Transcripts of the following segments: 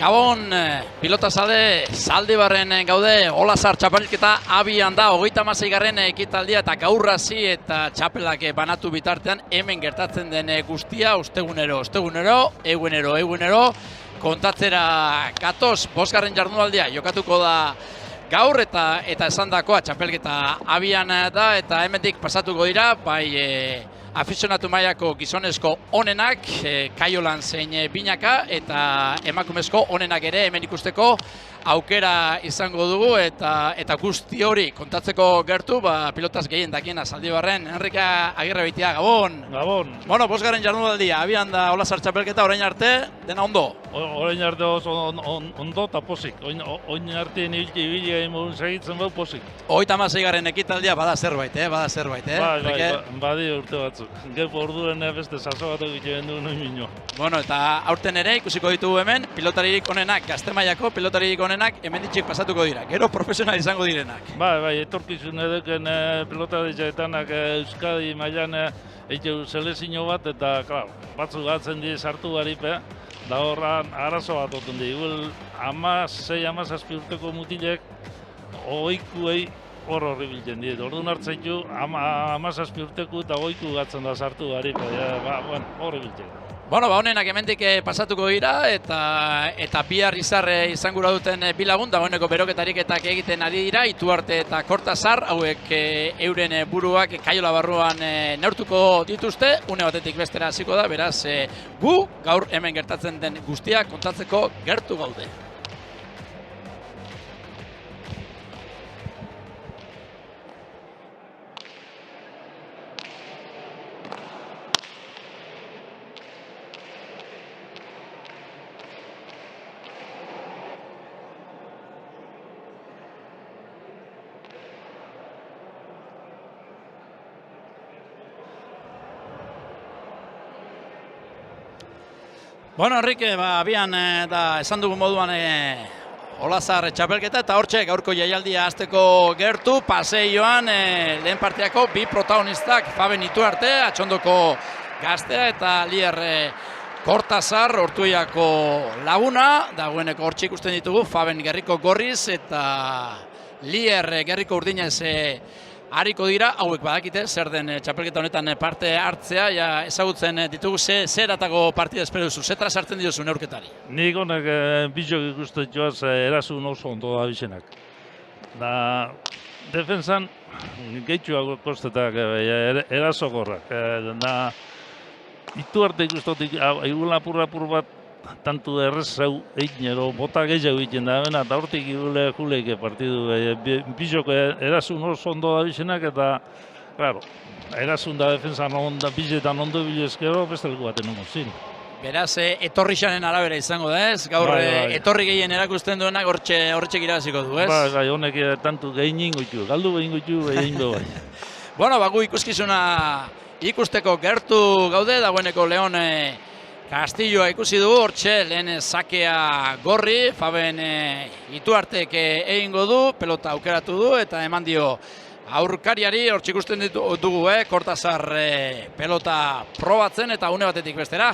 Gabon, pilotazale, Zaldibarren gaude, Olazar txapelketa abian da, 36. ekitaldia eta gaur hasi eta txapelak banatu bitartean hemen gertatzen den guztia, ostegunero, egunero, kontatzera gatoz, 5. jardunaldia jokatuko da gaur eta esandakoa txapelketa abian da eta hemendik pasatuko dira, bai afizionatu mailako gizonezko onenak, Kaiolan zein Binaka, eta emakumezko onenak ere hemen ikusteko aukera izango dugu eta guzti hori kontatzeko gertu, pilotaz gehien dakiena Zaldibarren, Enrika Agirrebeitia, Gabon! Gabon! Bueno, 5. jardunaldia, abian da Olazar txapelketa, orain arte, dena ondo? Orain arte oso ondo eta posik. Orain arte ibili egin modun segitzen bau posik. 36. ekitaldia bada zerbait, bada zerbait, Badi urte batzuk. Gepo orduen beste salso bat egiten du noin minua. Bueno, eta aurten ere ikusiko ditugu hemen, pilotaririk onenak, gazte mailako pilotaririk onenak hemen ditxik pasatuko dira, gero profesional izango direnak. Bai, etorkizun edeken pilotaritzetanak Euskadi mailan egiteu selezio bat eta, klar, batzuk gatzen di sartu garipe, da horran arazo bat oten di. 16-17 urteko mutilek ohikuei horri biltzen dira. Orduan hartzaitu 17 urteko eta ohiku gatzen da sartu garipe, horri biltzen. Bueno, honenak hemendik pasatuko dira eta bihar izangura duten bi lagun, dagoeneko beroketariketak egiten ari dira, Ituarte eta Kortazar, hauek euren buruak Kaiola barruan neurtuko dituzte, une batetik bestera hasiko da, beraz gu gaur hemen gertatzen den guztia kontatzeko gertu gaude. Bueno, Enrique, abian da esan dugun moduan Olazar txapelketa eta hortxe gaurko jaialdia hasteko gertu, paseioan lehen partiako bi protagonistak, Faben Ituarte, atxondoko gaztea eta Lier Kortazar, Ortuellako laguna, dagoeneko hortxe ikusten ditugu, Faben Gerriko gorriz eta Lier Gerriko urdinez hariko dira, hauek badakite, zer den txapelketa honetan parte hartzea, ezagutzen ditugu zeratako partida espero duzu, zetra sartzen dituzu neurketari? Nik honek bizok ikusten joaz erasun oso ondo da bizenak. Da, defensan, gehitxuak kostetak erasokorrak. Da, Ituarte ikustotik, egun lapur bat, tantu errezau egin bota gehiago egiten da, eta hortik juleike partidu. Bizok erasun oso ondo da bizenak, eta, claro, erasun da defensan bizetan ondo bilezkero, beste leku baten nungo zin. Beraz, etorrixanen arabera izango da ez? Gaur etorri gehien erakusten duenak horretxek irabaziko du, ez? Bai, honek tantu gehin ingoitu, galdu behin goitu, behin bai. Bueno, gu ikuskizuna ikusteko gertu gaude, dagoeneko Leon Castilloa ikusi dugu, hortxe lehen sakea gorri, Faben Ituartek egingo du, pelota aukeratu du eta eman dio aurkariari, hortxe ikusten dugu, Kortazar pelota probatzen eta une batetik bestera.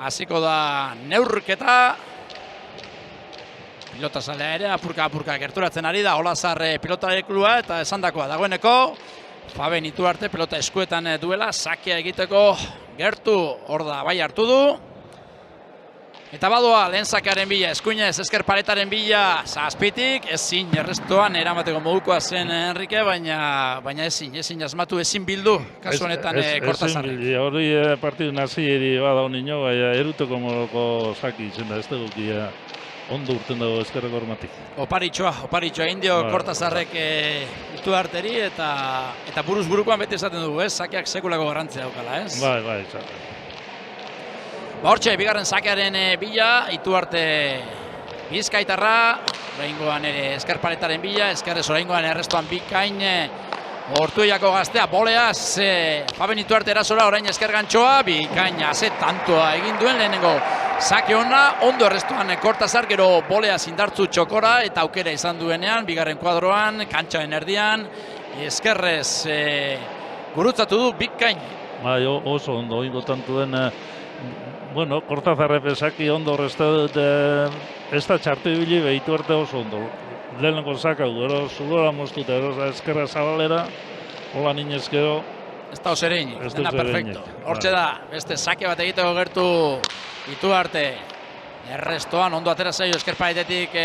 Hasiko da neurketa, pilotazalea ere apurka gerturatzen ari da, Olazar pilotareklua eta esandakoa dagoeneko, Faben Ituarte pelota eskuetan duela, sakea egiteko gertu, hor da bai hartu du. Eta badoa, lehen sakearen bila, eskuinez, esker paretaren bila, zazpitik, ezin errestoan eramateko modukoa zen Enrique, baina ezin asmatu, ezin bildu, kasu honetan Kortazarrek. Hori partidu nazieri bada honino, baina eruteko modoko saki izen da, ez dugu ondo urten dago eskerreko hormatik. Oparitxoa, indio Kortazarrek Ituarteri eta buruz burukoan beti esaten dugu, sakeak sekulako garrantzia daukala, ez? Bai, Hortxe, bigarren sakearen bila, Ituarte Bizkaitarra, oraingoan ere eskerpaletaren bila, eskerrez oraingoan errestoan bikain, Ortuellako gaztea, boleaz, Faben Ituarte erasora orain eskergantxoa, bikain azet tantoa egin duen lehenengo sake ona, ondo errestoan Kortazar, gero boleaz indartzu txokora eta aukera izan duenean, bigarren kuadroan, kantxaren erdian, eskerrez gurutzatu du bikain. Bai, oso ondo, ingo tantu den bueno, Kortazarre pesaki ondo ez da txartu ibili behitu arte oso ondo. Lehenengo sakau, gero zugora moztuta, gero eskerra zabalera, hola ninez gero. Ez da oserein, Ez dena dut perfecto. zereinik, Hortxe da, beste sake bat egiteko gertu Ituarte. Errestoan, ondo atera zaio eskerpaetetik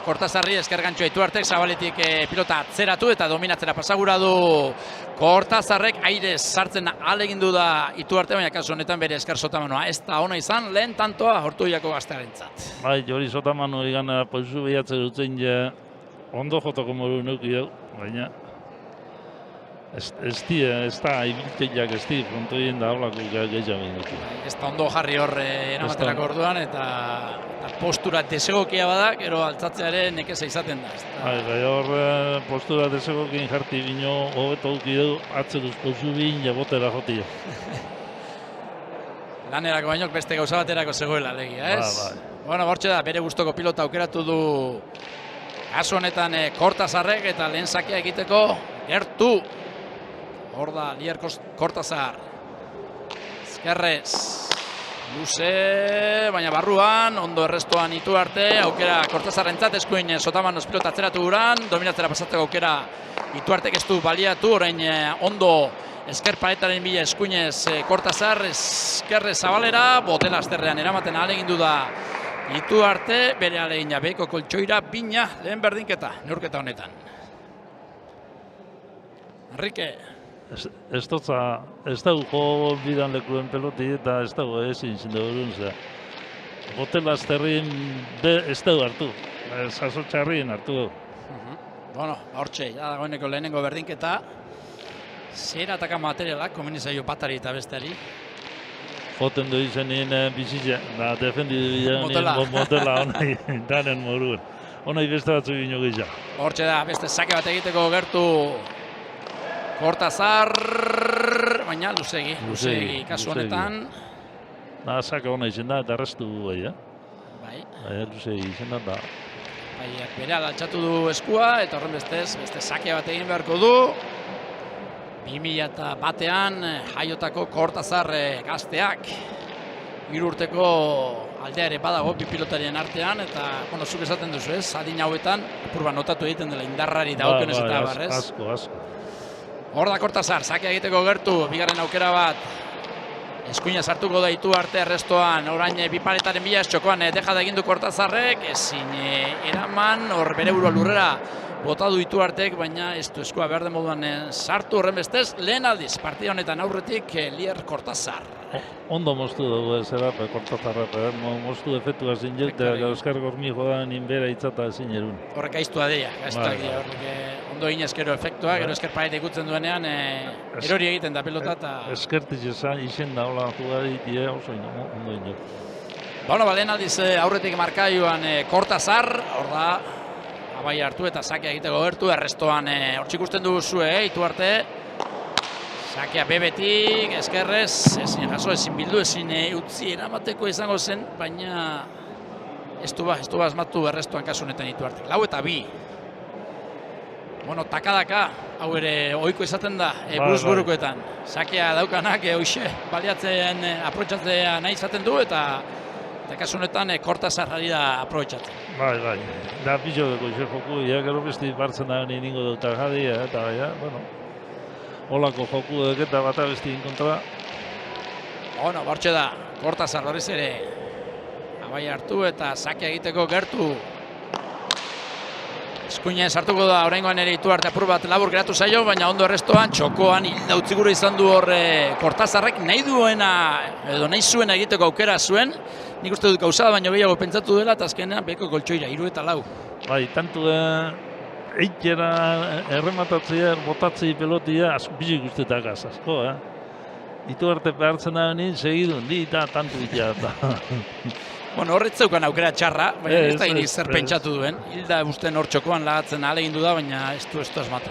Kortazarri, esker gantxoa Ituartek, zabaletik pilota atzeratu eta dominatzera pasagura du Kortazarrek, aire sartzen alegindu da Ituarte, baina kasu honetan bere esker sotamanoa. Ez da ona izan, lehen tantoa Ortuellako gaztearentzat. Bai, Jori Sotamano igan poizu behiatze dutzen ja ondo jotoko moru nuki dugu, baina ez da ibilteiak ez di, frontoien da holako gehiago minutu. Ez da ondo jarri hor eramaterako orduan eta postura desegokia bada, gero altzatzearen nekeza izaten da. Bai, hor postura desegokin jarti bino hobeto duki dugu, atzeruz poizu bin jabotera jotia. Lanerako baino beste gauza baterako zegoela alegia, ez? Bai. Bueno, bortxe da, bere gustoko pilota aukeratu du kasu honetan Kortazarrek eta lehen sakea egiteko gertu. Hor da, Lier Kortazar. Ezkerrez. Luze, baina barruan, ondo errestoan Ituarte, aukera Kortazarrentzat, eskuin Sotamanoz pilota atzeratu guran, dominatzera pasatzeko aukera Ituartek ez du baliatu, orain ondo esker paletaren bila eskuinez Kortazar, eskerrez zabalera, botela azterrean eramaten ahalegindu da Ituarte, bere alegina behiko koltsoira, bina lehen berdinketa, neurketa honetan. Enrique. Ez dugu jo bidan lekuen peloti eta ez dugu ezin zindu zea. Botela azterrien ez dugu hartu, zazo txarrien hartu dugu. Bueno, hortxe, ja dagoeneko lehenengo berdinketa. Zera ataka materialak, komeni zaio batari eta besteari. Joten du izenien bizitza, da defendidu bidan motela honai danen moruen. Honai beste batzu gino gisa. Hortxe da, beste sake bat egiteko gertu Kortazar, baina luzegi kasu honetan. Da, sake hona izen da eta arrestu bai, Bai. Luzegi izen da. Bai, bere altxatu du eskua eta horren beste sake bat egin beharko du. 2001an jaiotako Kortazar gazteak. 3 urteko aldea ere badago bi pilotarien artean eta, bueno, zuk esaten duzu ez, adin hauetan, apurba notatu egiten dela indarrari dagokionez eta barrez. Asko. Hor da Kortazar, sake egiteko gertu, bigarren aukera bat. Eskuina sartuko da Ituarte errestoan, orain bi paletaren bila txokoan deja da egindu Kortazarrek, ezin eraman, hor bere burua lurrera bota du Ituartek, baina ez du eskua behar den moduan sartu horren bestez, lehen aldiz, partida honetan aurretik Lier Kortazar. Ondo moztu dugu zera, Kortazarra, moztu efektua zinjeltea, Euskar Gormi jodan inbera itzata ezin erun. Horrek aiztua dira, ondo inezkero efektua, gero esker paet ikutzen duenean, erori egiten da pilota eta... Eskertiz izen da, hola, jugadik, oso ondo ino. Bueno, lehen aldiz aurretik markaioan Kortazar, hor da, abai hartu eta sakea egiteko gertu, errestoan hortzik ikusten duzue, Ituarte. Sakea bebetik, eskerrez, ezin jaso, ezin bildu, ezin utzi eramateko izango zen, baina ez du asmatu errestoan kasu honetan Ituartek. 4-2. Bueno, takadaka, hau ere ohiko izaten da, buruz-burukoetan. Sakea daukanak, hoxe, baliatzen, aprobetxatzea nahi izaten du, eta kasu honetan Kortazarrari da aprobetxatzen. Bai. Da pixo dugu joku, gero besti bartzen da ningo dutak jadi, eta bueno, holako joku eta bat abesti inkontra. Bueno, bortxe da, Kortazar horrez ere abai hartu eta sakea egiteko gertu. Eskuinez hartuko da, oraingoan ere Ituarte apur bat labur geratu zaio, baina ondo errestoan, txokoan hilda utzigura izan du hor Kortazarrek nahi duena, edo nahi zuena egiteko aukera zuen. Nik uste dut gauzada baino gehiago pentsatu dela, eta azkenean beheko koltsoira, 3-4. Bai, tantu eitera errematatzea, botatzei pelotia, bizik ustetak asko, Ituarte behartzen da honi, segidun, di eta tantu ditea. Bueno, horretzeukan aukera txarra, baina ez da inik zer pentsatu duen. Hilda usten hor txokoan lagatzen ahalegindu da, baina ez du asmatu.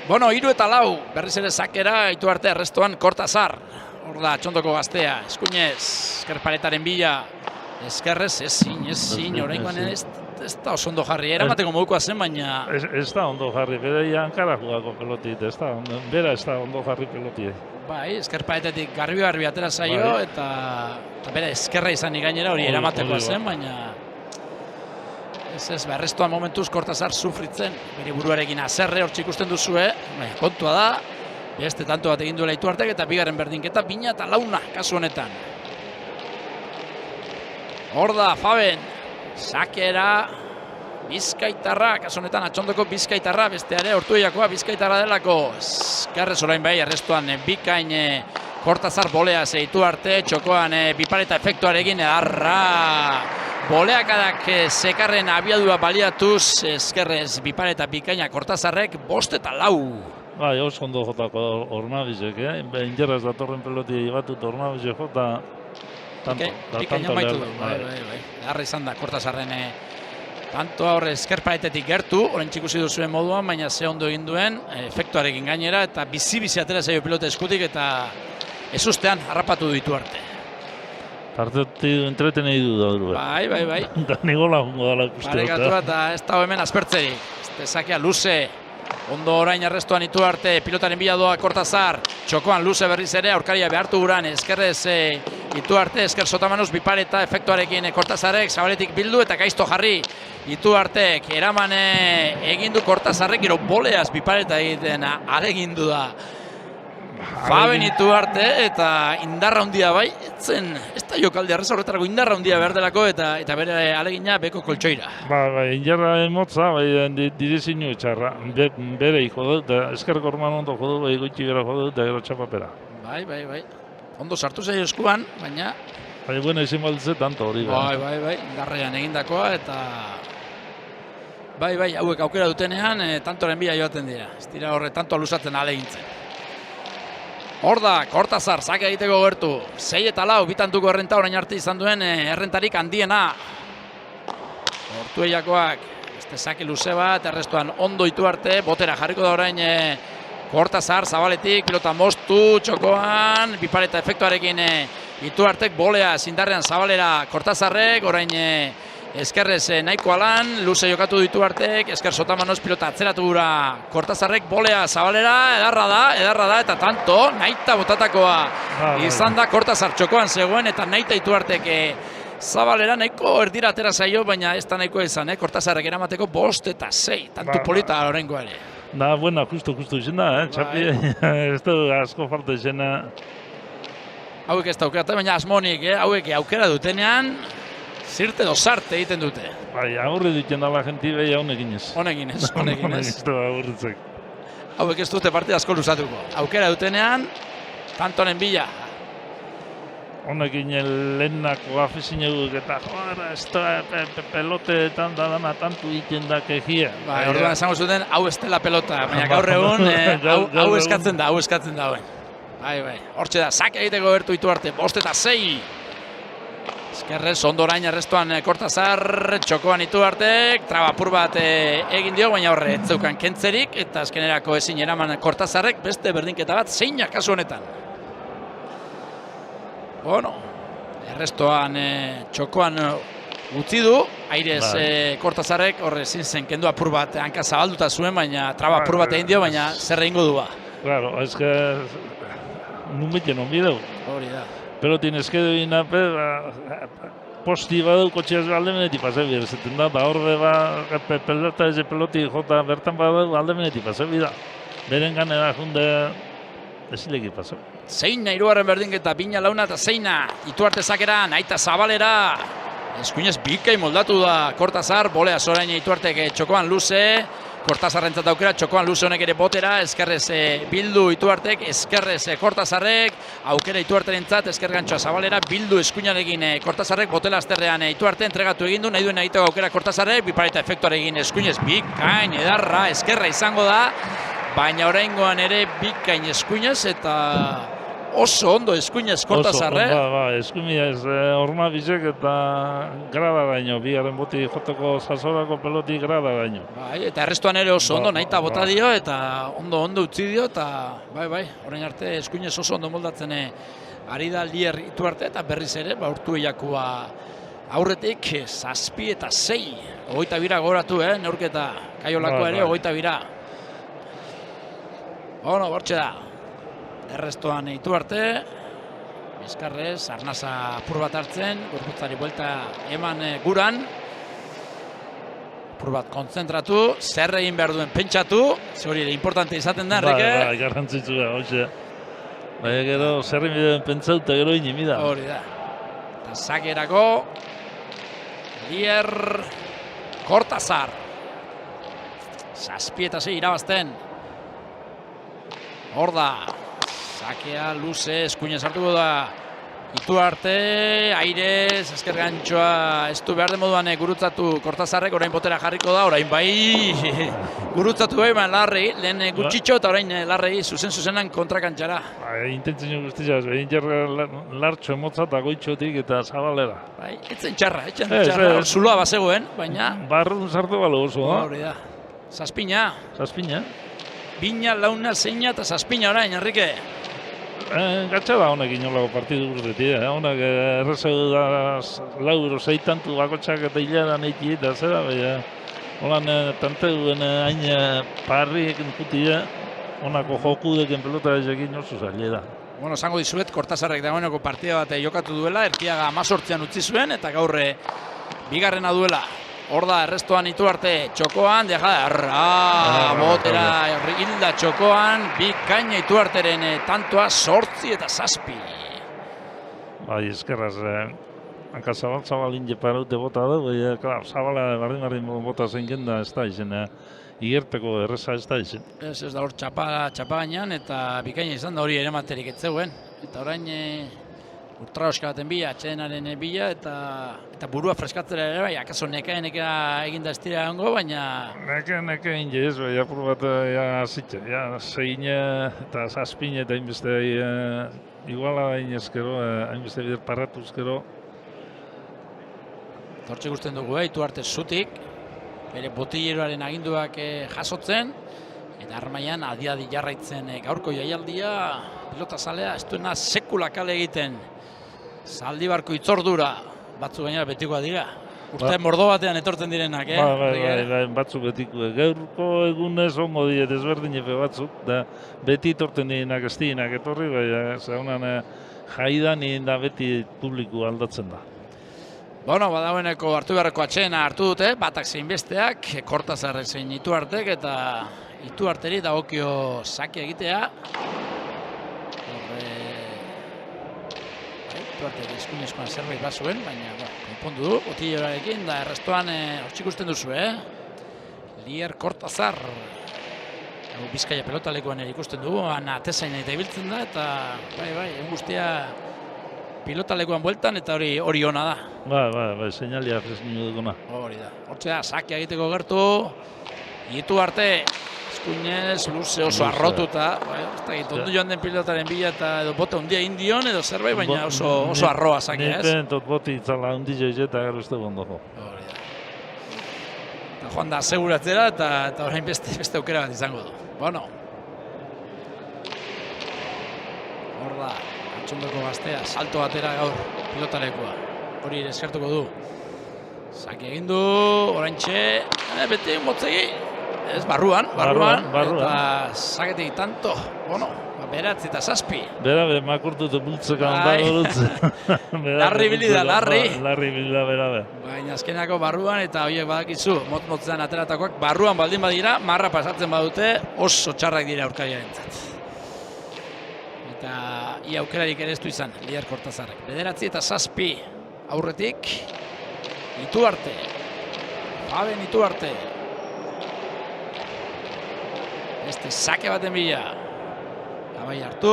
Bueno, 3-4, berriz ere sakera, Ituarte errestoan Kortazar. Hor da, txondoko gaztea, eskuinez, eskerpaletaren bila, eskerrez, ezin, oraingoan ez da oso ondo jarri, eramateko modukoa zen, baina... Ez da ondo jarri, bere hankara jugako pelotit, bera ez da ondo jarri pelotit. Bai, eskerpaetetik garbi atera zaio, Bai. eta bere eskerra izanik gainera hori eramatekoa zen, baina ez, berrestuan momentuz Kortazar sufritzen, bere buruarekin azerre hortxe ikusten duzue, kontua da, beste tanto bat egin duela Ituartek eta bigarren berdinketa 2-4 kasu honetan. Hor da, Faben, sakera, Bizkaitarra, kasu honetan atxondoko Bizkaitarra, beste ere Ortueiakoa Bizkaitarra delako, eskerrez orain bai, arrestuan bikain Kortazar bolea zeitu arte, txokoan bipareta efektuarekin, arra, boleakadak sekarren abiadua baliatuz, eskerrez bipareta bikaina Kortazarrek 5-4. Bai, oso ondo jotako Ormabizek, injerraz datorren peloti batut Ormabizek jota, bikaina maitu du, bai. Arra izan da Kortazarren tanto horre eskerpaetetik gertu, orain txikusi duzuen moduan, baina ze ondo egin duen, efektuarekin gainera, eta bizi-bizi atera zaio pilota eskutik, eta ez ustean harrapatu ditu arte. Partetik entreten egin du da. Bai. Da nigola jungo dala ikuste. Parekatu eta ez dago hemen aspertzerik. Este sakea luze, ondo orain arrestuan itu arte, pilotaren bila doa Kortazar, txokoan luze berriz ere, aurkaria behartu guran, eskerrez itu arte, esker sotamanuz bipareta efektuarekin Kortazarek, zabaletik bildu eta gaizto jarri. Itu artek, eraman egindu Kortazarrek, gero boleaz bipareta egiten alegindu da. Faben itu arte eta indarra handia bai, ez da jokaldi arrez horretarako indarra handia behar delako eta bere alegina beko koltsoira. Bai, indarra emotza, bai, direzinu etxarra, bere iko dut, eskerko orman ondo jodu, bai, goitxi gara jodu, eta gero txapapera. Bai. Ondo sartu zaio eskuan, baina... Bai, bueno, izin balditze tanto hori. Bai, indarrean egindakoa eta... Bai, hauek aukera dutenean, tantoren bila joaten dira. Ez dira horre tanto luzatzen alegintzen. Hor da, Kortazar, zake egiteko gertu. 6-4, bitantuko errenta orain arte izan duen errentarik handiena. Ortueiakoak, beste zake luze bat, errestuan ondo itu arte, botera jarriko da orain Kortazar, zabaletik, pilota moztu, txokoan, bipareta efektuarekin itu artek bolea zindarrean zabalera Kortazarrek, orain eskerrez nahiko alan, luze jokatu ditu artek, esker sotamanoz pilota atzeratu gura Kortazarrek, bolea zabalera, edarra da, eta tanto, naita botatakoa izan da Kortazar txokoan zegoen, eta naita itu artek zabalera nahiko erdira atera zaio, baina ez da nahiko izan, Kortazarrek eramateko 5-6, tanto polita horrengo ere. Da, buena, justo izan da, txapi, ez da asko falta izena. Hauek ez da aukera, baina asmonik, hauek aukera dutenean, zirte dozarte egiten dute. Bai, agurri duten dala jenti behi honekin ez. Honekin ez. Agurritzek. Hauek ez dute partida asko luzatuko. Aukera dutenean, tantonen bila. Honekin lehenako afizin eguk eta joara, ez da peloteetan da dana tantu egiten da kejia. Bai, orduan esango zuten, hau ez dela pelota, baina gaur egun, hau eskatzen da hauen. Bai, hortxe da, zake egiteko gertu ditu arte, 5-6. Eskerrez, ondo orain arrestuan Kortazar, txokoan itu artek, trabapur bat egin dio, baina horre, ez zeukan kentzerik, eta azkenerako ezin eraman Kortazarrek, beste berdinketa bat, zeina kasu honetan. Bueno, arrestuan txokoan utzi du, airez Kortazarrek, horre ezin zen kendu apur bat, hanka zabalduta zuen, baina trabapur bat egin dio, baina zer egingo du ba. Claro, ez que numiten onbideu. Hori da. Pelotin eskedo inape, posti badau kotxeaz aldemenetik pasebi, errezaten da, horre pelota eze peloti jota bertan badau aldemenetik pasebi da. Beren ganera junde ezileki pasebi. Zeina hirugarren berdinketa, bina launa eta zeina, itu arte zakera, naita zabalera. Eskuinez bikai moldatu da Kortazar, bolea zorain itu artek txokoan luze. Kortazarrentzat aukera, txokoan luze honek ere botera, eskerrez bildu Ituartek, eskerrez Kortazarrek, aukera Ituarterentzat, esker gantxoa zabalera, bildu eskuinarekin Kortazarrek, botela azterrean Ituarte entregatu egindu, nahi duen egiteko aukera Kortazarrek, bipareta efektuarekin eskuinez bikain, edarra, eskerra izango da, baina oraingoan ere bikain eskuinez eta oso ondo eskuinez Kortazarrek. Eskuinez Ormabizek eta gradaraino, bigarren boti joteko sazorako peloti gradaraino. Bai, eta errestuan ere oso ondo, nahita bota dio eta ondo utzi dio eta bai, orain arte eskuinez oso ondo moldatzen ari da Lier Ituarte eta berriz ere, Ortueiakoa aurretik 7 eta 6. 22 goratu, neurketa Kaiolakoa ere 22. Bueno, bortxe da. errestoan Ituarte, Bizkarrez, arnasa apur bat hartzen, gorputzari buelta eman guran. Apur bat kontzentratu, zer egin behar duen pentsatu, ze hori ere importante izaten da, Enrique. Bai, garrantzitsua, hoxe. Baina gero, zer egin behar pentsatu eta gero inimida. Hori da. Eta sakerako, Lier Cortázar. Zazpietase irabazten. Hor da. Sakea, luze, eskuinez hartuko da. Ituarte, airez, ezker gantxoa, ez du behar den moduan gurutzatu Cortázarrek, orain botera jarriko da, orain bai gurutzatu bai, larrei, lehen gutxitxo eta orain larrei zuzenan kontrakantxara. Intentzio guztiaz, behin jarra lartxo emotza eta goitxotik eta zabalera. Bai, etzen txarra, zuloa bazegoen, baina... Barrun sartu balo oso, da? Hori da. Zazpina. Zazpina? Bina, launa, zeina eta zazpina orain, Enrique. Gatsa da honek inolako partidu guztetik, honek errezeu da lauro zeitantu bakotxak eta hilaran eiki eta zera, baina holan tanteuen hain parriek enkutia, honako jokudeken pelota ezekin oso zaila da. Bueno, esango dizuet, Cortázarrek dagoeneko partida bat jokatu duela, Erkiaga 18an utzi zuen, eta gaur bigarrena duela. Hor da, errestoan Ituarte txokoan, botera hilda txokoan, bikaina Ituarteren tantoa 8 eta 7. Bai, eskerraz, hanka zabal-zabalin jeparaute bota dugu, zabala bardin bota zen genda ez da izen, igerteko erreza ez da izen. Ez da hor txapa gainean eta bikaina izan da hori ere materik ez zegoen. Eta orain ultraoska baten bila, atxedenaren bila, eta burua freskatzera ere bai, akaso neka eginda ez dira egongo, baina... Neka inge ez, bai, apur bat azitxe, zein eta zazpin eta hainbeste iguala da inezkero, hainbeste bider parratuzkero. Hortxe ikusten dugu, Ituarte zutik, bere botilleroaren aginduak jasotzen, eta armaian adi jarraitzen gaurko jaialdia, pilota zalea, ez duena sekula kale egiten. Zaldibarko itzordura, batzu gainera betikoa dira. Urte mordo batean etortzen direnak, Bai, batzuk betiko. Gaurko egunez ongo diet ezberdin epe batzuk, da beti etorten direnak ez direnak etorri, baina zaunan jaidan da beti publiku aldatzen da. Bueno, badagoeneko hartu beharreko atxena hartu dute, batak zein besteak, Cortázarrek zein Ituartek, eta Ituarteri dagokio sake egitea. Ituartek eskuinezkoan zerbait bazuen, baina konpondu du, botilleroarekin, da errestoan hortzik ikusten duzu, Lier Cortázar. Bizkaia pelotalekuan ikusten dugu, atezain eta ibiltzen da, eta bai, egun guztia pilotalekuan bueltan, eta hori ona da. Bai, seinalia fresnio duguna. Hori da, hortzea, sakea egiteko gertu, Ituarte, eskuinez, luze oso arrotuta, ez da gitu, ondo joan den pilotaren bila eta edo bota hundia indion edo zerbait, baina oso arroa sakea, ez? Ninten tot boti itzala hundia eta gero ez dugu ondoko. Hori da. Eta joan da aseguratzera eta orain beste aukera bat izango du. Bueno. Hor da, atxondoko gaztea, salto batera gaur pilotalekua. Hori eskertuko du. Sake egin du, oraintxe, beti motzegi. Ez, barruan, eta saketik tanto, bueno, beratzi eta 7. Bera, makurtutu bultzeka ondago dutze. Larri bilida, larri. Larri bilida, bera. Baina azkenako barruan eta horiek badakizu, motzean ateratakoak, barruan baldin badira, marra pasatzen badute, oso txarrak dira aurkariarentzat. Eta ia aukerarik ere ez du izan, Lier Cortázarrek. Bederatzi eta 7 aurretik, Ituarte, Faben Ituarte. Este sake baten bila. Abai hartu.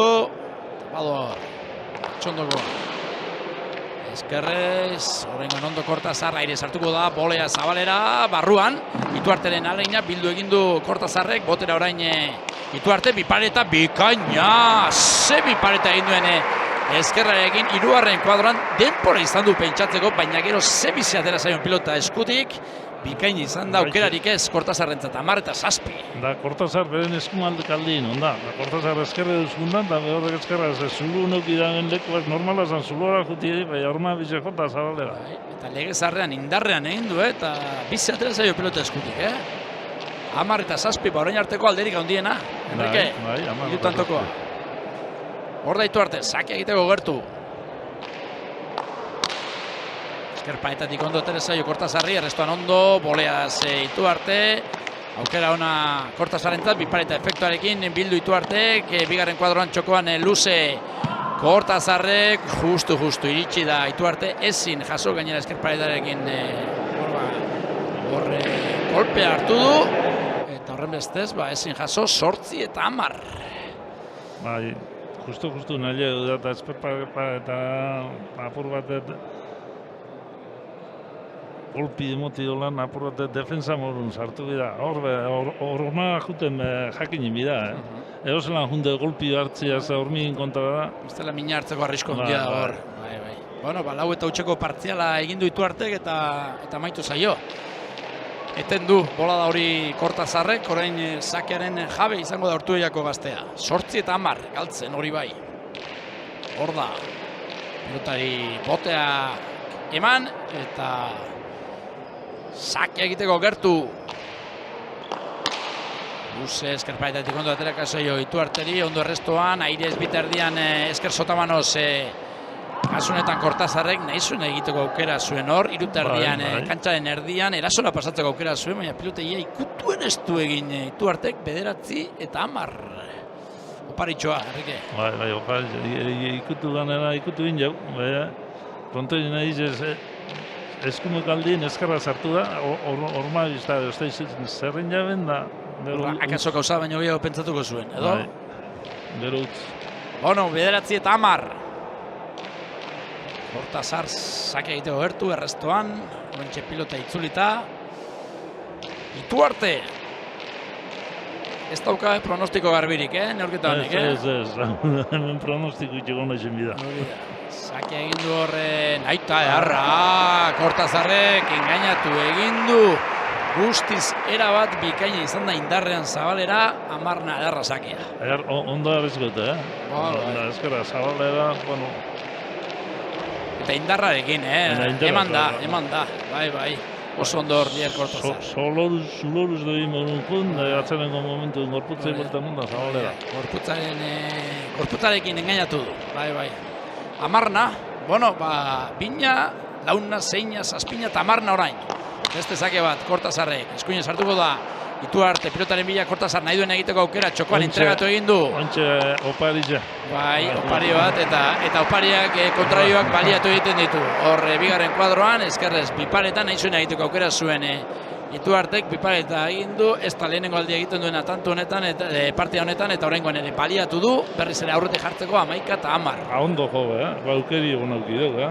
Tapador. Txondoko. Eskerrez. Horrengon ondo Cortázar. Aire sartuko da. Bolea zabalera. Barruan. Ituarteren aleina. Bildu egindu Cortázarrek. Botera orain Ituarte. Bipareta. Bikaina. Ze bipareta egin duen eskerrarekin. Hirugarren kuadroan. Denpora izan du pentsatzeko. Baina gero ze bizi atera zaion pilota eskutik. Bikain izan da aukerarik ez Cortázarrentzat, 10 eta 7. Da, Cortázar beren eskumaldek aldin, onda. Da, Cortázar eskerre duzkundan, da behorrek eskerra zulu neuki dagen lekuak normala zan zulora juti, baina horma bize jota zabalera. Eta legezarrean indarrean egin du, eta bizi atera zaio pilota eskutik, 10 eta 7, orain arteko alderik handiena. Enrique, irutantokoa. Hor da Ituarte, sake egiteko gertu. Eskerpaetatik ondo Teresaio Kortazarri, errestuan ondo, boleaz Ituarte. Aukera ona Kortazarentzat, bipareta efektuarekin bildu Ituartek, bigarren kuadroan txokoan luze Kortazarrek, justu iritsi da Ituarte, ezin jaso gainera eskerpaetarekin horre golpea hartu du, eta horren bestez, ezin jaso 8 eta 10. Bai, justu nahi da, eta eskerpa eta apur bat golpi emoti dolan apur bat defensa morun sartu bida. Horma juten jakinin bida, Eroselan junte golpi hartzia hormin kontra da. Ustela mina hartzeko arrisko handia hor. Bueno, lau eta utxeko partziala egindu Ituartek eta maitu zaio. Eten du bola da hori Kortazarrek, orain sakearen jabe izango da Ortuellako gaztea. 8 eta 10 galtzen hori bai. Hor da. Pilotari botea eman eta sake egiteko gertu. Luze eskerpaetatik ondo ateraka zaio Ituarteri, ondo errestoan, aire ez biterdian esker sotamanoz kasunetan Kortazarrek nahi zuen egiteko aukera zuen hor, iruterdian, kantxaren erdian, erasora pasatzeko aukera zuen, baina piloteia ikutuen ez du egin Ituartek 9 eta 10. Oparitxoa, Enrique. Bai, oparitxoa, ikutu ganera, ikutu gin jau, konto egin nahi eskumek aldien eskerra sartu da, horma bizta, zerren jaben da. Akaso kauza baino gehiago pentsatuko zuen, edo? Gero utz. Bueno, 9 eta 10. Kortazar sake egiteko gertu, errestoan, horrentxe pilota itzulita. Ituarte! Ez dauka pronostiko garbirik, neurketa honek, Ez, hemen pronostiko itxegon nahi bida. Sake egin du horren, aita edarra, Kortazarrek engainatu egin du. Guztiz erabat bikaina izan da indarrean Zabalera, 10 edarra sakea. Ondo arrizkote, Ezkerra, Zabalera, bueno... Eta indarrarekin, eman da, bai, oso ondo hor dier Kortazar. Zuloruz doi morunkun, atzerengo momentu gorputzei bertan munda Zabalera. Gorputzarekin engainatu du, bai. 10, bueno, bina, launa, zeina, zazpina eta 10 orain. Beste zake bat, Kortazarrek, eskuinez hartuko da, Ituarte, pilotaren bila Kortazar nahi duen egiteko aukera, txokoan entregatu egin du. Ontxe oparitza. Bai, opari bat, eta opariak kontrarioak baliatu egiten ditu. Hor, bigarren kuadroan, eskerrez, biparetan nahi zuen egiteko aukera zuen Ituartek, bipareta egin du, ez da lehenengo aldia egiten duena tanto honetan, partia honetan, eta oraingoan ere baliatu du, berriz ere aurretik jartzeko 11 eta 10. Ondo jo, baukeri egon aukideu,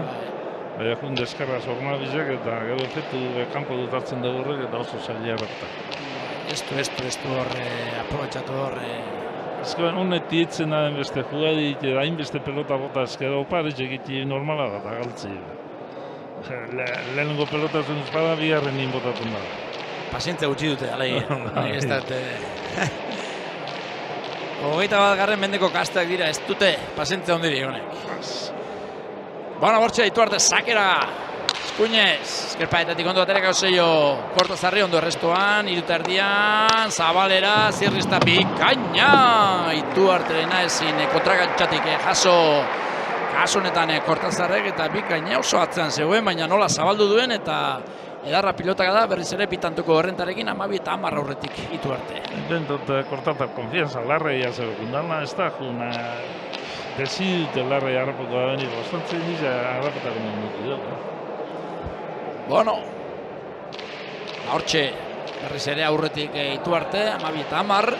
Baina jun deskarra zorna bizek eta gero efektu kanpo dut hartzen dugu horrek eta oso zaila errakta. Ez du horre, aprobetxatu horre. Ezkoen honet dietzen da beste jugadit, hainbeste pelota bota ezkera oparetx egiti normala da, galtzi. Lehenengo pelota zen espada, bigarren nien botatzen da. Pazientzia gutxi dute, alai. Ez dut... 21. mendeko kasteak dira, ez dute pazientzia ondiri honek. Bueno, bortxe Ituarte sakera, eskuinez, eskerpaetatik ondo aterako zeio Kortazarri ondo errestoan, iruterdian, Zabalera, zirrizta bikaina, Ituarterena ezin kontrakantxatik jaso honetan Kortazarrek eta bikaina oso atzean zegoen, baina nola zabaldu duen eta edarra pilotaka da berriz ere bitantuko horrentarekin 12 eta 10 aurretik Ituarte. Intentot Kortazar konfianza, larreia zegoen, ez da juna... Desidute larrei harrapoko da beniko, bastantzen nizia harrapetako momentu dugu. Bueno, hortxe, berriz ere aurretik Ituarte, 12 eta 10.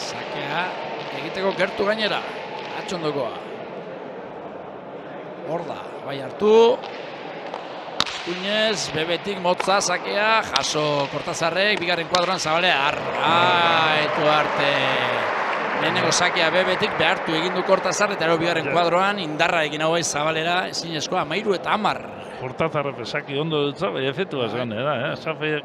Sakea egiteko gertu gainera, atxondokoa. Hor da, bai hartu. Eskuinez, bebetik motza sakea, jaso Kortazarrek, bigarren kuadroan Zabalea, Ituarte. Lehenengo sakea bebetik behartu egindu Kortazar, eta ero bigarren kuadroan indarra egin hau Zabalera, ezinezkoa, 13 eta 10. Kortazarrepe saki ondo dutza, bai efektu bazgane,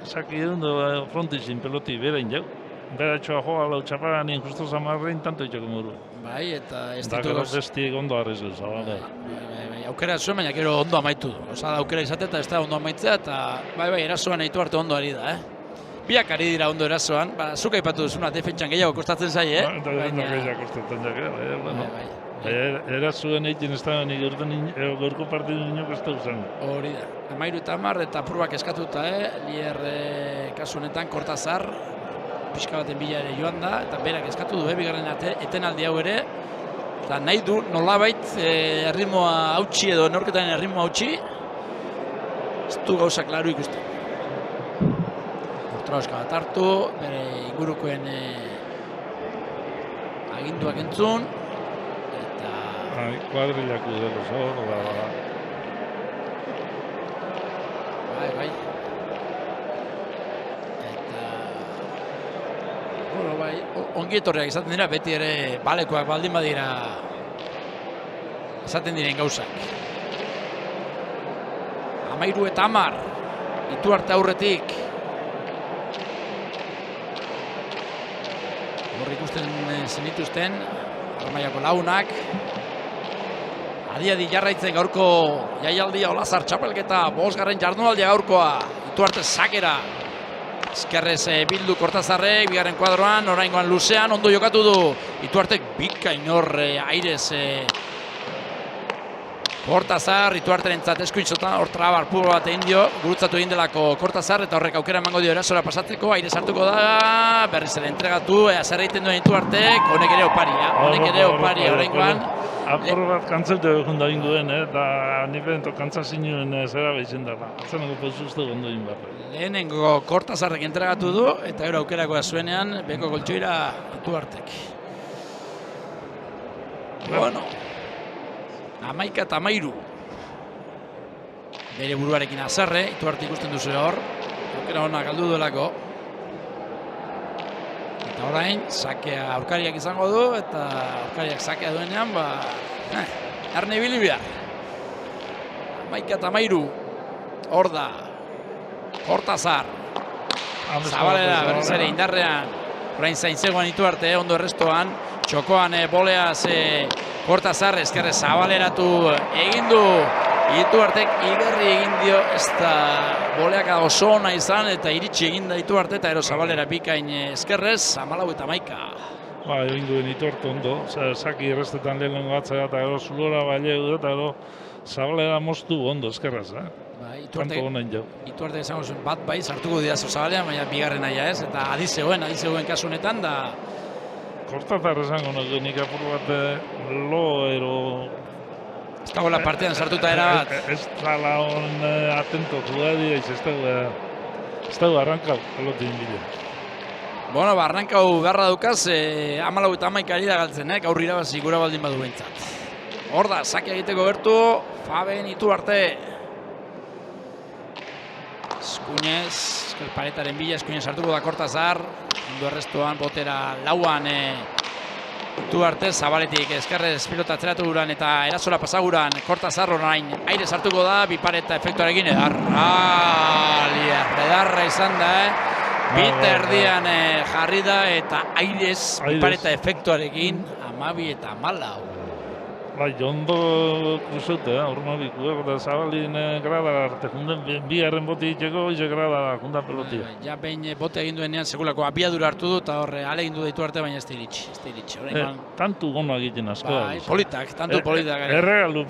saki ondo frontizin peloti berain jau. Beratxoa joa lau txapaga nien justo zamarrein tanto itxoko muru. Bai, eta ez ditu... Dakar bestiek ondo arrezu, Zabalea. Aukera zuen, baina gero ondo amaitu du. Osa da aukera izate eta ez da ondo amaitzea eta bai, erasoan Ituarte ondo ari da, Biak ari dira ondo erasoan, zuk aipatu duzuna defentsan gehiago kostatzen zai, Gehiago kostatzen zai, Erazuen egin ez da, gorko partidu inok ez da usan. Hori da. 13 eta probak eskatuta, Lier kasu honetan Kortazar, pixka baten bila ere joan da, eta berak eskatu du, bigarren etenaldi hau ere, eta nahi du nolabait erritmoa hautsi edo norketaren erritmoa hautsi, ez du gauza klaru ikusten. Portrauska bat hartu, bere ingurukoen aginduak entzun, Kuadrilako dela zor, Bai. Eta... Bueno, bai, ongi etorriak izaten dira, beti ere balekoak baldin badira izaten diren gauzak. 13, Ituarte aurretik. Hor ikusten zenituzten, Armaiako launak. Adi jarraitzen gaurko jaialdia Olazar txapelketa, 5. jardunaldia gaurkoa, Ituarte sakera. Ezkerrez bildu Kortazarrek, bigarren kuadroan, oraingoan luzean, ondo jokatu du. Ituartek bikain hor airez Kortazar, Ituarterentzat eskuintzota, hor trabar puro bat egin dio, gurutzatu egin delako Kortazar, eta horrek aukera emango dio erasora pasatzeko, aire sartuko da, berriz ere entregatu, zer egiten duen Ituartek, honek ere oparia, oraingoan. Apur bat kantzatu egun da inguen, eta nipento kantzazin nuen zera behitzen dara. Zenako pozuzte gondo egin behar. Lehenengo Kortazarrek entregatu du, eta gero aukerakoa zuenean, beko goltsoira Ituartek. Bueno, 11 eta 13. Bere buruarekin azarre, Ituarte ikusten duzu hor. Aukera honak galdu duelako. Eta orain, sakea aurkariak izango du, eta aurkariak sakea duenean, erne ibili behar. 11 eta 13. Hor da. Kortazar. Zabalera, berriz ere indarrean. Orain zaintzegoan Ituarte, ondo errestoan. Txokoan boleaz Kortazar, ezkerre zabaleratu egin du. Ituartek igarri egin dio, ez da boleak oso ona izan, eta iritsi egin da Ituarte, eta ero zabalera bikain ezkerrez, 14 eta 11. Egin duen Ituarte ondo, zaki errestetan lehen batzea, eta ero zulora bailegu, eta ero zabalera moztu ondo ezkerrez. Ituarte izango zuen bat bai, sartuko diazu zabalean, baina bigarren aia ez, eta adizegoen kasu honetan, da... Kortazar esango nago, nik apur bat lo ero... Ez dagoela partidan sartuta erabat. Ez dala hon atento jugadira, ez dago arrankau pelotin bidea. Bueno, arrankau beharra dukaz, 14 eta 11 ari da galtzen, gaur irabazi gura baldin badu behintzat. Hor da, sakea egiteko gertu, Faben Ituarte. Eskuinez, paretaren bila, eskuinez sartuko da Kortazar. Ondo errestuan, botera lauan Ituarte, zabaletik ezkerrez pilota atzeratu guran eta erasora pasaguran Kortazar orain aire sartuko da, bipareta efektuarekin edarra izan da, bit erdian jarri da eta airez bipareta efektuarekin 12 eta 14. Bai, ondo kruzute, hormabikuek, eta zabalin grada arte junden, bigarren boti itxeko, ize grada jundan pelotia. Ja, behin bote egin duenean segulako abiadura hartu du, eta horre ale egin du daitu arte, baina ez da iritsi. Tantu gono egiten asko. Bai, politak, tantu politak. Erregalu,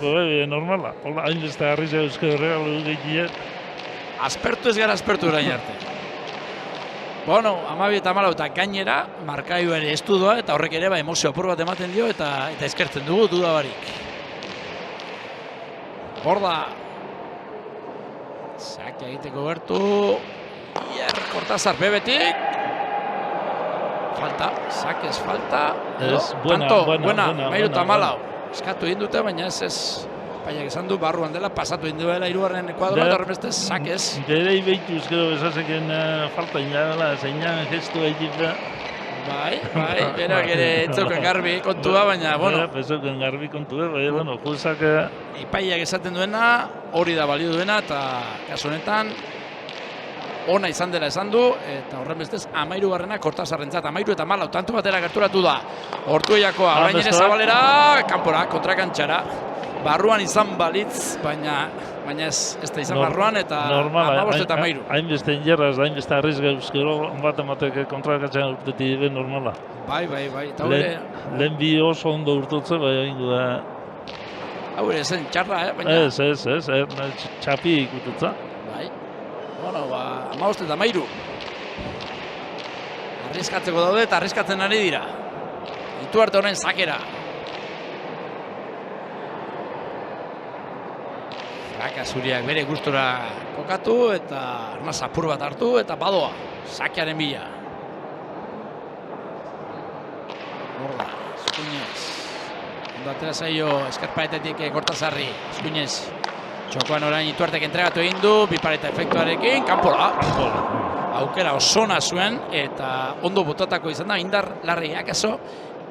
normala. Hain beste harri zeuzke erregalu gehiagiet. Aspertu ez gara aspertu orain arte. Bueno, 12 eta 14 eta gainera, markailu ere ez doa, eta horrek ere emozio apur bat ematen dio, eta eskertzen dugu duda barik. Hor da. Sakea egiteko gertu. Kortazar bebetik. Falta, sakez falta. Buena. 13 eta 14. Eskatu egin dute, baina ez. Paiak esan du, barruan dela, pasatu egin duela hirugarren kuadroa, eta horremestez, sakez. Derei behituz, gero, esazeken falta indagala, zeinan gestu egitea. Bai, berak ere entzauken garbi kontua, baina, bueno. Entzauken garbi kontua, baina, juzak... Ipaiak esaten duena, hori da balio duena, eta kasu honetan, ona izan dela esan du, eta horremestez, 13 Kortazarrentzat, 13 eta 14, tantu batera gerturatu da. Ortueiakoa, orain ere zabalera, kanpora, kontrakantxara. barruan izan balitz, baina ez da izan barruan eta 15 eta 13. Hainbeste injerraz, hainbeste arrizga euskero, bat emateke kontrakatzen urtetik ebe normala. Bai. Eta hori... Lehen bi oso ondo urtutze, bai ingo da. Hau ere zen txarra, baina... Ez, txapi ikututza. Bai. Bueno, 15 eta 13. Arriskatzeko daude eta arriskatzen ari dira. Ituarte honen sakera. Fraka zuriak bere gustura kokatu eta arnaz apur bat hartu eta badoa. Sakearen bila. Horda, Eskuinez. Ondo atera zaio eskarparetetik Kortazarri. Eskuinez. Txokoan orain Ituartek entregatu egin du, bipareta efektuarekin, kanpora. Aukera osona zuen eta ondo botatako izan da, indar larri akaso,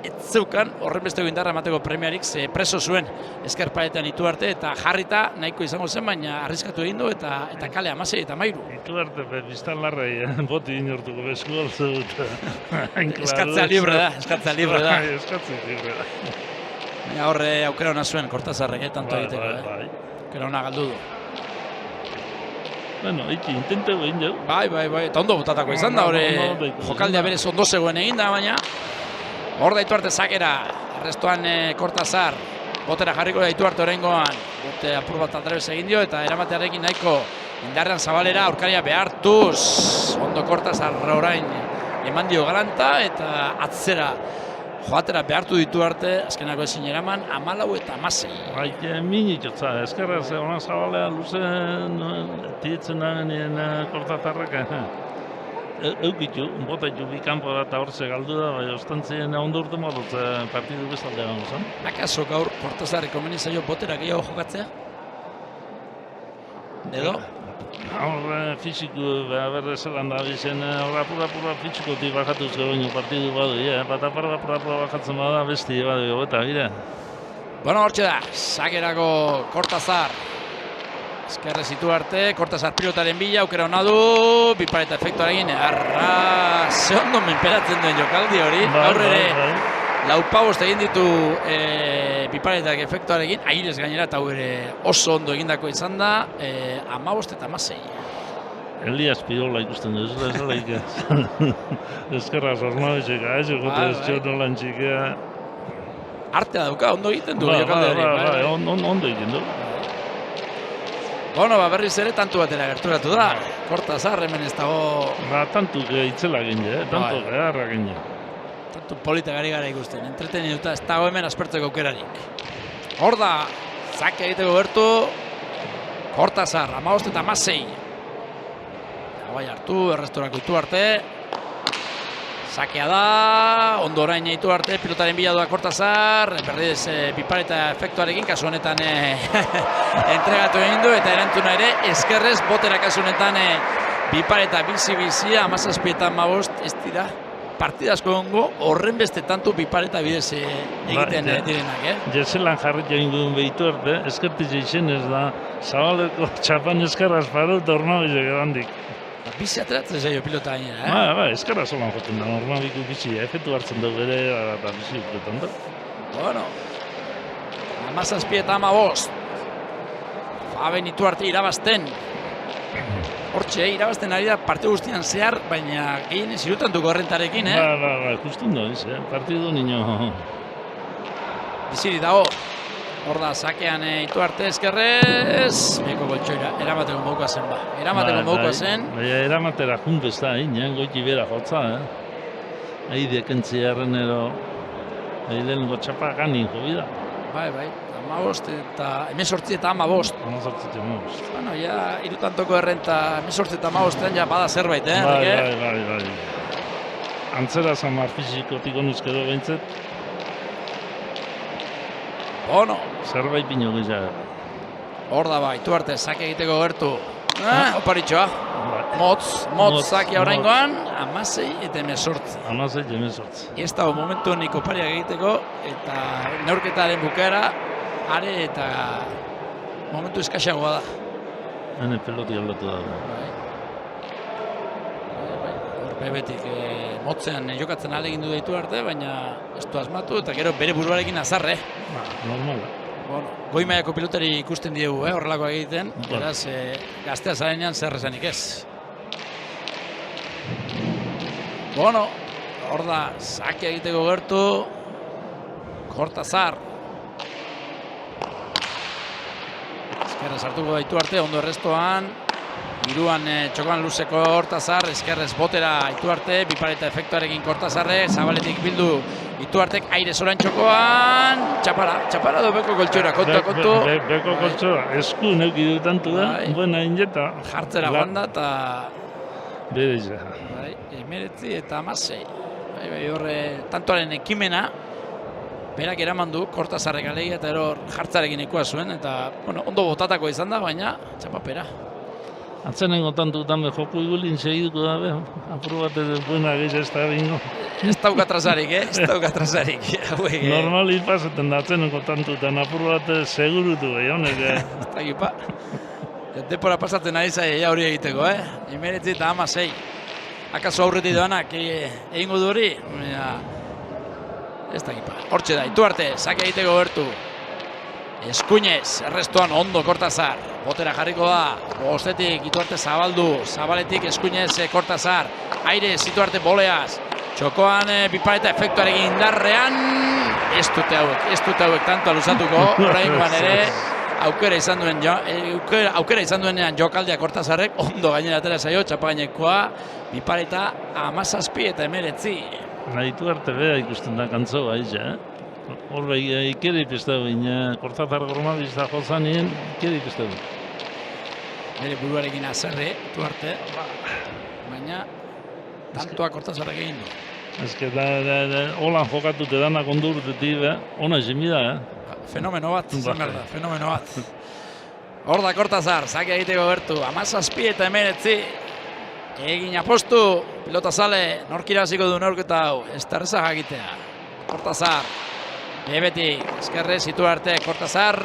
ez zeukan horren besteko indarra emateko premiarik, ze preso zuen eskarparetean Ituarte eta jarrita nahiko izango zen, baina arriskatu egin du eta kale 16 eta 13. Ituarte, biztan larrei, boti inortuko bezku altzeu eta... Eskatzea libre da. Eskatzea libre da. Baina horre aukera hona zuen Kortazarrek, tanto egiteko. Aukera hona galdu du. Bueno, intente egin jau. Bai, eta ondo botatako izan da, hori jokaldea berez ondo zegoen egin da, baina hor da Ituarte sakera, arrestuan Kortazar, botera jarriko da Ituarte orengoan, bote apur bat aldrebez egin dio, eta eramatearekin nahiko indarrean zabalera aurkaria behartuz, ondo Kortazar orain eman dio galanta, eta atzera joatera behartu ditu arte, azkenako ezin eraman, 14 eta 16. Bai, minitotza, eskerra ze honan zabalea luzen, tietzen nien Kortazarrak. Eukitu, botaitu bi kanpo eta hortze galdu da, bai, ostantzien ondo urte moduz partidu bezaldea gano zen. Akaso gaur Kortazarri komeni zaio botera gehiago jokatzea? Edo? Hor fiziko, berre zelan da bizen, hor apura fizikotik bajatuz gero partidu badu, bat apura bajatzen bada besti badu, eta bire. Bueno, hortxe da, sakerako Kortazar. Eskerrez Ituarte, Kortazar pilotaren bila, aukera hona du, bipareta efektuarekin, ze ondo menperatzen duen jokaldi hori, gaur ere laupabost egin ditu biparetak efektuarekin, airez gainera, eta ere oso ondo egindako izan da, 15 eta 16. Elias Pirola ikusten du, ez da laik. Eskerra zornabitxeka, ez egote ez txonolan txikea. Artea dauka, ondo egiten du jokaldi hori. Ondo egiten du. Bueno, berriz ere tantu batera gerturatu da. Kortazar hemen ez dago... Tantu itzela gine, tantu geharra gine. Tantu polita gari gara ikusten. Entreteniduta ez dago hemen aspertzeko aukerarik. Hor da, zake egiteko gertu. Kortazar, 15 eta 16. Bai hartu, errestorako Ituarte. Sakea da, ondo orain Ituarte, pilotaren bila doa Kortazar, berriz bipareta efektuarekin, kasu honetan entregatu egin du, eta erantzuna ere, eskerrez, botera kasu honetan bipareta bizi-bizia, 17 eta 15, ez dira, partidazko gongo, horren beste tantu bipareta bidez egiten direnak, Jeselan jarrit egin duen Ituarte, eskertiz eixen ez da, zabaleko txapan eskerraz paru, tornabizek edandik. Bizi ateratzen zaio pilota gainera, Ba, eskerra solan joten da, normaliko bizi, efektu hartzen dugu ere, eta bizi urtetan da. Bueno, 17 eta 15. Faben Ituarte irabazten. Hortxe, irabazten ari da partidu guztian zehar, baina gehien ez irutantuko horrentarekin, Ba, justun da, partidu nino. Biziri dago. Hor da, sakean Ituarte eskerrez, beko goltxoira, eramateko mokoa zen ba. Eramateko mokoa zen. Baina eramatera juntez da, goiti bera jotza, Aide kentziarren edo, lehen gotxapa ganin jo bida. Bai, 15 eta 18 eta 15. 18 eta 15. Bueno, ja, irutantoko errenta 18 eta 15 ja bada zerbait, Bai. Antzera zamar fizikotik onuzkero behintzet. Bueno. Zerbait bino gizara. Hor da ba, Ituarte sake egiteko gertu. Oparitxoa. Motz sakia oraingoan, 16 eta 18. 16 eta 18. Ez dago momentu honik opariak egiteko, eta neurketaren bukaera, are eta momentu eskaxagoa da. Hene peloti aldatu da. Bebetik motzean jokatzen alegin du Ituarte, baina ez du asmatu eta gero bere buruarekin azarre. Normala. Bueno, goi mailako pilotari ikusten diegu, horrelako egiten, beraz, gaztea zarenean zer esanik ez. Bueno, hor da, sake egiteko gertu, Kortazar. Eskerrez hartuko da Ituarte, ondo errestoan. Hiruan txokoan luzeko Kortazar, eskerrez botera Ituarte, bipareta efektuarekin Kortazarre, zabaletik bildu Ituartek aire zoran txokoan, txapara do beko koltxora, kontu. Beko koltxora, esku neuki dutantu da, buena injeta. Jartzera guanda eta... Bere ja. 19 eta 16. Horre, tantoaren ekimena, berak eraman du, Kortazarrek alegia eta eror jartzarekin ikua zuen, eta ondo botatako izan da, baina txapapera. Atzenengo tantutan joku igulin segituko da, apur bat buena gehiago ez da bingo. Ez dauka trasarik, ez dauka trasarik. Normali pasaten da atzenengo tantutan, apur bat segurutu honek. Ez da egipa. Depora pasatzen ari zai hori egiteko, 19 eta 16. Akaso aurretik doanak egingo du hori, ez da egipa. Hortxe da, Ituarte, sake egiteko gertu. Eskuinez, errestuan ondo Kortazar, botera jarriko da, bostetik Ituarte zabaldu, zabaletik Eskuinez Kortazar, aire Ituarte boleaz, txokoan bipareta efektuarekin indarrean, ez dute hauek tanto luzatuko, oraingoan ere, aukera izan duenean jokaldia Kortazarrek, ondo gainera atera zaio, txapagainekoa, bipareta 17 eta 19. Ituarte bera ikusten da kantzo baitza, Hor ikeri pizteu, Kortazar gorma bizta jozanien, ikeri pizteu. Bere buruarekin azerre, Ituarte, baina tantoa Kortazarrek egin du. Ez que holan jokatute danak ondo urtetik, ona esimida, Fenomeno bat, izan behar da, fenomeno bat. Hor da Kortazar, sake egiteko gertu, 17 eta 19. Egin apostu, pilota zale, nork irabaziko du neurketa hau, ez da erreza jakitea. Kortazar, bebetik, eskerrez, Ituarte, Kortazar,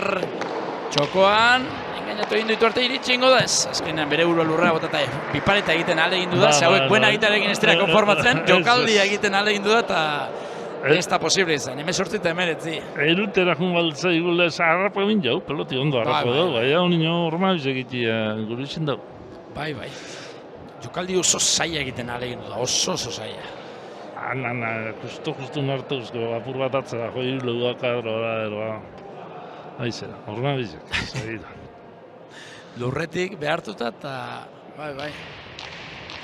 txokoan, engainatu egin du Ituarte iritsi ingo da ez. Azkenean bere burua lurra botata bipareta egiten ale egin du da, ze hauek buena egitearekin ez dira konformatzen, jokaldia egiten ale egin du da, eta ez da posible izan, 18 eta 19. Erutera jun baltza igule, harrapa egin jau, peloti ondo harrapa dugu, baina honino horma bizegitia guru izin dugu. Bai. Jokaldi oso zaila egiten ale egin du da, oso zaila. Justo nartuzko, apur bat atzera, jo irulua kadroa, eroa. Aizera, horma bizek, segida. Lurretik behartuta eta, bai.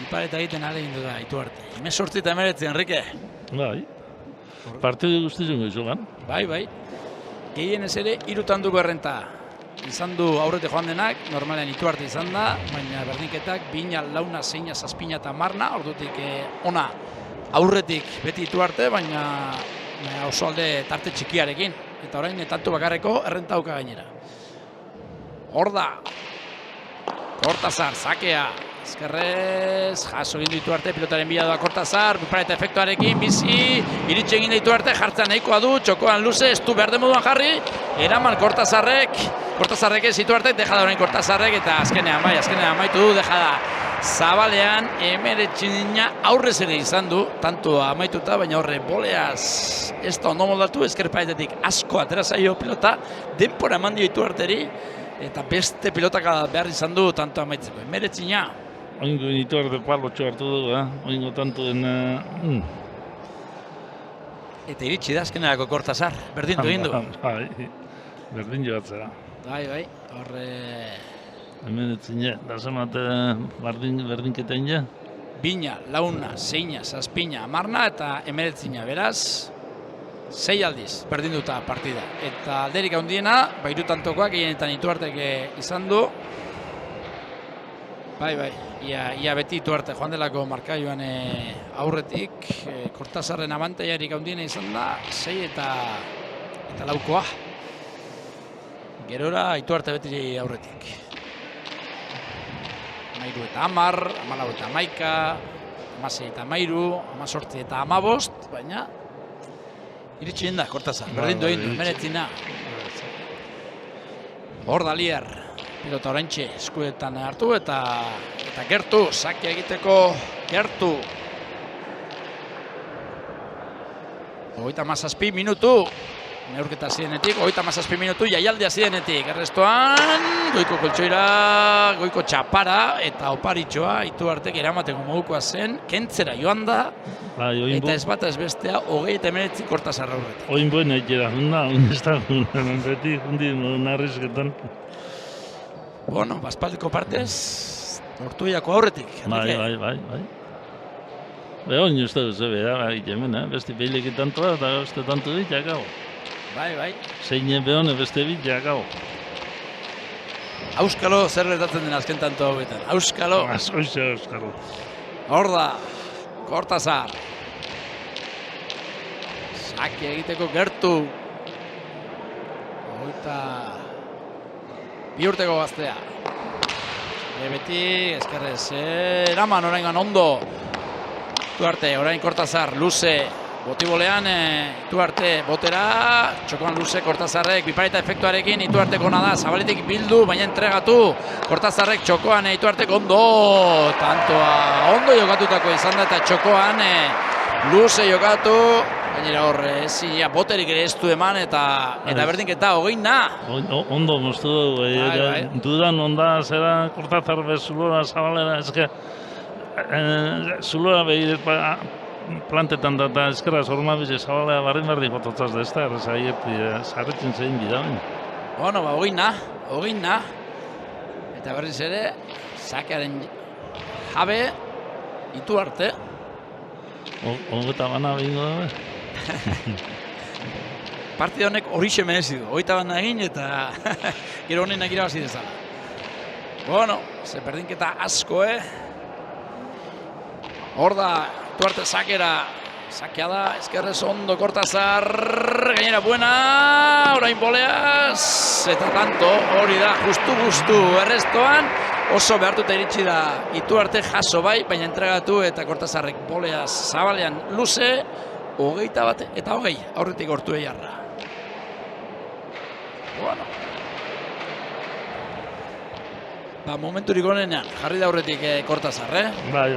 Ipareta egiten ale egin du da, Ituarte. 18 eta 19, Enrique. Bai. Partidu guztizun goizugan. Bai. Gehienez ere, 3 tanduko errenta. Izan du aurrete joan denak, normalean Ituarte izan da, baina berdinketak, Bina, Launa, Zeina, Zazpina eta Marna, ordutik ona aurretik beti Ituarte, baina oso alde tarte txikiarekin. Eta orain tantu bakarreko errenta dauka gainera. Hor da, Kortazar, sakea. Ezkerrez, jaso egin ditu arte, pilotaren bila doa Kortazar, bipareta efektuarekin, bizi, iritsi egin ditu arte, jartzen nahikoa du, txokoan luze, ez du behar moduan jarri, eraman Kortazarrek ez ditu arte, deja da orain Kortazarrek, eta azkenean amaitu du, deja da. Zabalean, Emeretxina aurrez ere izan du, tanto amaituta, baina horre boleaz ez da ondo moldatu, ezkerpaetetik asko atera zaio pilota, denpora eman dio ditu arteri, eta beste pilotak behar izan du, tanto amaitzeko. Emeretxina. Oingo Ituarte palotxo hartu dugu, oingo tantuen... Eta iritsi da azkenerako Kortazar, berdindu egin du. Bai, berdin joatzera. Bai, horre... Emeretzina, da zemate berdinketen ja? Bina, Launa, Zeina, Zazpina, Marna eta Emeretzina, beraz, 6 aldiz berdinduta partida. Eta alderik handiena, bairu tantokoak, gehienetan Ituartek izan du. Bai, ia beti Ituarte joan delako markaioan aurretik, Kortazarren abantaiarik handiena izan da, 6 eta laukoa. Gerora Ituarte beti aurretik. 13 eta 10, 14 eta 11, 16 eta 13, 18 eta 15, baina iritsi da Kortazar, berdindu egin du, Emeretzina. Hor da Lier, pilota oraintxe eskuetan hartu eta gertu, sake egiteko gertu. 37 minutu, neurketa zirenetik, 37 minutu jaialdia zirenetik. Errestoan, goiko koltsoira, goiko txapara eta oparitxoa Ituartek eramateko modukoa zen, kentzera joan da, eta ez bata ez bestea, 29 Kortasar aurretik. Oin buen egera, ez da, beti, hundi narrizketan. Bueno, baspaldiko partez, Ortuellako aurretik. Bai. Begon uste duzu, beste behilekin tantoa eta beste tanto ditak hau. Bai. Zeinen behone beste bitak hau. Auskalo zer gertatzen den azken tanto hauetan. Auskalo. Auskalo. Hor da, Kortasar. Sake egiteko gertu. Bi urteko gaztea. Beti, ezkerrez, eraman oraingan ondo. Ituarte, orain Kortasar, luze, botibolean, Ituarte botera, txokoan luze Kortasarrek, bipareta efektuarekin, Ituartek ona da, zabaletik bildu, baina entregatu, Kortasarrek txokoan, Ituartek ondo, tantoa, ondo jokatutako izan da, eta txokoan, luze jokatu, gainera hor, boterik ere ez du eman, eta berdinketa, 20. Ondo moztu dugu, dudan onda, zera Kortasar bezulora, zabalera, ezke, zulora behiret plantetan da eta ezkerra zorma bize zabalea barri fototzaz da ez da, zarretzen zein bidauen. Bueno, 20. Eta berriz ere, sakearen jabe, Ituarte. Hogeta bana behingo dabe? Partida honek horixe merezi du, 20 bana egin eta gero honenak irabazi dezala. Bueno, ze berdinketa asko, Hor da, Ituarte sakea da, ezkerrez ondo Kortasar, gainera buena, orain boleaz, eta tanto, hori da, justu, errestoan, oso behartuta iritsi da Ituarte jaso bai, baina entregatu eta Kortasarrek boleaz zabalean luze, 21 eta 20, aurretik Ortuellarra. Bueno. Momenturik honenean, jarri da aurretik Kortasar, Bai.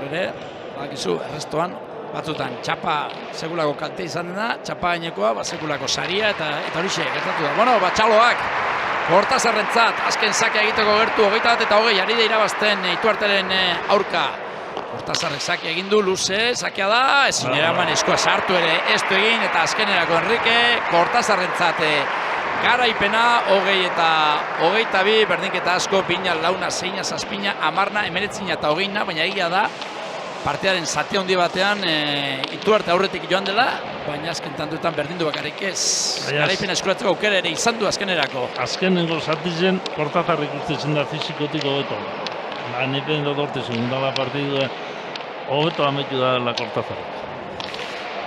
Horre, bakizu, errestoan, batzutan txapa sekulako kalte izan dena, txapa gainekoa, sekulako saria eta horixe, gertatu da. Bueno, txaloak, Kortasarrentzat, azken sakea egiteko gertu, 21 eta 20, ari da irabazten Ituarteren aurka. Kortasarrek sakea egin du, luze, sakea da, ezin eraman eskoa sartu ere ez du egin, eta azkenerako Enrique, Kortasarrentzat garaipena, 20 eta 22, berdinketa asko, bina, launa, zeina, zazpina, amarna, 19 eta 20, baina egia da, partiaren zati handi batean Ituarte aurretik joan dela, baina azken tantuetan berdindu bakarrik ez. Garaipena eskuratzeko aukera ere izan du azkenerako. Azkenengo zatizen, Kortasarrik ustetzen da fizikotik hobeto. Nipen dut orte segundala partidua, hobeto ametu da la Kortasarrik.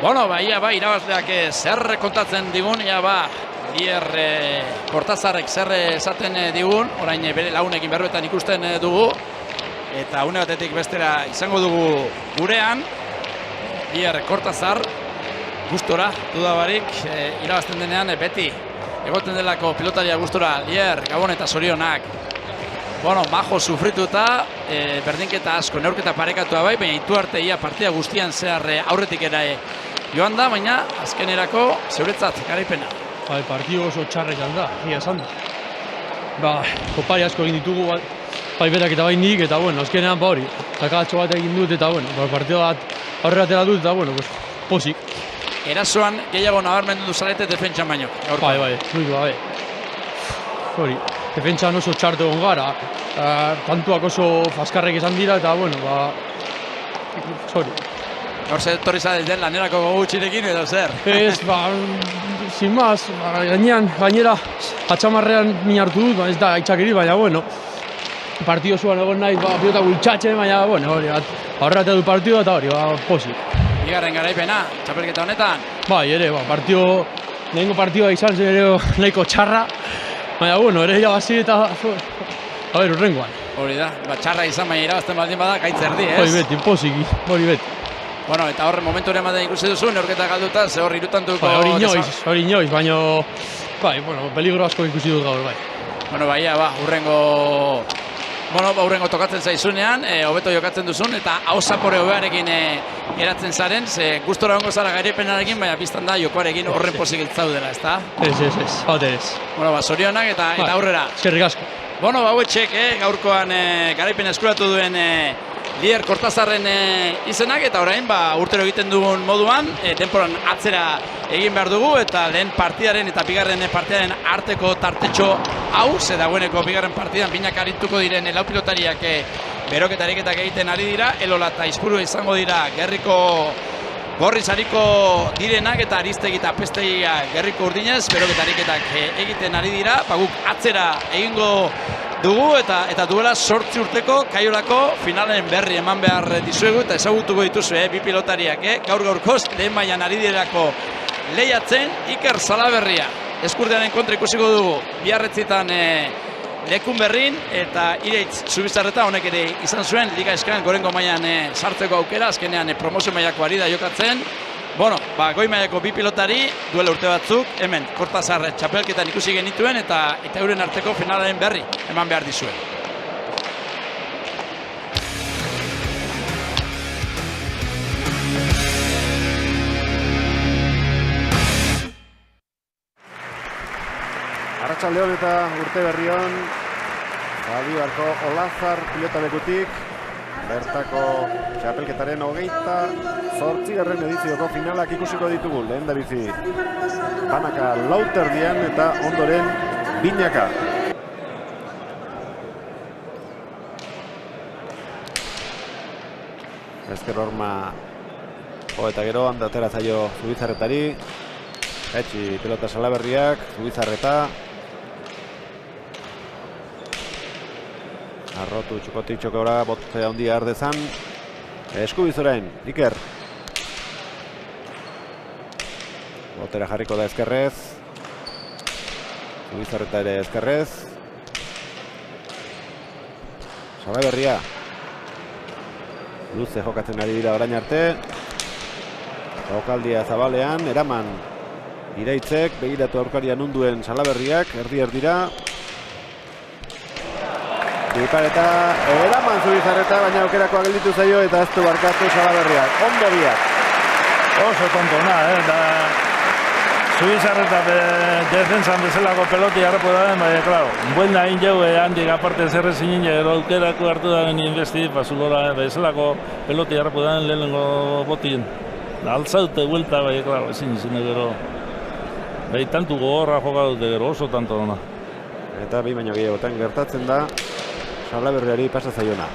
Bueno, irabazleak zer kontatzen digun, Lier Kortasarrek zer esaten digun, orain bere launekin berbetan ikusten dugu, eta une batetik bestera izango dugu gurean, Lier Kortasar, gustora, dudabarik, irabazten denean beti, egoten delako pilotaria gustora, Lier, Gabon eta zorionak. Bueno, majo sufrituta, berdinketa asko, neurketa parekatua bai, baina Ituarte ia partida guztian zehar aurretik ere joan da, baina azkenerako zeuretzat garaipena. Partido oso txarrekan da, egia esan da. Kopari asko egin ditugu, bai berak eta bai nik, eta azkenean hori, sakadatxo bat egin dut, eta partido bat aurrera atera dut, eta posik. Erasoan gehiago nabarmendu duzarete defentsan baino. Bai, hori, defentsan oso txartu egon gara, tantuak oso faskarrek izan dira, eta hori. Hor zer torri zadelten lanerako gogutxirekin edo zer? Ez, sin más, gainera atxamarrean min hartu dut, ez da aitzakiri, baina partido zuan egon nahi, pilota gultxatzen, baina hori, aurrera du partido eta hori, posik. Bigarren garaipena, txapelketa honetan? Bai, ere, lehenko partidua izan zen ere nahiko txarra, baina ere irabazi eta urrengoan. Hori da, txarra izan baina irabazten baldin bada, gaitz erdi, ez? Hori beti, posiki, hori beti. Bueno, eta horre momentu ere ematen ikusi duzu, neurketa galduta, ze hor irutantuko... Hori inoiz, baina... peligro asko ikusi dut gaur, bai. Bueno, urrengo Bueno, aurrengo tokatzen zaizunean, hobeto jokatzen duzun, eta hau zapore hobearekin eratzen zaren, ze gustora ongo zara garaipenarekin, baina biztan da jokoarekin horren pozik zaudela, ezta? Ez, bater ez. Bueno, zorionak eta aurrera. Eskerrik asko. Bueno, hauetxek, gaurkoan garaipen eskuratu duen Lier Kortazarren izenak, eta orain urtero egiten dugun moduan, denporan atzera egin behar dugu, eta lehen partidaren eta bigarren partidaren arteko tartetxo hau, ze dagoeneko bigarren partidan binak arituko diren lau pilotariak beroketareketak egiten ari dira, Elola eta Izpuru izango dira Gerriko gorriz hariko direnak, eta Aristegi eta Pestegia Gerriko urdinez beroketareketak egiten ari dira, guk atzera egingo dugu eta duela 8 urteko Kaiolako finalen berri eman behar dizuegu eta ezagutuko dituzu bi pilotariak gaur-gaurkoz lehen mailan ari direlako lehiatzen. Iker Salaberria Eskurdiaren kontra ikusiko dugu Biarretzitan lekun berrin, eta Ireitz Zubizarreta honek ere izan zuen Liga Eskan gorengo mailan sartzeko aukera, azkenean promozio mailako ari da jokatzen. Bueno, goi mailako bi pilotari duela urte batzuk, hemen Kortazar txapelketan ikusi genituen eta euren arteko finalaren berri eman behar dizuen. Arratsaldeon eta urte berrion, Zaldibarko Olazar pilotalekutik, bertako txapelketaren 28. edizioko finalak ikusiko ditugu. Lehendabizi banaka lauterdian eta ondoren binaka. Ezker horma eta gero handatera zaio Zubizarretari. Etxi pilota Salaberriak, Zubizarreta. Arrotu txukotik txokora, bote handia ardezan. Eskubizorain, Iker. Botera jarriko da ezkerrez. Zubizarreta ere ezkerrez. Salaberria. Luze jokatzen ari dira orain arte. Jokaldia zabalean, eraman Iraitzek, begiratu aurkaria nunduen Salaberriak, erdi-erdira. Dipareta, eraman Zubizarreta, baina aukerakoa gelditu zaio eta ez du barkatu Salaberriak. Ondo biak. Oso tontona, da Zubizarreta defensan bezalako peloti harrapo da den, baina, klaro, buena hain jau, handik aparte zerre zinin, aukerako hartu da den investi, zulora, bezalako peloti harrapo da den lehenengo botin. Altzaute vuelta, baina, klaro, ezin izin gero. Bai, tantu gogorra jokadute gero, oso tanto dona. Eta bi baino gehiagotan gertatzen da Salaberriari pasa zaiona.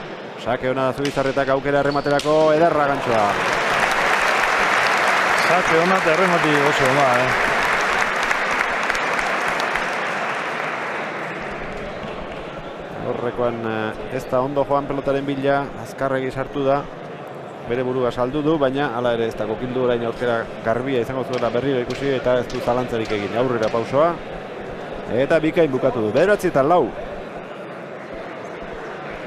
Sake ona da Zubizarretak aukera errematerako ederra gantxoa. Sake ona eta erremati oso ona, Horrekoan ez da ondo joan pelotaren bila, azkarregi sartu da. Bere burua saldu du, baina hala ere ez da kokildu orain aurkera garbia izango zuela berriro ikusi eta ez du zalantzarik egin. Aurrera pausoa. Eta bikain bukatu du. 9-4.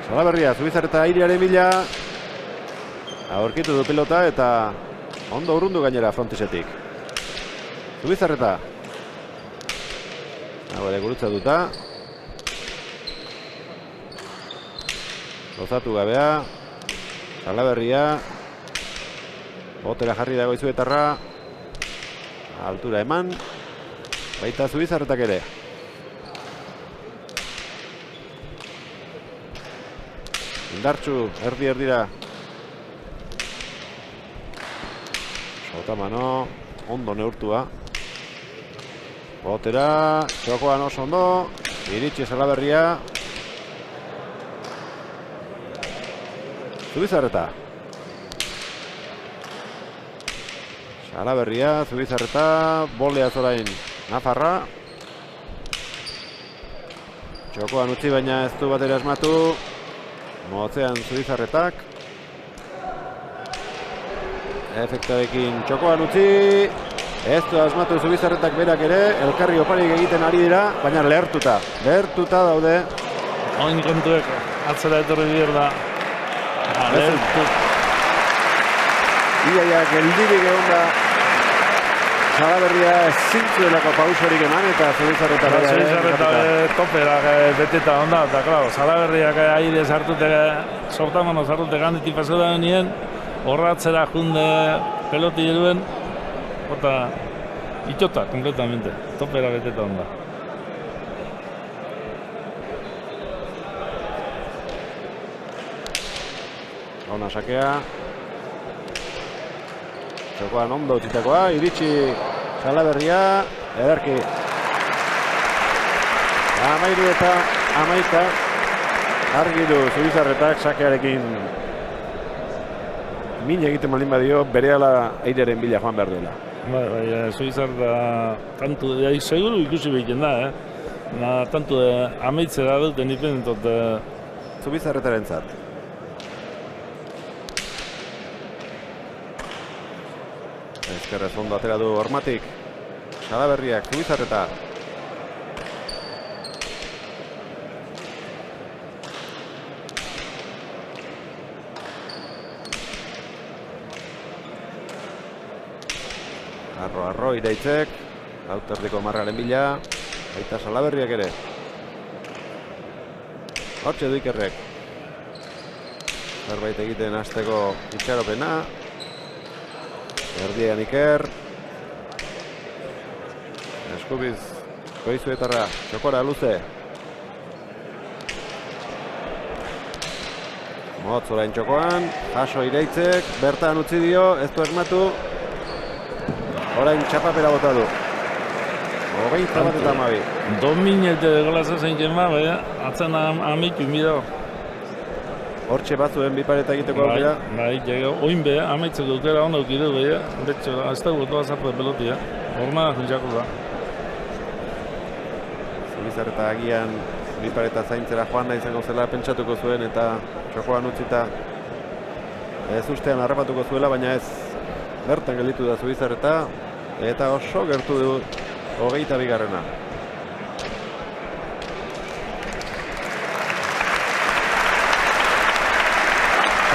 Salaberria, Zubizarreta airearen bila. Aurkitu du pilota eta ondo urrundu gainera frontisetik. Zubizarreta. Hau ere gurutza duta. Gozatu gabea. Salaberria. Botera jarri dago Izuetarra. Altura eman. Baita Zubizarretak ere. Indartxu, erdi-erdira. Sotamano, ondo neurtua. Botera, txokoan oso ondo. Iritsi Salaberria. Zubizarreta. Salaberria, Zubizarreta, bolea zorain Nafarra. Txokoan utzi baina ez du batera asmatu. Motzean Zubizarretak. Efektarekin txokoan utzi. Ez du asmatu Zubizarretak berak ere. Elkarri oparik egiten ari dira, baina lehertuta. Lehertuta daude. Oin kontuek, atzera etorri bier da. Iaia geldirik egon da Salaberria ezin zuelako pausorik eman eta Zubizarreta Zubizarreta toperak beteta onda, eta klaro, Salaberriak aire sartute, sortamano sartute ganditik pasada nien, horratzera junde peloti duen, eta itxota, kompletamente, topera beteta onda. Ona sakea. Jokoan ondo utzitakoa, iritsi Salaberria, ederki. 13 eta 11 argi du Zubizarretak sakearekin min egiten baldin badio, berehala aireren bila joan behar duela. Bai, Zubizarreta tantu, seguru ikusi behiten da, tantu amaitzera dut independentot. Zubizarretaren zat. Ezkerrez ondo atera du Hormatik. Salaberriak, Zubizarreta. Arro, Iraitzek. Lauterdiko marraren bila. Baita Salaberriak ere. Hortxe du Ikerrek. Zerbait egiten hasteko itxaropena. Erdian Iker. Eskubiz Goizuetarra, txokora luze. Motz orain txokoan, jaso Iraitzek, bertan utzi dio, ez du esmatu. Orain txapapera bota du. 21-12. Dominete golaza zein jema, atzen amitu mira. Hortxe batzuen bipareta egiteko aukera. Bai, oin be, amaitzeko aukera ondo eukideu, betxo, ez da gotoa zartu pelotia. Horma juntzako da. Zubizarreta agian bipareta zaintzera joan nahi izango zela pentsatuko zuen eta txokoan utzita ez ustean harrapatuko zuela, baina ez bertan gelditu da Zubizarreta eta oso gertu du 22.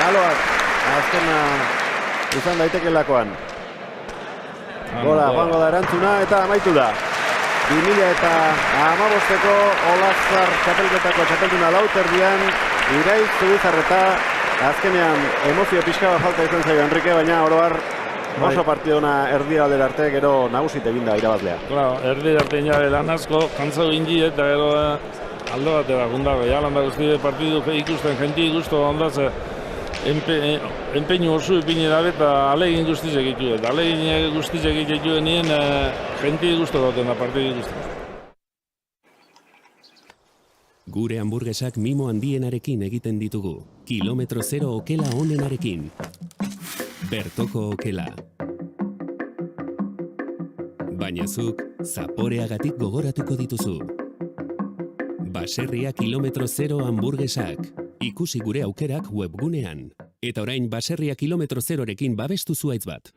Txaloak, azkena izan daitekeelakoan. Gola, joango da erantzuna eta amaitu da. 2015ko Olazar txapelketako txapelduna Lauterdian, Iraiz Zubizarreta, azkenean emozio pixka bat falta izan zaio Enrique, baina oroar oso partidona erdialdera arte gero nagusit eginda irabazlea. Claro, erdialdera arte inabe lan asko, kantzau indi eta gero aldo batera gundago. Jalan da guzti partidu ikusten jenti ikustu ondaz, empeñu oso ipini dabe eta alegin guztizek ditu. Eta alegin guztizek ditu nien jenti guztu dauten da partidu guzti. Gure hamburguesak mimo handienarekin egiten ditugu. Kilometro zero okela onenarekin. Bertoko okela. Baina zuk, zaporeagatik gogoratuko dituzu. Baserria kilometro zero hamburguesak. Ikusi gure aukerak webgunean. Eta orain Baserria kilometro zerorekin babestu zuaitz bat.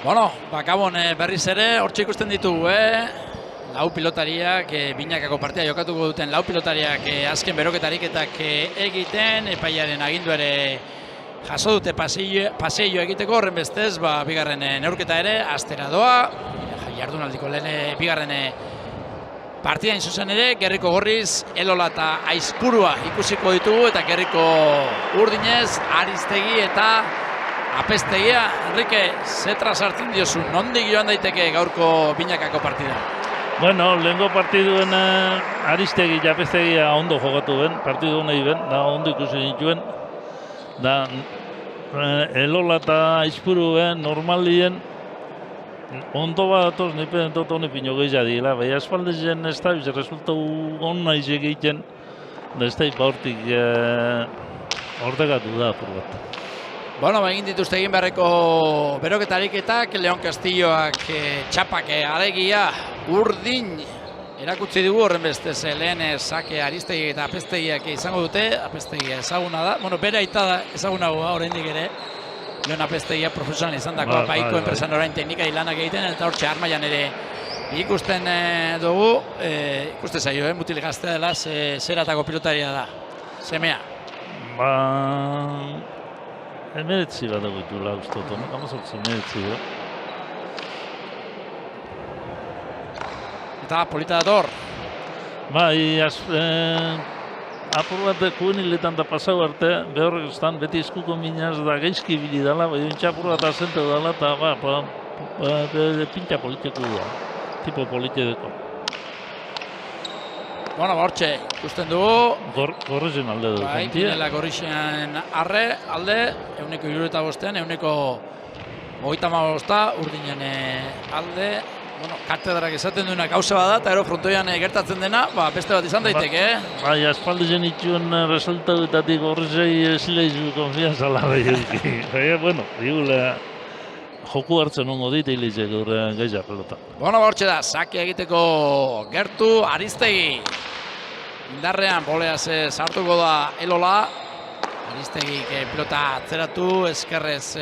Bueno, Gabon berriz ere, hortxe ikusten ditugu, lau pilotariak, binakako partida jokatuko duten lau pilotariak azken beroketariketak egiten, epaiaren agindu ere jaso dute paseio egiteko, horren bestez, bigarren neurketa ere, astera doa, jardunaldiko lehen bigarren partida zuzen ere, Gerriko Gorriz, Elola eta Aizpurua ikusiko ditugu, eta Gerriko Urdinez, Aristegi eta Apestegia. Enrique, zetra sartzen diozu, nondik joan daiteke gaurko binakako partida? Bueno, lehenko partiduen Aristegi eta Apestegia ondo jokatu ben, partidu nahi ben, da ondo ikusi nituen. Da, Elola eta Aizpuru ben, normalien, ondo bat atoz, nipen dut honi pino gehiago dira, bai asfaldezen ez da, bize resultau hona izek egiten, da ez da hortik ortegatu da, apur bat. Bueno, egin dituzte egin beharreko beroketariketak, Leon Castilloak txapak alegia Urdin erakutsi dugu, horren bestez lehen sake Aristegi eta Apestegiak izango dute, Apestegia ezaguna da, bueno, bere aita ezagunagoa oraindik ere, Leon Apestegia profesional izan dako, baiko enpresan orain teknikari lanak egiten, eta hortxe armaian ere ikusten dugu, ikusten zaio, mutil gaztea dela, zeratako pilotaria da, semea. Emeretzi bat egitula uste dut, amazortzi emeretzi da. Eta polita dator. Bai, apur bat juveniletan da pasau arte, behorrek estan beti eskuko minaz da gaizki bili dala, bai apur bat azente dala, eta pintxa politiko da, tipo politiko. Bueno, hortxe, ikusten dugu. Gorrixen alde dut. Bai, Pinela Gorrixen alde, euneko 75, euneko 35, Urdinen alde. Bueno, katedrak esaten duena gauza bada, eta ero frontoian gertatzen dena, beste bat izan daiteke, Bai, aspaldizen itxuen resultatuetatik Gorrixei esilaizu konfianza larra eduki. Bueno, digula, joku hartzen ongo dit hilizek gaizak pelota. Bueno, hortxe da, sake egiteko Gertu Aristegi. Indarrean boleaz sartuko da Elola. Aristegi pilota atzeratu, eskerrez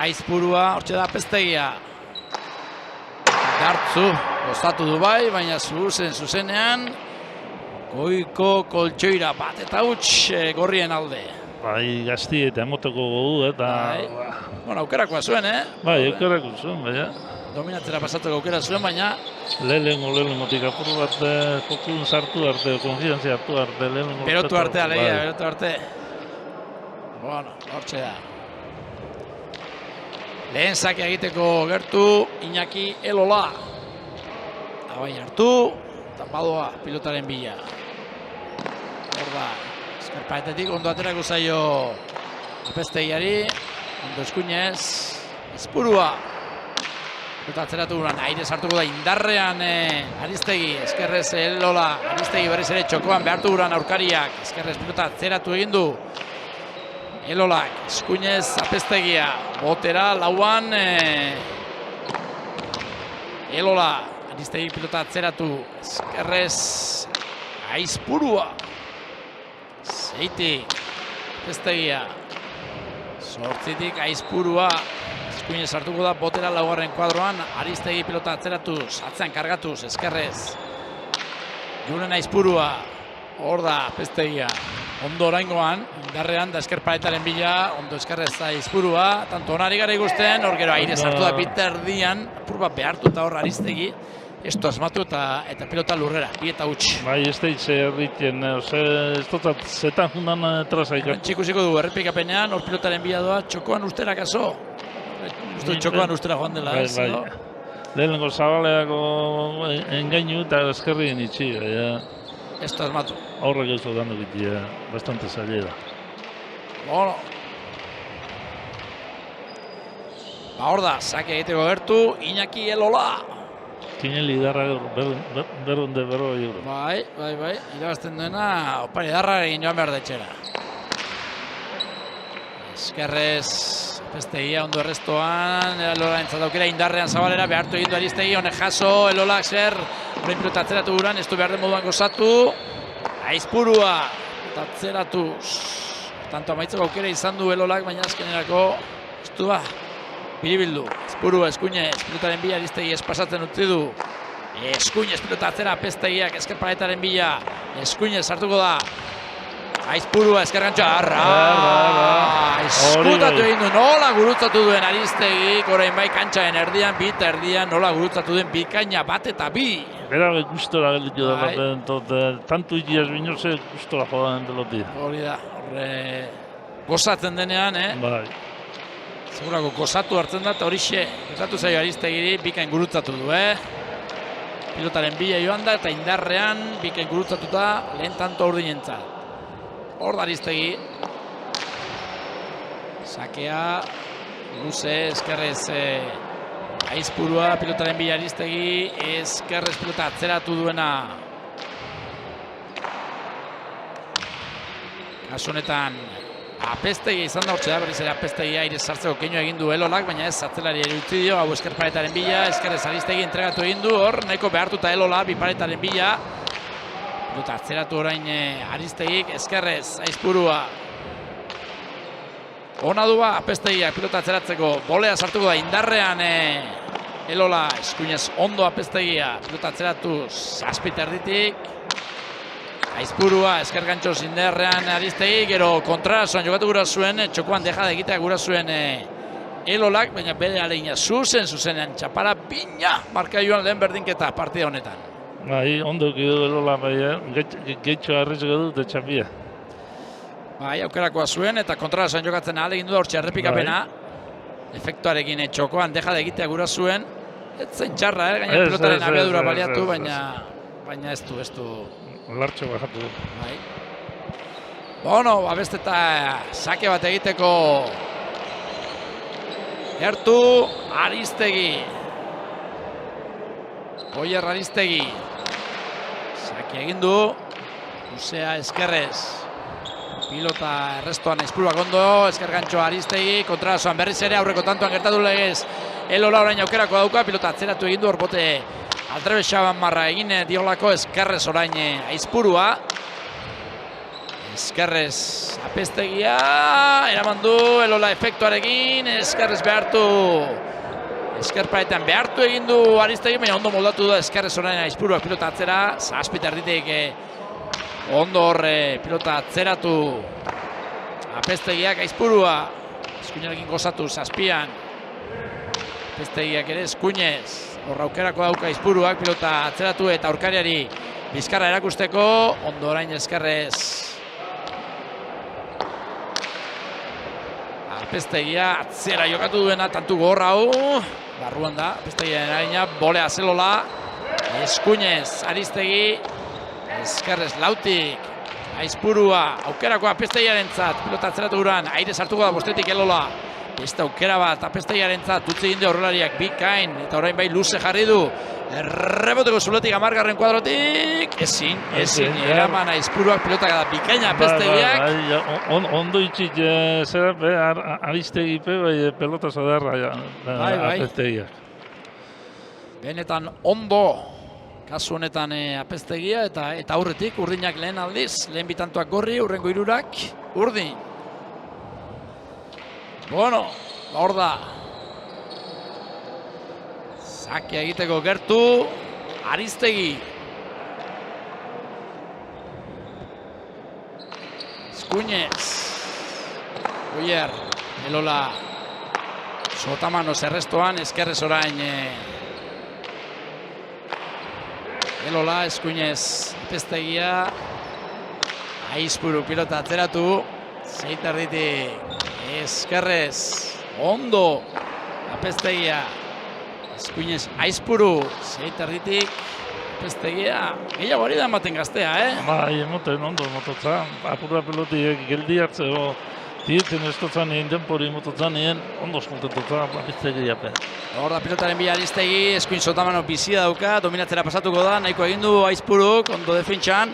Aizpurua, hortxe da Apestegia. Gartzu, gozatu du bai, baina zuzenean goiko koltsoira bat eta huts gorrien alde. Bai, gazti eta emoteko gogu, eta... Bueno, aukerakoa zuen, Bai, aukerakoa zuen, baina... Dominatzera pasatzeko aukera zuen, baina... Lehenengotik apur bat jokun sartu arte, konfiantzia hartu arte, lehenengo... Berotu arte, alegia, berotu arte. Bueno, hortxe da. Lehen sake egiteko Gertu, Iñaki Elola. Abai hartu, tapadoa pilotaren bila. Hor da, eskerpaetetik ondo aterako zaio Apestegiari, ondo eskuinez, Aizpurua. Eta atzeratu guran, aire sartuko da indarrean Aristegi, eskerrez Elola, Aristegi berriz ere txokoan behartu guran aurkariak, eskerrez pilota atzeratu egin du. Elolak, eskuinez Apestegia, botera, lauan, Elola, Aristegi pilota atzeratu, eskerrez Aizpurua, zeitik, Apestegia, sortzitik Aizpurua, eskuinez sartuko da, botera laugarren kuadroan, Aristegi pilota atzeratu, atzean kargatuz, eskerrez, Julen Aizpurua, hor da Apestegia. Ondo oraingoan, indarrean da eskerparetaren bila, ondo eskerrez da Aizpurua, tanto onari gara ikusten, hor gero aire sartu da biterdian, apur bat behartu eta hor Aristegi, esto asmatu eta pilota lurrera, bi eta huts. Bai, ez da hitze erritien, ez dut zetan jundan trazaik. Txikusiko du errepikapenean, hor pilotaren bila doa, txokoan ustera kaso. Uste txokoan ustera joan dela, ez? Bai. Lehenengo zabaleako engainu eta eskerrien itxi, Esto asmatu. Horrek ez dut dando bitia, bastante zaila da. Bueno. Hor da, sake egiteko Gertu, Iñaki Elola. Kineli darra berrunde berro euro. Bai, irabazten duena, opari darra egin joan behar detxera. Eskerrez, Apestegia ondo errestoan, Elola entzat aukera indarrean zabalera, behartu egin du Aristegi, honek jaso, Elolak zer, horrein pilota atzeratu guran, ez du behar den moduan gozatu, Aizpurua, atzeratu, tanto amaitzeko aukera izan du Elolak, baina azkenerako, ez du Biribildu, Aizpurua, Eskuinez, pilotaren bila Aristegi espasatzen utzi du. Eskuinez pilota atzera, Apeztegiak ezker paletaren bila. Eskuinez hartuko da. Aizpurua, eskergantxoa, eskutatu egin du, nola gurutzatu duen Aristegi, orain bai kantxaren erdian, bita erdian, nola gurutzatu duen bikaina bat eta bi. Bera gustora gelditu da, tantu ikiaz binoze gustora jodan peloti. Hori da, gozatzen denean, Bai. segurako gozatu hartzen da, eta horixe, gozatu zaio Aristegiri, bikain gurutzatu du, Pilotaren bila joan da, eta indarrean bikain gurutzatuta lehen tanto urdinentzat. Hor da Aristegi. Sakea, luze, eskerrez Aizpurua, pilotaren bila Aristegi, eskerrez pilota atzeratu duena. Kasu honetan, Apeztegia izan da hortxe da, berriz ere Apeztegia aire sartzeko keinu egin du Elolak, baina ez atzelari ere utzi dio, hau eskerparetaren bila, eskerrez Aristegi entregatu egin du, hor nahiko behartuta Elola, biparetaren bila. Pilota atzeratu orain Aristegik, eskerrez Aizpurua. Ona du ba, Apeztegiak pilota atzeratzeko, bolea sartuko da indarrean Elola, Eskuinez ondo Apeztegia, pilota atzeratu zazpit erditik. Aizpurua, esker gantxoz indarrean Aristegi, gero kontrarazoan jokatu gura zuen, txokoan deja de egitea gura zuen Elolak, baina bere alegina zuzenean txapara bina markaioan lehen berdinketa partida honetan. Bai, ondo ekidu Elola, bai, gehitxo arrizko dut txapia. Bai, aukerakoa zuen eta kontrarazoan jokatzen ahalegin du da hortxe errepikapena. Efektuarekin txokoan deja de egitea gura zuen. Ez zen txarra, gaina pilotaren abiadura baliatu, baina ez du. Lartxo bajatu du. Bai. Bueno, abeste eta sake bat egiteko gertu Aristegi. Oier Aristegi. Sake egin du. Luzea eskerrez. Pilota errestoan Aizpuruak ondo, eskergantxoa Aristegi, kontrarazoan berriz ere aurreko tantoan gertatu legez Elola orain aukerako dauka, pilota atzeratu egin du horbote Aldrebe Xabanmarra egin diolako eskerrez orain Aizpurua. Eskerrez Apeztegia, eraman du Elola efektuarekin, eskerrez behartu. Eskerpaetan behartu egin du Aristegi, baina ondo moldatu da eskerrez orain Aizpuruak pilota atzera, zazpit erditik ondo horre pilota atzeratu Apeztegiak Aizpurua. Eskuinarekin gozatu zazpian. Apeztegiak ere Eskuinez. Horra aukerako dauka Aizpuruak pilota atzeratu eta aurkariari bizkarra erakusteko. Ondo orain eskerrez. Apeztegia atzera jokatu duena tantu gorra hau. Barruan da, Apeztegiaren arina, bolea Zelola. Eskuinez, Aristegi. Eskerrez lautik, Aizpurua, aukerako Apeztegiarentzat, pilota atzeratu duran, aire sartuko da bostetik Elola. Beste aukera bat Apeztegiarentzat, utzi egin horrelariak bikain, eta orain bai luze jarri du. Erreboteko zuletik 10. kuadrotik, ezin, eraman Aizpuruak pilotak da bikaina Apeztegiak. Ondo itxik zera, Aristegi pelota zadarra Apeztegiak. Benetan ondo. Kasu honetan Apeztegia eta aurretik urdinak lehen aldiz, lehen bitantuak gorri, urrengo hirurak urdin. Bueno, hor da. Sakea egiteko gertu, Aristegi. Eskuinez. Oier, Elola. Sotamano zerrestoan, eskerrez orain Elola, Eskuinez, Apeztegia, Aizpuru pilota atzeratu, zeiterditik, eskerrez, ondo, Apeztegia, Eskuinez, Aizpuru, zeiterditik, Apeztegia, gehiago hori da ematen gaztea, Bai, emoten ondo, mototza, apurra pelotiek geldi hartzeko, Tietzen ez totzan egin, denpori mototzan egin, ondo eskontetotza, Apeztegia pe. Hor da pilotaren bila Aristegi, Eskuin Sotamano bizia dauka, dominatzera pasatuko da, nahiko egin du Aizpuruk, ondo defentsan.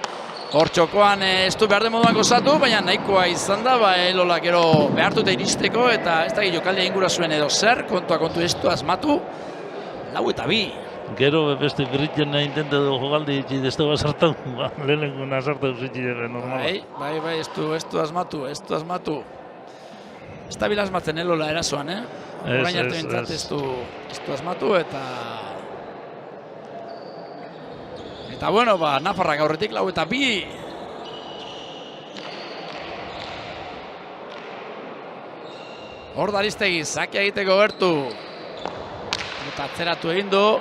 Hor txokoan ez du behar den moduan gozatu, baina nahikoa izan da, Elola gero behartuta iristeko, eta ez da jokaldia ingura zuen edo zer, kontua kontu ez du asmatu, 4-2. Gero beste berritzen nahi intente dugu jokaldi itxi, ez dugu azartau, lehenengo nazartau zitxile normala. Bai, ez du asmatu. Ez da bila asmatzen Elola erasoan, orain arte bintzat ez du asmatu eta bueno, Nafarrak aurretik 4-2. Hor da Aristegi, sakia egiteko gertu. Eta atzeratu egin du.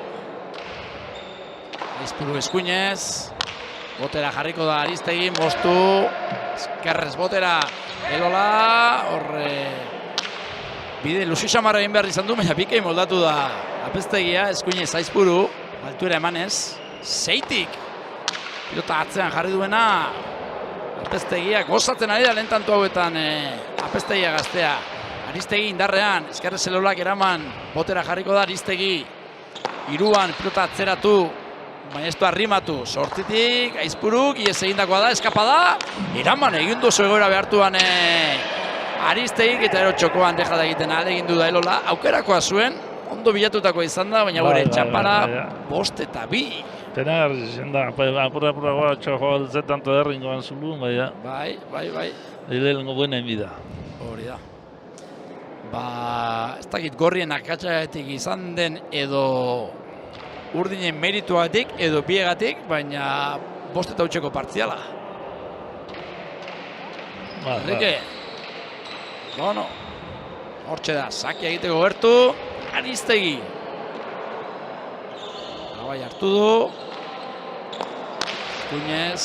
Aizpuru eskuinez. Botera jarriko da Aristegi, moztu. Eskerrez botera. Elola, horre. Bide luzi xamarra egin behar izan du, baina bikei moldatu da Apeztegia, eskuinez Aizpuru. Altuera emanez. Seitik. Pilota atzean jarri duena. Apeztegia gozatzen ari da lehen tantu hauetan Apeztegia gaztea. Aristegi indarrean, eskerrez elolak eraman, botera jarriko da Aristegi. Hiruan pilota atzeratu, baina ez du arrimatu. Sortzitik, Aizpuruk, iez egindakoa da, eskapada. Eraman egin du egoera behartuan Aristegik eta ero txokoan deja da egiten ahalegindu da elola. Aukerakoa zuen, ondo bilatutako izan da, baina gure txapara 5-2. Pena garri zen da, apura txokoa alzetan toderringoan zulu, baina. Bai. Lehenengo buena enbida. Hori da. Ez dakit gorrien akatxagatik izan den edo urdinen merituagatik edo biegatik, baina 5-2 partziala. Enrique. Bueno, hortxe da, sakia egiteko gertu, Aristegi. Abai hartu du. Eskuinez.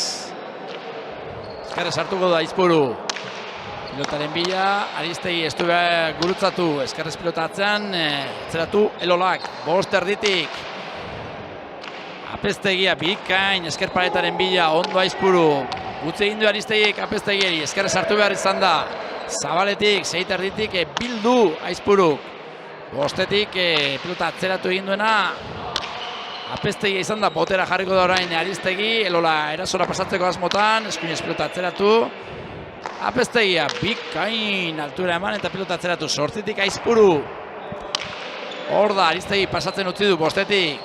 Eskerrez hartuko da Aizpuru. Pilotaren bila, Aristegi ez du gurutzatu, eskerrez pilota atzean, atzeratu Elolak, 5 erditik. Apeztegia bikain, esker paretaren bila, ondo Aizpuru. Gutze egin du Aristegik Apeztegieri, eskerrez hartu behar izan da. Zabaletik, 6 erditik, bildu Aizpuruk. 5etik pilota atzeratu egin duena. Apeztegia izan da, botera jarriko da orain Aristegi, Elola erasora pasatzeko asmotan, eskuinez pilota atzeratu. Apeztegia, bikain, altura eman eta pilota atzeratu, 8etik Aizpuru. Hor da, Aristegi pasatzen utzi du, 5etik.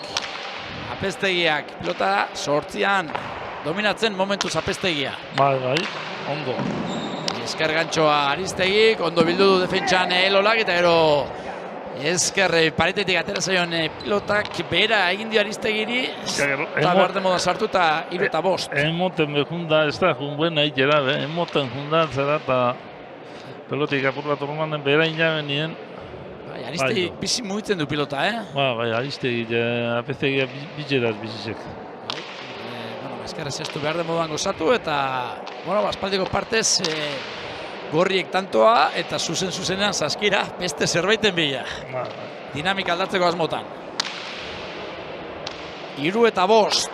Apeztegiak, pilota 8an, dominatzen momentuz Apeztegia. Bai, ondo. Esker gantxoa Aristegik, ondo bildu du defentsan Elolak eta gero esker paretetik atera zaion pilotak bera egin dio Aristegiri eta behar de moda sartu eta 3-5. Emoten behunda, ez da, junbuen egitera, emoten junda zera eta pelotik apurratu romanen bera inaben nien. Aristegik bizi mugitzen du pilota, Bai, Aristegik, Apeztegia bitxeraz bizizek. Eskerrez ez du behar de moduan gozatu eta aspaldiko partez gorriek tantoa eta zuzenean Saskira beste zerbaiten bila. Dinamika aldatzeko asmotan. 3-5.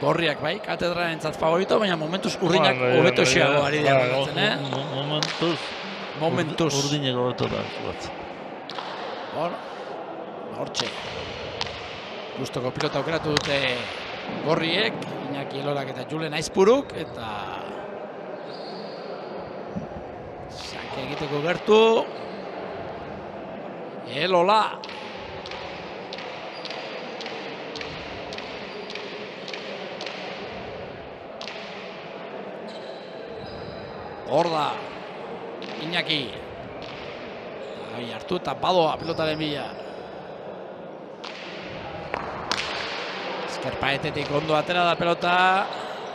Gorriak bai, katedraren entzat favorito, baina momentuz urdinak hobeto xeago ari dira momentuz. Momentuz. Urdinek hobeto da. Hortxe. Gustoko pilota aukeratu dute gorriek, Iñaki Elolak eta Julen Aizpuruk, eta sakia egiteko gertu Elola. Hor da Iñaki. Hartu eta badoa pilotaren bila. Paetetik ondo atera da pelota,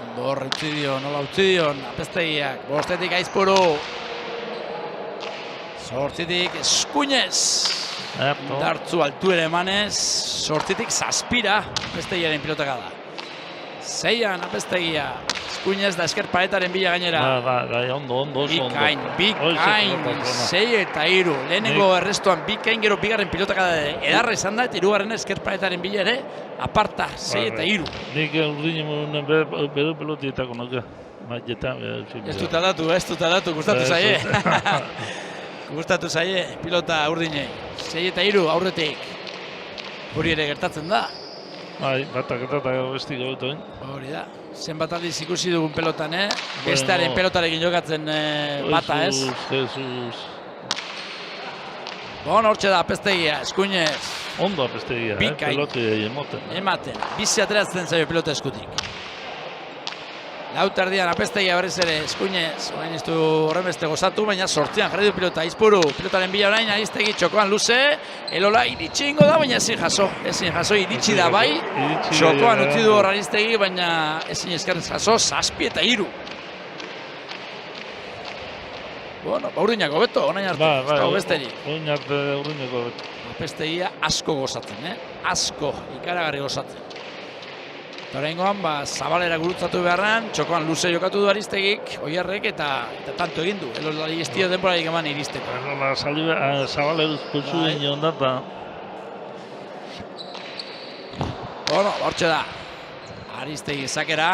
ondo horre utzi dion, nola utzi dion, Apeztegiak, 5etik Aizpuru, 8etik Eskuinez, dartzu altuera emanez, 8etik Zazpira, Apeztegiaren pilotaka da. 6an Apeztegia, Eskuinez da esker paretaren bila gainera. Ondo. Bikain, 6-3, lehenengo errestuan bikain gero bigarren pilotaka da edarra izan da, eta hirugarren esker paretaren bila ere, aparta, 6-3. Nik urdinen bere pelotietako nuke. Ez dut aldatu, gustatu zaie. Gustatu zaie, pilota urdinei. 6-3 aurretik. Hori ere gertatzen da. Bai, batak bestik gabetu. Hori da. Zenbat aldiz ikusi dugun pelotan, bestearen pelotarekin jokatzen bata, ez? Jesus. Hortxe da, Apeztegia, Eskuinez. Ondo Apeztegia, peloti emoten. Ematen, bizi ateratzen zaio pilota eskutik. Lauterdian apestegia berriz ere Eskuinez, orain ez du horren beste gozatu, baina sortzean jarri du pilota, Aizpuru, pilotaren bila orain, Aristegi txokoan luze, Elola iritsi ingo da, baina ezin jaso, iritsi da bai, txokoan utzi du hor Aristegi, baina ezin eskerrez jaso, 7 eta 3. Bueno, urdinako beto, orain arte, ez dago besterik. Orain arte urdinako beto. Apestegia asko gozatzen, asko, ikaragarri gozatzen. Eta oraingoan, Zabalera gurutzatu beharran, txokoan luze jokatu du Aristegik, Oiarrek eta tanto egin du. Elolari ez dio denborarik eman iristeko. Elola Zabalera zuen jondata. Bueno, hortxe da. Aristegi ezakera,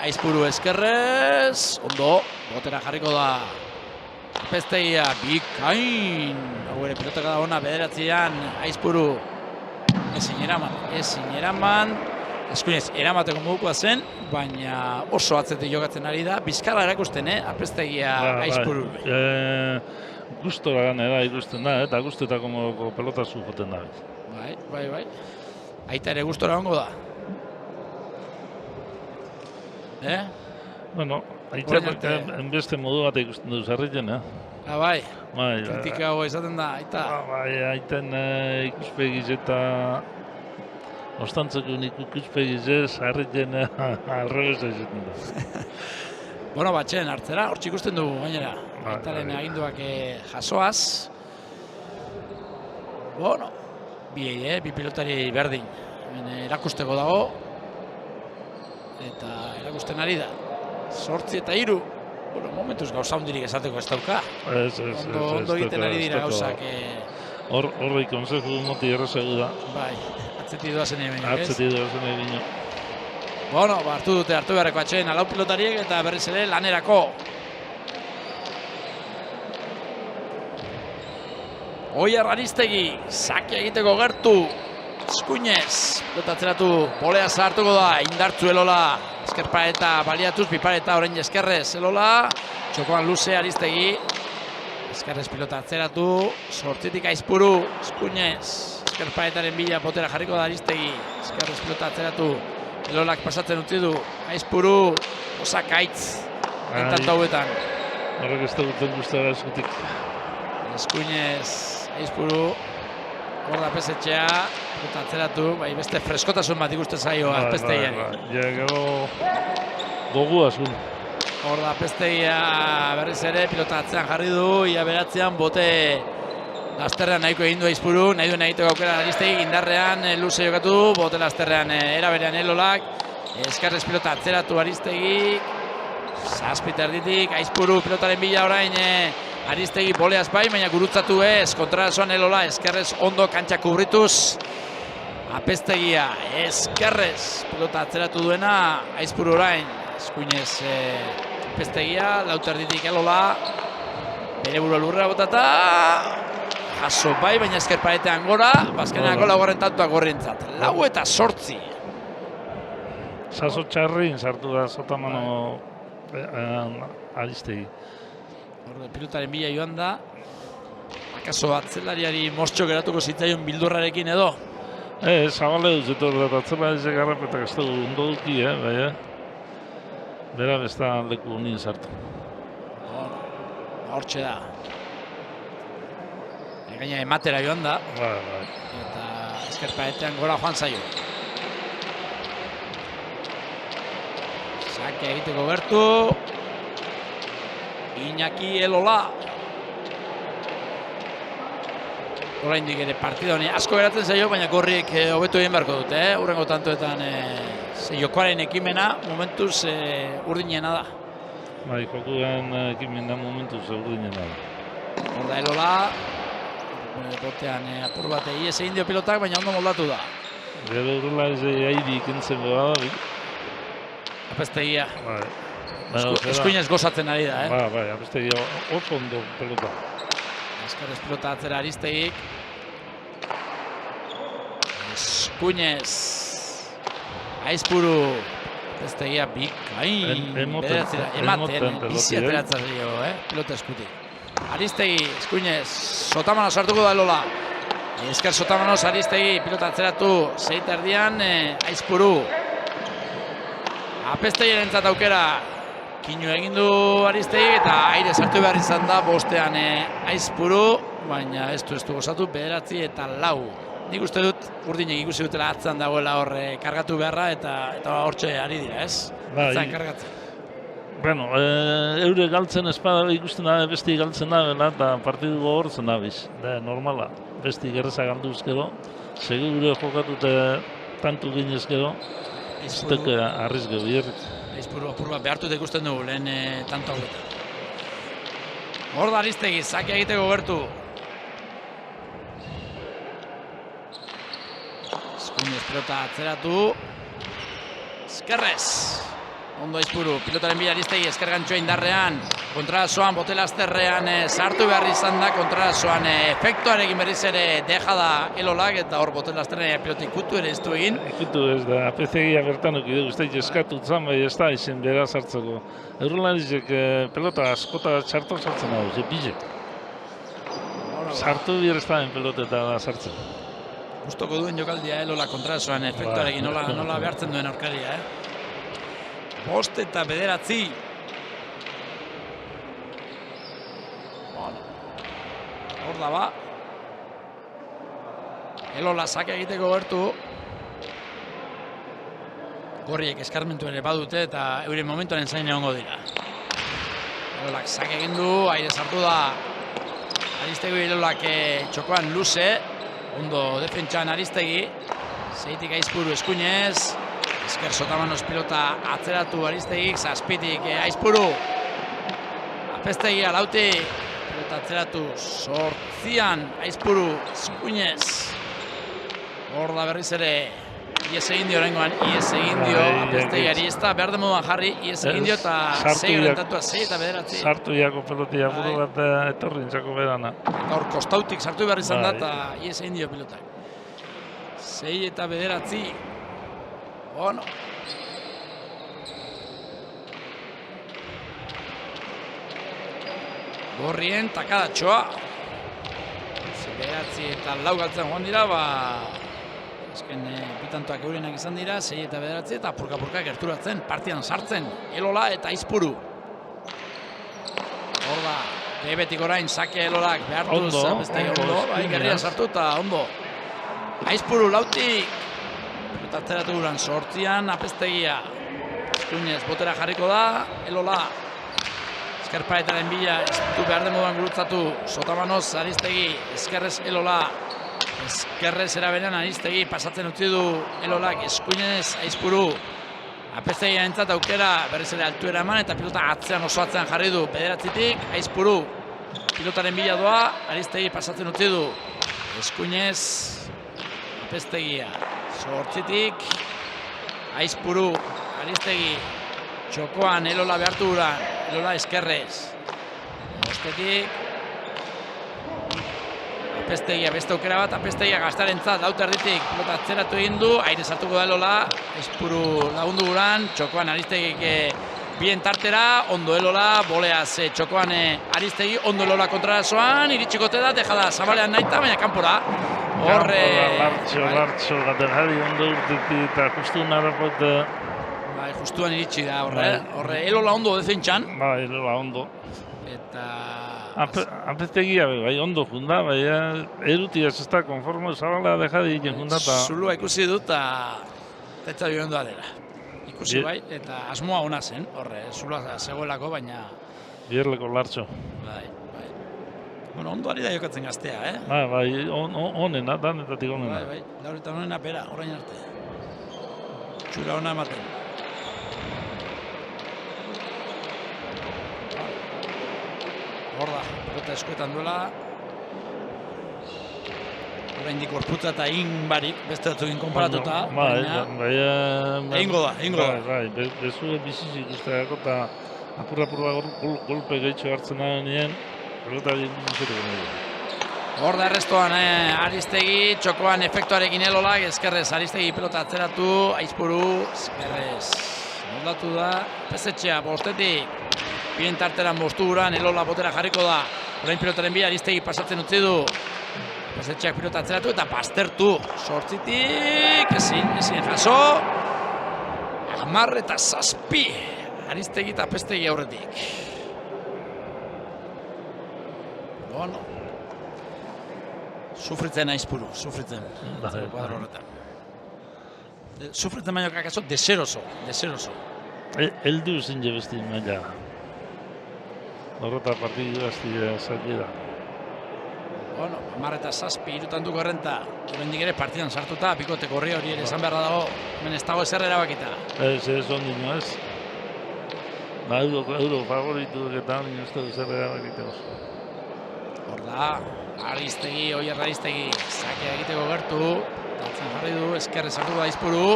Aizpuru eskerrez, ondo, botera jarriko da. Apestegia, bikain. Hau ere, pilotaka da ona, bederatzean, Aizpuru ezin eraman. Eskuinez, eramateko modukoa zen, baina oso atzetik jokatzen ari da. Bizkarra erakusten, Apestegia Aizpuru. Gustora ganera ikusten da, eta gustetako modoko pelotazu joten da. Bai. Aita ere gustora ongo da. Bueno, aita enbeste modu bat ikusten du zarritzen, Bai, kritika hau izaten da, aita. Bai, aiten ikuspegiz eta ostantzeko ikuspegiz ez, harritzen alrebez izaten da. Bueno, batxeen hartzera, hortxe ikusten dugu gainera. Aitaren aginduak jasoaz. Bueno, bi pilotari berdin. Erakusteko dago. Eta erakusten ari da. 8 eta 3. Bueno, momentuz gauza hundirik esateko ez dauka. Ondo egiten ari dira gauzak. Horrei konseju moti errezegu da. Bai, atzetik doazen egin. Atzetik doazen egin. Bueno, hartu beharreko atxeen alau pilotariek eta berriz ere lanerako. Oiar Aristegi, sakia egiteko gertu. Eskuinez, pilotatzeratu, bolea zahartuko da, indartzu Elola. Eskerpareta baliatuz, pipareta orain eskerrez Elola. Txokoan luze Aristegi. Eskerrez pilota atzeratu, sortzitik Aizpuru, Eskuinez. Eskerparetaren bila potera jarriko da Aristegi. Eskerrez pilota atzeratu, Elolak pasatzen utzi du. Aizpuru, osak aitz, entanto hauetan. Horrek ez da guten guztara eskutik. Eskuinez, Aizpuru, gorda pesetxea, pilota atzeratu, bai beste freskotasun bat ikusten zaio Apestegiari. Ja, gero gogu asun. Hor da, Apestegia berriz ere, pilota atzean jarri du, ia beratzean bote lasterrean nahiko egin du Aizpuru, nahi duen egiteko aukera Aristegi, indarrean luze jokatu du, bote lasterrean eraberean Elolak, eskarrez pilota atzeratu Aristegi, 7 erditik, Aizpuru pilotaren bila orain Aristegi boleaz bai, baina gurutzatu ez, kontrarazoan Elola, eskerrez ondo kantxa kubrituz. Apestegia, eskerrez, pilota atzeratu duena, Aizpuru orain, Eskuinez Apestegia, lauterditik Elola, bere burua lurrera botata, jaso bai, baina eskerparetean gora, bazkeneako laugarren tantuak gorrientzat. 4 eta 8. Saso txarrin sartu da Sotamano Aristegi. Pilotaren bila joan da, akaso atzelariari mostxo geratuko zitzaion bildurrarekin edo? Zabale duz etor da, atzelari garrapetak ez dugu ondo duki, bai, bera besta leku honin sartu. Hortxe da. Gaina ematera joan da, Bai. eta eskerparetean gora joan zaio. Sake egiteko gertu. Iñaki Elola. Oraindik ere partida honi asko geratzen zaio, baina gorriek hobetu egin beharko dute, hurrengo tantoetan jokoaren ekimena momentuz urdinena da. Bai, jokoan ekimena momentuz urdinena da. Hor da Elola, botean apur bat ies egin dio pilotak, baina ondo moldatu da. Gero urrela ez airi ikentzen gara da. Apestegia. Bai. Eskuinez gozatzen ari da, Bai, Apestegia oso ondo pelota. Eskerrez pilota atzera Aristegik. Eskuinez. Aizpuru. Apestegia bikain. Ematen, bizi ateratzen dio, pilota eskutik. Aristegi, Eskuinez, Sotamano sartuko da Elola. Esker Sotamanos, Aristegi, pilota atzeratu, 6 erdian, Aizpuru. Apestegiaren aukera, Kinu egin du Aristegi eta aire sartu behar izan da bostean Aizpuru, baina ez du gozatu 9 eta 4. Nik uste dut urdinek ikusi dutela atzan dagoela hor kargatu beharra eta hortxe ari dira, ez? Atzan kargatzen. Bueno, eure galtzen espada ikusten da, besti galtzen da, eta partidu gogortzen da biz. Da, normala, besti gerreza galdu ezkero, segure jokatute tantu ginezkero, ez teke arrizge bierrik. Aizpuru apur bat behartut ikusten dugu lehen tanto hauetan. Hor da Aristegi, sake egiteko gertu. Eskuinez pelota atzeratu. Eskerrez. Ondo Aizpuru, pilotaren bila Aristegi, eskergantxoa indarrean. Kontrarazoan, botelazterrean sartu behar izan da, kontrarazoan efektuarekin berriz ere deja da Elolak, eta hor botelazterrean pilotik kutu ere ez du egin. Kutu ez da, APCgia bertan uki dugu, ez da eskatu zan, bai ez da izen bera sartzeko. Eurolarizek pelota askota txarto sartzen dago, bilek. Sartu bier ez da peloteta sartzen. Gustoko duen jokaldia Elola kontrarazoan efektuarekin nola behartzen duen aurkaria, 5 eta 9. Hor da ba. Elola sake egiteko gertu. Gorriek eskarmentu ere badute eta euren momentuaren zain egongo dira. Elolak sake egin du, aire sartu da. Aristegi Elolak txokoan luze. Ondo defentsan Aristegi. Zeitik Aizpuru eskuinez. Esker Sotamanos pilota atzeratu Aristegik, 7tik Aizpuru. Apestegia 4tik. Pilota atzeratu 8an Aizpuru eskuinez. Hor da berriz ere ies egin dio oraingoan, ies egin dio Apestegiari, ez da behar demoduan jarri, ies egin dio eta 6 tatua 6 eta 9. Sartu jako pelotia buru bat etorri intzako berana. Eta hor kostautik sartu behar izan da eta ies egin dio pilotak. 6 eta 9. Bueno. Gorrien takadatxoa. 9 eta 4 galtzen joan dira, azken bitantoak eurenak izan dira, 6 eta 9 eta apurka gerturatzen, partidan sartzen, Elola eta Aizpuru. Hor da, bebetik orain sake Elolak behartuz, ondo, gerria sartu eta ondo. Aizpuru 4tik. Eta atzeratu guran 8an Apestegia. Eskuinez botera jarriko da, Elola. Eskerparetaren bila, ez du behar demoduan gurutzatu. Sotamanos Aristegi, eskerrez Elola. Eskerrez eraberean Aristegi, pasatzen utzi du Elolak, eskuinez Aizpuru. Apestegia entzat aukera, berriz ere altuera eman, eta pilota oso atzean jarri du. 9tik, Aizpuru. Pilotaren bila doa, Aristegi pasatzen utzi du. Eskuinez Apestegia. 8tik, Aizpuru, Aristegi, txokoan Elola behartu guran, Elola eskerrez. 5tik, Apestegia beste aukera bat, Apestegia gaztarentzat, 4tik, pilota atzeratu egin du, aire sartuko da Elola, Aizpuru lagundu guran, txokoan Aristegik bien tartera, ondo Elola, boleaz txokoan Aristegi, ondo Elola kontrarazoan, iritsikote da, deja da zabalean naita, baina kanpora. Horre... Lartxo, gaten jari ondo urtetik eta justu narapot... Bai, justuan iritsi da horre, Elola ondo defentsan. Bai, Elola ondo. Eta... Apestegia bai ondo junda, bai erutiaz ez da konformo zabala dejadi egin junda eta... Zulua ikusi dut eta tetza biondoa dela. Ikusi bai, eta asmoa ona zen, horre, zulua zegoelako, baina... Bierleko Lartxo. Bai. Bueno, ondo ari da jokatzen gaztea, Bai, onena, danetatik onena. Bai, lauretan onena pera, orain arte. Txura ona ematen. Hor da, pelota eskuetan duela. Oraindik gorputza eta egin barik, beste batzukin konparatuta. Egingo da. Bai, bezue bizizik usteako eta apurra golpe gehitxo hartzen da nien. Hor da errestoan Aristegi, txokoan efektuarekin Elolak, eskerrez Aristegi pelota atzeratu, Aizpuru, eskerrez. Moldatu da, pezetxea, 5tik, bien tarteran 5 guran, Elola botera jarriko da. Orain pilotaren bila Aristegi pasatzen utzi du. Pezetxeak pilota atzeratu eta Pastertu. 8tik, ezin jaso. 10 eta 7. Aristegi eta Apestegi aurretik. Bueno. Sufritzen Aizpuru, sufritzen. Kuadro horretan. Sufritzen baino kakaso, deseroso. Eldu zen jebestin maila. Horreta partidu gazti zaki da. Bueno, 10-7 irutanduko errenta. Hemendik ere partidan sartuta, bikote korri hori ere esan beharra dago. Hemen ez dago ezer erabakita. Ez ondino ez. Euro favoritu duketan, ez da ezer erabakita. Hor da, Aristegi, Oier Aristegi, sakea egiteko gertu. Daltzen jarri du, eskerrez hartu da Aizpuru.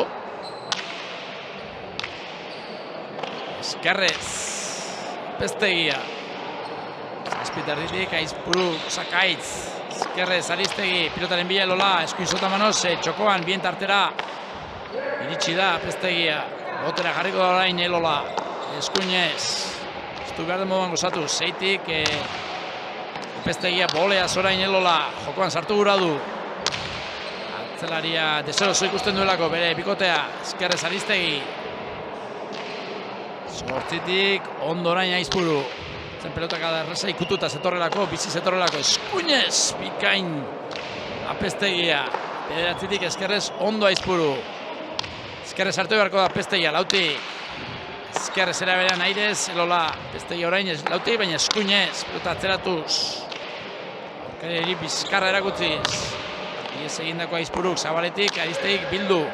Eskerrez, Apestegia. Zazpiterditik, Aizpuru, Sakaitz. Eskerrez, Aristegi, pilotaren bila Elola, eskuin sota manoz, txokoan, bien tartera. Iritsi da, Apestegia. Botera jarriko da orain Elola. Eskuinez. Ez du behar den moduan gozatu, zeitik. Apestegia bolea zorain Elola. Jokoan sartu gura du. Atzelaria deseroso ikusten duelako bere bikotea. Eskerrez Aristegi. Zortzitik, ondorain Aizpuru. Zen pelotak erreza ikututa zetorrelako, bizi zetorrelako. Eskuinez, bikain Apestegia. Bederatzitik eskerrez ondo Aizpuru. Eskerrez hartu beharko da Apestegia, lautik. Eskerrez eraberean Airez, Elola. Apestegia orain lautik, baina eskuinez. Pelota atzeratuz. Aurkari bizkarra erakutziz. Iez egindako Aizpuruk, Zabaletik, Aristegik bildu.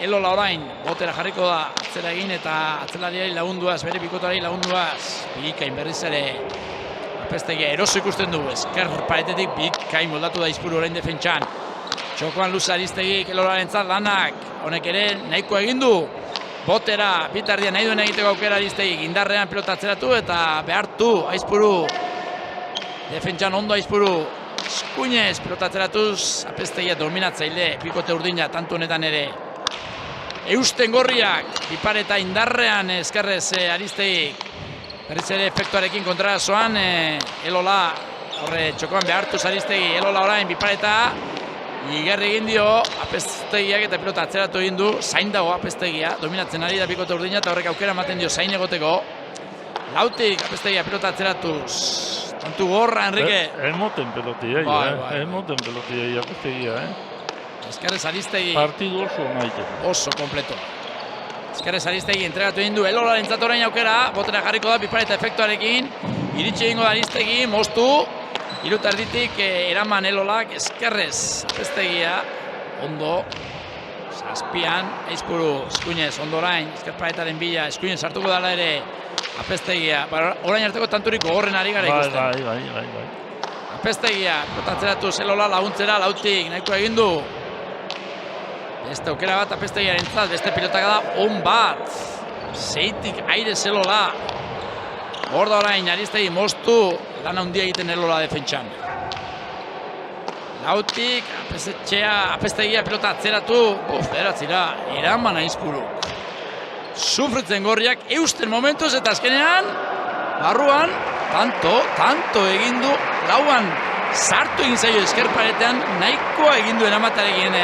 Elola orain, botera jarriko da, atzera egin eta atzelariari lagunduaz, bere bikotoari lagunduaz. Bikain berriz ere, Apestegia eroso ikusten du, esker paretetik bikain moldatu da Aizpuru orain defentsan. Txokoan luza Aristegik Elolarentzat lanak, honek ere nahiko egin du. Botera, bitardia nahi duen egiteko aukera Aristegik, indarrean pelota atzeratu eta behartu Aizpuru. Defentsan ondo Aizpuru. Eskuinez, pelota atzeratuz, Apestegia dominatzaile, bikote urdina, tantu honetan ere. Eusten gorriak, bipareta indarrean eskerrez Aristegik. Berriz ere efektuarekin kontrara zoan, Elola, horre txokoan behartuz Aristegi, Elola orain bipareta. Igerri egin dio, Apestegiak eta pilota atzeratu egin du, zain dago Apestegia, dominatzen ari da bikote urdina eta horrek aukera ematen dio zain egoteko. Lautik Apestegia pilota atzeratuz. Tantu gorra, Enrique. Emoten pelotia, emoten pelotia Apestegia, Eskerrez Aristegi. Partidu oso maite. Oso kompleto. Eskerrez Aristegi entregatu egin du Elolaren orain aukera, botera jarriko da bipareta efektuarekin. Iritsi egingo da Aristegi, moztu. Irutarditik eraman Elolak, eskerrez Apestegia. Ondo. Zazpian, Aizpuru, eskuinez, ondorain, eskerparetaren bila, eskuinez hartuko dala ere Apestegia. Orain arteko tanturik gogorren ari gara ikusten. Bai. Apestegia, protatzeratuz Elola laguntzera, lautik, nahiko egin du. Beste aukera bat Apestegiaren zat, beste pilotaka da on bat. Zeitik Airez Elola. Hor da orain, Aristegi moztu, lan handia egiten Elola defentsan. Lautik, Apestegia pilota atzeratu, beratzira, eraman Aizpuruk. Sufritzen gorriak, eusten momentuz eta azkenean, barruan, tanto egin du, lauan sartu egin zaio eskerparetean, nahikoa egin du eramatarekin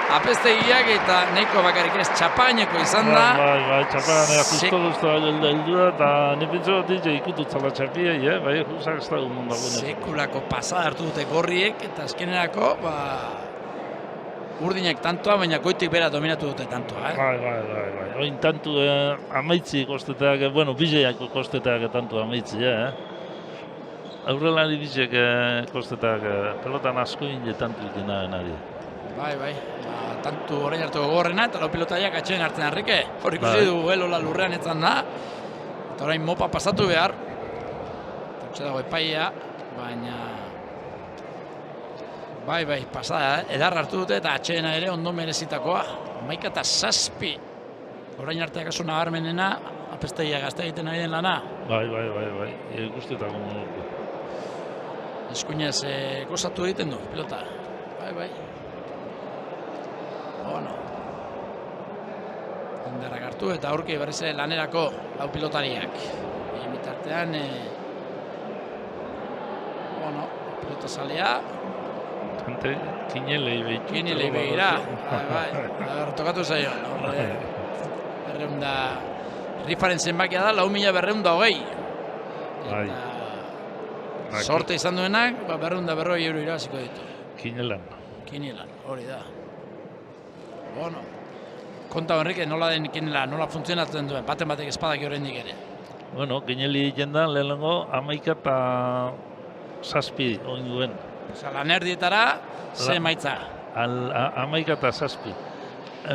Apestegiak eta nahiko bakarrik ez txapaineko izan da. Bai, txapainea justo heldu da, eta nipintzu bat ikututzala txapiei, bai, jusak ez dago mundu. Sekulako pasada hartu dute gorriek, eta azkenerako, urdinek tantoa, baina goitik bera dominatu dute tantoa. Bai. Oin tantu amaitzi kosteteak, bueno, bizeak kosteteak tantu amaitzi, Aurrelari bizek kosteteak pelotan asko inde tantu ikena nari. Bai. Tantu orain hartuko gorrena eta lau pilotaiak atxeen hartzen Enrique. Hor ikusi du Elola lurrean etzan da. Eta orain mopa pasatu behar. Hortxe dago epaia, baina... Bai, pasada, edarra hartu dute eta atxeena ere ondo merezitakoa. 11-7. Orain arteak asu nabarmenena, Apestegia gazte egiten ari den lana. Bai, ikustetako moduko. Eskuinez gozatu egiten du, pilota. Bai. Bueno. Indarrak hartu eta aurki berriz lanerako lau pilotariak. Bitartean, pilota zalea. Kinelei begira. Bai. Tokatu zaio. Erreunda rifaren zenbakia da 4.220. Bai. Eta sorte izan duenak, 240 euro irabaziko ditu. Kinelan. Kinielan, hori da. Bueno, konta Enrique, nola den kinielan, nola funtzionatzen duen, baten batek espadak oraindik ere. Bueno, kineli egiten da, lehenengo 11:07 oin duen. Osa, lanerdietara, ze emaitza. 11:07.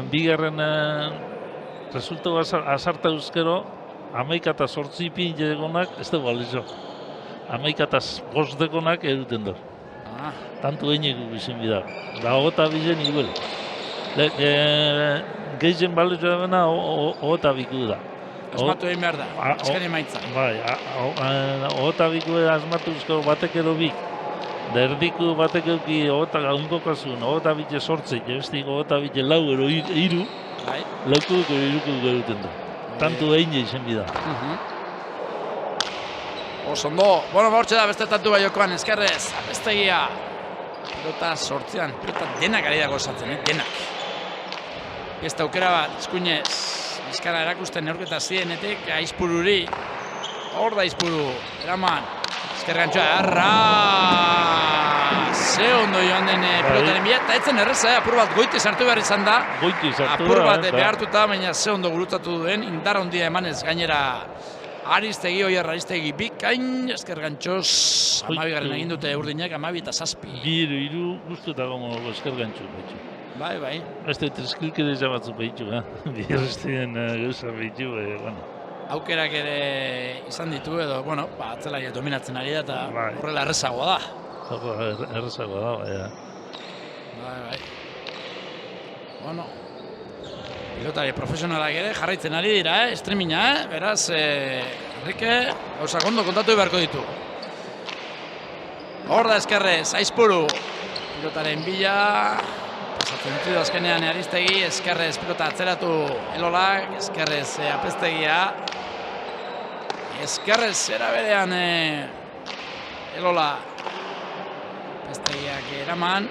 Bigarren resultu azarta euskero, 11:08 ipin jegonak ez dugu alizo. 11:05 dekonak eruten da. Tantu egineko bizin bida. Da 22 igual. Gehien balizu da bena 22 da. Asmatu egin behar da, azken emaitza. Bai, 22 asmatu euskero batek edo bik. Derdiku batek euki oinkokazun, 22 jebestik 22 lau ero iru, lauko iruko geruten du. Tantu egin izan bida. Osondo, bueno, bortxe da beste tantu baiokoan, eskerrez, apestegia. Pilota sortzean, pilota denak ari dago esatzen, denak. Ez da aukera bat, eskuinez, bizkara erakusten neurketa zienetik, aizpururi. Hor da aizpuru, eraman. Eskergantxoa, ze ondo joan den pilotaren bila, eta etzen erreza, apur bat goiti sartu behar izan da. Apur bat behartuta, baina ze ondo gurutzatu duen, indar ondia emanez gainera Aristegi, Oier Aristegi bikain, eskergantxoz, 12 egin dute urdinak, 12 eta 7. Iru guztetako mogo eskergantxo behitu. Bai. Ez da treskilkede jabatzu behitu, Bierrestien gauza behitu, bueno. Aukerak ere izan ditu edo, bueno, atzelaia dominatzen ari da eta horrela errezagoa da. Errezagoa da, baina. Bai. Bueno, pilotari profesionalak ere jarraitzen ari dira, streaminga, beraz, Enrique, gauzak ondo kontatu beharko ditu. Hor da eskerrez, aizpuru, pilotaren bila, pasatzen ditu azkenean Aristegi, eskerrez pilota atzeratu Elolak, eskerrez apestegia, eskerrez eraberean Elola, apestegiak eraman,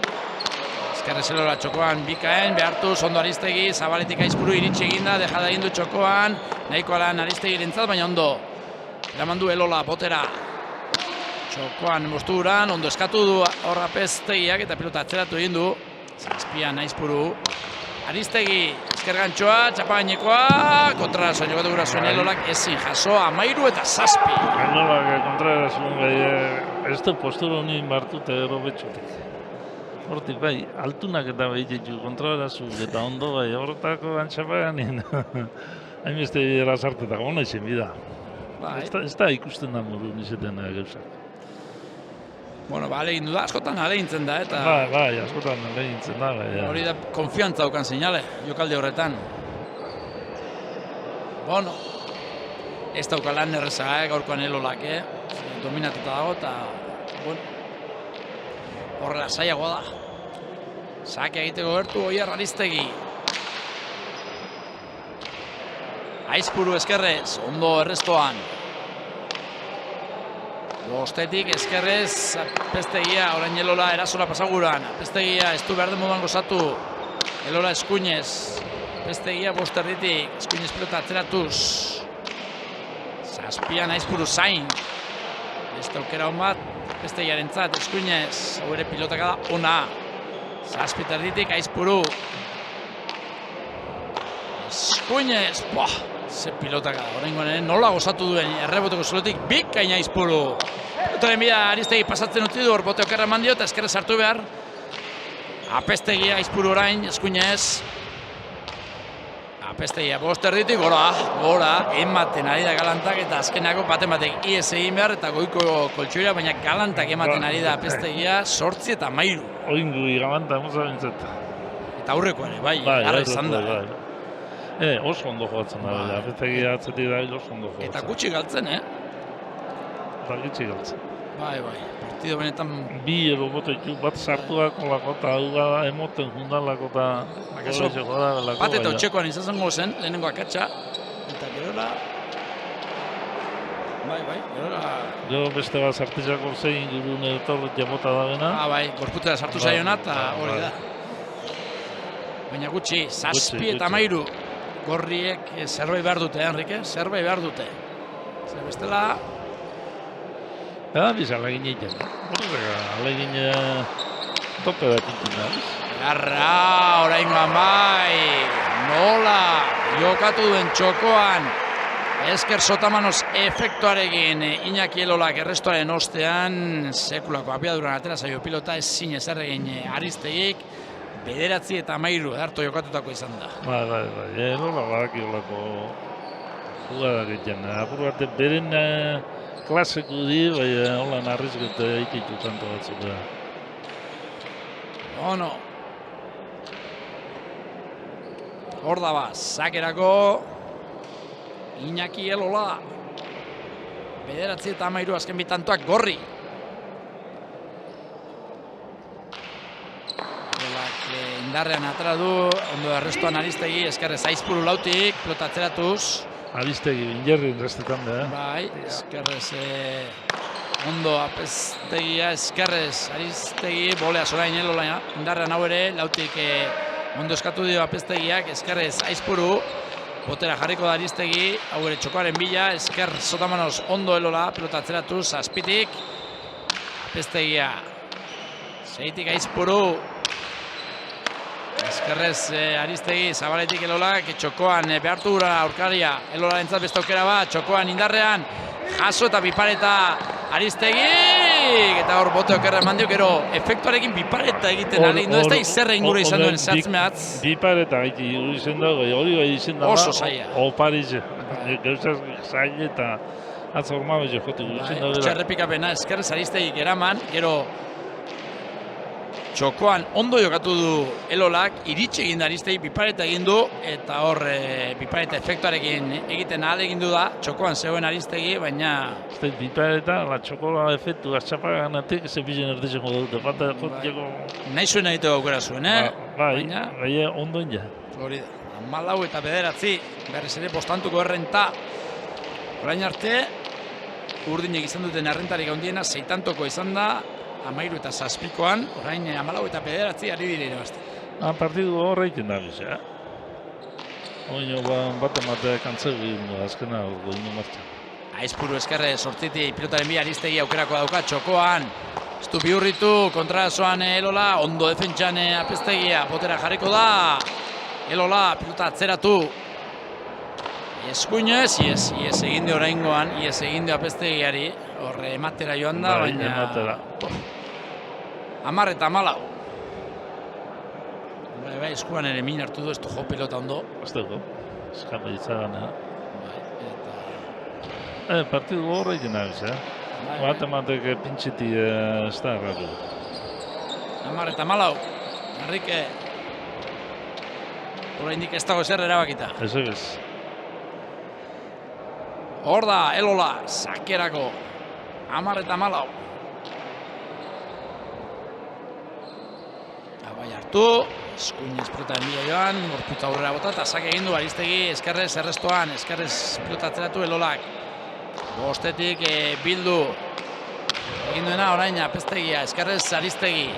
eskerrez Elola txokoan bikaen, behartu, ondo Aristegi, zabaletik aizpuru iritsi eginda, dejada egin du txokoan, nahiko lan Aristegi rintzat, baina ondo, eraman du Elola botera, txokoan mosturan, ondo eskatu du hor apestegiak eta pilota atzeratu egin du, zazpian aizpuru, Aristegi, eskergantxoa, txapagainekoa, kontrarazoa jokatu gura zuen Elolak ezin jaso, 13 eta 7. Elolak kontrarazoen ez du postura honin bartute ero betxutik. Hortik bai, altunak eta behititu kontrarazu eta ondo bai, horretako antxapaganin. Hainbeste erazartetako, hona izan bida. Ez da ikusten da modu nizeten gauzak. Bueno, alegin du da, askotan alegintzen da, eta... Bai, askotan alegintzen da, bai. Hori da, konfiantza daukan seinale, jokalde horretan. Bueno, ez dauka lan erreza, gaurkoan Elolak, dominatuta dago, eta... Bueno, horrela zaiagoa da. Sake egiteko gertu, Oier Aristegi. Aizpuru eskerrez, ondo errestoan. Bostetik eskerrez, apestegia, orain Elola erasola pasaguran. Apestegia, ez du behar den moduan gozatu. Elola eskuinez. Apestegia bosterditik, eskuinez pilota atzeratuz. Zazpian aizpuru zain. Ez daukera hon bat, apestegiaren zat, eskuinez. Hau ere pilotaka da ona. Zazpiterditik aizpuru. Eskuinez, ze pilotaka da, horrengoen nola gozatu duen erreboteko zulotik bikain aizpuru. Pilotaren bila Aristegi pasatzen utzi du, hor bote okerra eman dio eta eskerrez hartu behar. Apestegia aizpuru orain, eskuinez. Apestegia bosterditik, gora, ematen ari da galantak eta azkenako baten batek ies egin behar eta goiko koltsoira, baina galantak ematen ari da apestegia 8 eta 13. Oingu galanta, moza bintzat. Eta aurreko ere, bai, gara izan da. Oso ondo joatzen da, apestegia atzetik da, oso ondo joatzen. Eta gutxi galtzen, Eta gutxi galtzen. Bai, partido benetan... Bi erobote bat sartuako lako eta hau emoten jundalako eta... Bat eta otxekoan izango zen, lehenengo akatsa. Eta gerora... Bai, gerora... Gero beste bat sartizako zein gurune etorret jabota da bena. Bai, gorputera sartu zaiona eta hori da. Baina gutxi, 7 eta 13. gorriek zerbait behar dute, Enrique, zerbait behar dute. Zer bestela, Biz alegin egiten. Alegin tope bat egiten da. garra, oraingoan bai, nola jokatu duen txokoan, esker Sotamanoz efektuarekin Iñaki Elolak errestoaren ostean, sekulako abiaduran atera zaio pilota, ezin ezer egin Aristegik, 9 eta 13 harto jokatutako izan da. Bai. Elola badaki olako jugadak egiten. Apur bat beren klaseko di, bai hola narrizket eititu tanto batzuk da. Ono. Hor da ba, sakerako Iñaki Elola. 9 eta 13 azken bitantoak gorri. Elolak indarrean atera du, ondo errestuan Aristegi, eskerrez Aizpuru lautik, pelota atzeratuz. Aristegi, injerri restetan da. Bai, eskerrez ondo Apeztegia, eskerrez Aristegi, bolea zorain Elola, indarrean hau ere, lautik ondo eskatu dio Apeztegiak, eskerrez Aizpuru, botera jarriko da Aristegi, hau ere txokoaren bila, esker Sotamanoz ondo Elola, pelota atzeratuz, azpitik, Apeztegia, zeitik Aizpuru, eskerrez Aristegi, zabaletik Elolak, txokoan behartu gura aurkaria, Elola entzat beste aukera bat, txokoan indarrean, jaso eta bipareta Aristegi, eta hor bote okerra eman dio, gero efektuarekin bipareta egiten alegin du, ez da izerre inguru izan duen zehatz-mehatz. Bipareta egiten izan dago, hori bai izan dago. Oso zaila. Opariz, gauzaz zaila eta atzormabe jokotu izan dago. Txerrepikapena eskerrez Aristegik eraman, gero txokoan ondo jokatu du Elolak, iritsi egin da Aristegi, bipareta egin du, eta hor bipareta efektuarekin egiten ahal egin du da, txokoan zegoen Aristegi, baina... Este bipareta, la txokola efektu atxapaganatik, ze bilen erdizeko dute, bat joko... Nahi zuen egiteko aukera zuen, Bai, ondo inja. Hori da, 14 eta 9, berriz ere postantuko errenta. Orain arte, urdinek izan duten errentarik handiena, 6 tantoko izan da, 13 eta 7koan, orain 14 eta 9 ari dire irabazten. Partidu horre egiten da biz, Oino bat ematea kantzegu egin du, azkena egin martxan. Aizpuru eskerre sortziti pilotaren bi Aristegi aukerako dauka txokoan. Ez du bihurritu, kontrasoan Elola, ondo defentsan Apeztegia, botera jarriko da. Elola, pilota atzeratu. Eskuinez, ies egin dio oraingoan, ies egin dio Apeztegiari. Horre ematera joan da, baina... Ematera. 10 eta 14. Bai, eskuan ere min hartu du, ez du jo pilota ondo. Ez dugu, eskapa ditzagan, Eta... Partidu horre egin nabiz, Bat emateke pintxiti ez da erratu. 10 eta 14. Enrique... Oraindik ez dago ezer erabakita. Ez egez. Hor da, Elola, sakerako. 10 eta 14. Abai hartu, eskuinez pelotaren bila joan, gorputza aurrera bota, eta sake egin du Aristegi, eskerrez errestoan, eskerrez pelota atzeratu Elolak. Bostetik bildu. Egin duena orain Apeztegia, eskerrez Aristegi.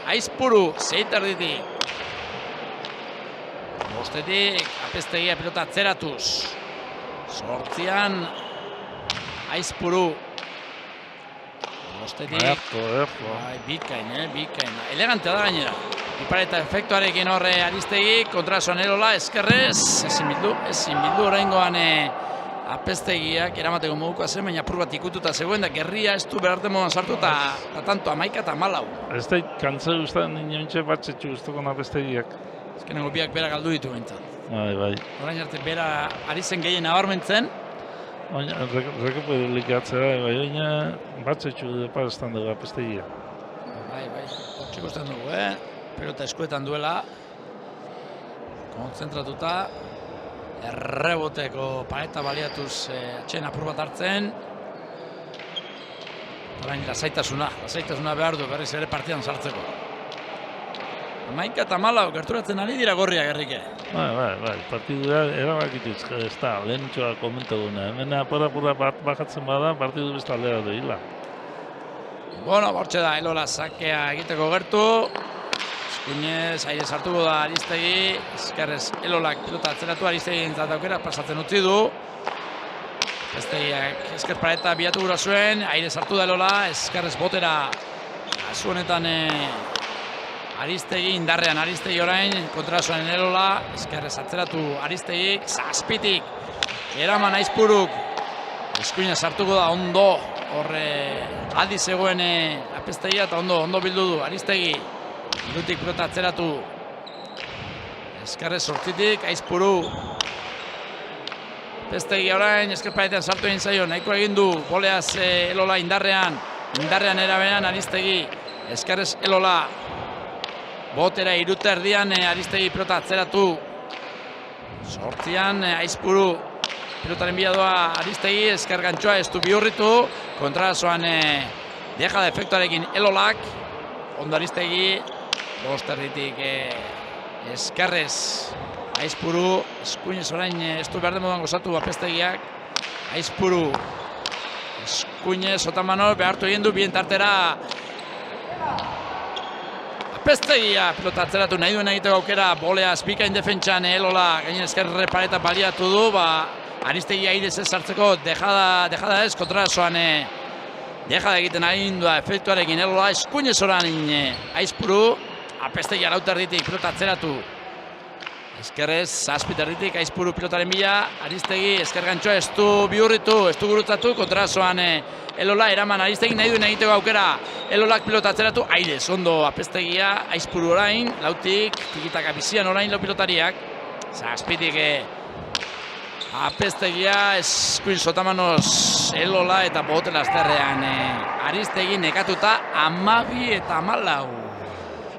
Aizpuru, zeiterditik. Bostetik, Apeztegia pelota atzeratuz. 8an, Aizpuru. Bostetik. Bikain. Elegante da gainera. Bipareta efektuarekin horre Aristegi, kontrasoan Elola, eskerrez. Ezin bildu oraingoan Apeztegiak eramateko modukoa zen, baina apur bat ikututa zegoen, da gerria ez du berarte moduan sartu, eta tanto 11 eta 14. Ez da kantze guztan nintxe batzetxu guztokon Apeztegiak. Ezkenengo biak bera galdu ditu behintzat. Bai. Orain arte bera ari zen gehien nabarmentzen. Baina, rekuperulik atzera, baina batzetxu depaztan dugu Apeztegia. Bai, hortxe ikusten dugu, pelota eskuetan duela. Kontzentratuta. Erreboteko pareta baliatuz atxen apur bat hartzen. Orain lasaitasuna behar du berriz ere partidan sartzeko. 11 eta 14 gerturatzen ari dira gorriak, Enrique. Bai, partidua erabakitu ez da, lehen txoa komentaguna. Hemen apura bat bajatzen bada, partidu besta aldera duela. Bueno, bortxe da, Elola sakea egiteko gertu. Eskuinez, aire sartuko da Aristegi, eskerrez Elolak pilota atzeratu, Aristegi entzat aukera, pasatzen utzi du. Aristegiak esker pareta bilatu gura zuen, aire sartu da Elola, eskerrez botera. Azu honetan Aristegi indarrean, Aristegi orain, kontrasoan Elola, eskerrez atzeratu Aristegi, zazpitik, eraman Aizpuruk, eskuina sartuko da ondo, horre aldi zegoen Apestegia eta ondo bildu du Aristegi, irutik pilota atzeratu, eskerrez sortzitik, Aizpuru, Apestegi orain, esker paretean sartu egin zaio, nahiko egin du, boleaz Elola indarrean erabean Aristegi, eskerrez Elola, botera irute erdian Aristegi pilota atzeratu. Sortzian Aizpuru pilotaren bila doa Aristegi, esker gantxoa ez du bihurritu. Kontrasoan deja de efektuarekin Elolak. Ondo Aristegi, bost erditik eskerrez Aizpuru. Eskuinez orain ez du behar demodan gozatu Apestegiak. Aizpuru, eskuinez Sotamano behartu egin du bien tartera. Apestegia pilota atzeratu nahi duen egiteko aukera, bolea bikain defentsan Elola gainen eskerre pareta baliatu du, Aristegi airez ez sartzeko dejada ez, kontrasoan dejada egiten agindua efektuarekin Elola, eskuinez orain Aizpuru, Apestegia lauterditik pilota atzeratu. Eskerrez, zazpiterditik Aizpuru pilotaren bila, Aristegi esker gantxoa ez du bihurritu, ez du gurutzatu, kontrasoan Elola eraman Aristegi nahi duen egiteko aukera, Elolak pilota atzeratu, airez, ondo Apestegia, Aizpuru orain, lautik, tikitaka bizian orain lau pilotariak, zazpitik Apestegia, eskuin Sotamanoz Elola eta bote lasterrean Aristegi nekatuta 12 eta 14.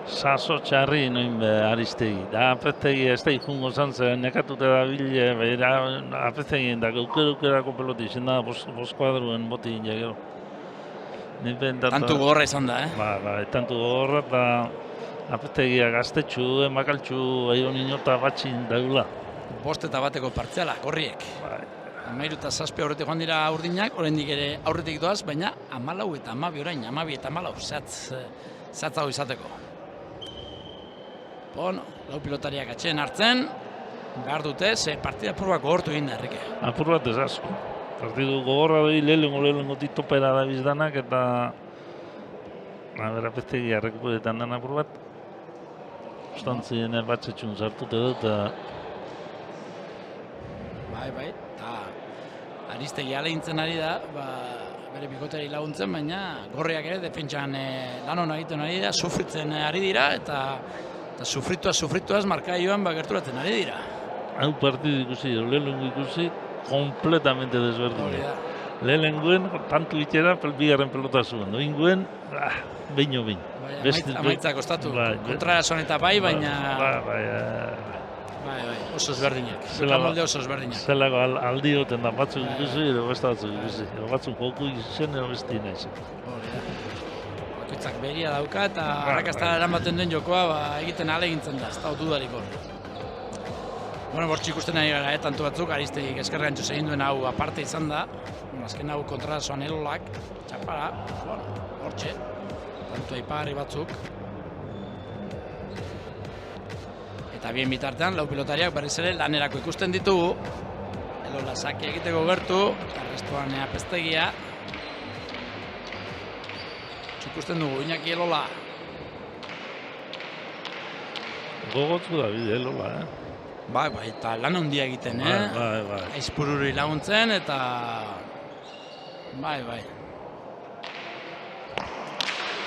Saso txarri noin Aristegi. Da Apestegi ez da ikungo zantzen nekatute da bile, behira Apestegien da gaukerako peloti izan da boskuadruen boti gine gero. Tantu gogorra izan da, tantu gogorra eta Apestegia gaztetxu, emakaltxu, aio ninota batxin daula. Bost eta bateko partziala, gorriek. 13 eta 7 aurretik joan dira urdinak, oraindik ere aurretik doaz, baina 14 eta 12 orain, 12 eta 14, zatzago izateko. Lau pilotariak atxeen hartzen, behar dute, ze partida apur bat gogortu egin da, Enrique. Apur bat ez asko. Partidu gogorra doi lehenengo titopera da bizdanak eta Apestegia rekuperetan dan apur bat. Ustantzien batzetxun sartute dut. Bai, eta Aristegi alegintzen ari da, bere bikoteri laguntzen, baina gorriak ere defentsan lan hona egiten ari dira, sufritzen ari dira, eta sufrituaz markaioan gerturatzen ari dira. Hau partidu ikusi, lehenengo ikusi, kompletamente desberdin. Lehenengoen, tantu itxera, bigarren pelota zuen. Oinguen, behin. Amaitza kostatu, kontrasoan eta baina... Bai, oso ezberdinak. Jokamolde oso ezberdinak. Zelako aldi goten da, batzuk ikusi, edo besta batzuk ikusi. Batzuk joku izen, edo besti nahi zen. Bakoitzak beria dauka eta arrakastara eramaten den jokoa egiten ahalegintzen da, ez da dudarik hor. Bortxe ikusten nahi gara, tantu batzuk, Aristegik esker gantxo egin duen hau aparte izan da. Azken hau kontrasoan Elolak, txapara, bortxe, tantu aipagarri batzuk. Eta bien bitartean, lau pilotariak berriz ere lanerako ikusten ditugu. Elola sake egiteko gertu, arrestuan Apestegia. Ikusten dugu, Iñaki Elola. Gogotzu da bide Elola, Bai, eta lan handia egiten, Bai. Aizpururi laguntzen, eta... Bai.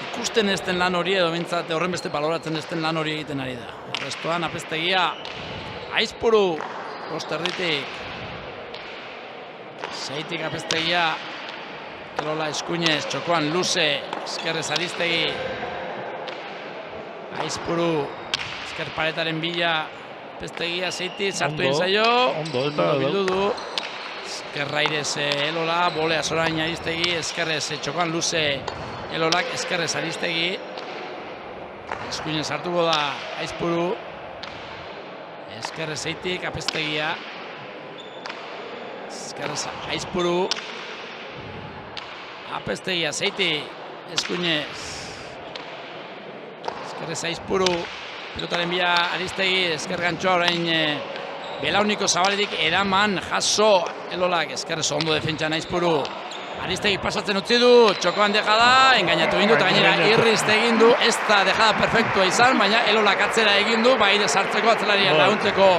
Ikusten ez den lan hori, edo bintzat horren beste baloratzen ez den lan hori egiten ari da. Arrestuan Apestegia, Aizpuru, posterditik. Seitik Apestegia, Elola eskuinez, txokoan luze, eskerrez Aristegi. Aizpuru, esker paretaren bila, Apestegia, Seitik, sartu egin zaio. Ondo bildu du. Eskerra irez Elola, bolea zorain Aristegi, eskerrez txokoan luze Elolak, eskerrez Aristegi. Eskuinez hartuko da Aizpuru. Eskerrez Seitik, Apestegia. Eskerrez Aizpuru. Apestegia, Seitik, eskuinez. Eskerrez Aizpuru. pilotaren bila Aristegi, ezker gantxoa orain belauniko zabaletik eraman jaso Elolak, ezker ondo defentsan Aizpuru. Aristegi pasatzen utzi du, txokoan dejada, engainatu egin du, eta gainera irrizte egin du, ez da dejada perfektua izan, baina Elolak atzera egin du, baire sartzeko atzelarian laguntzeko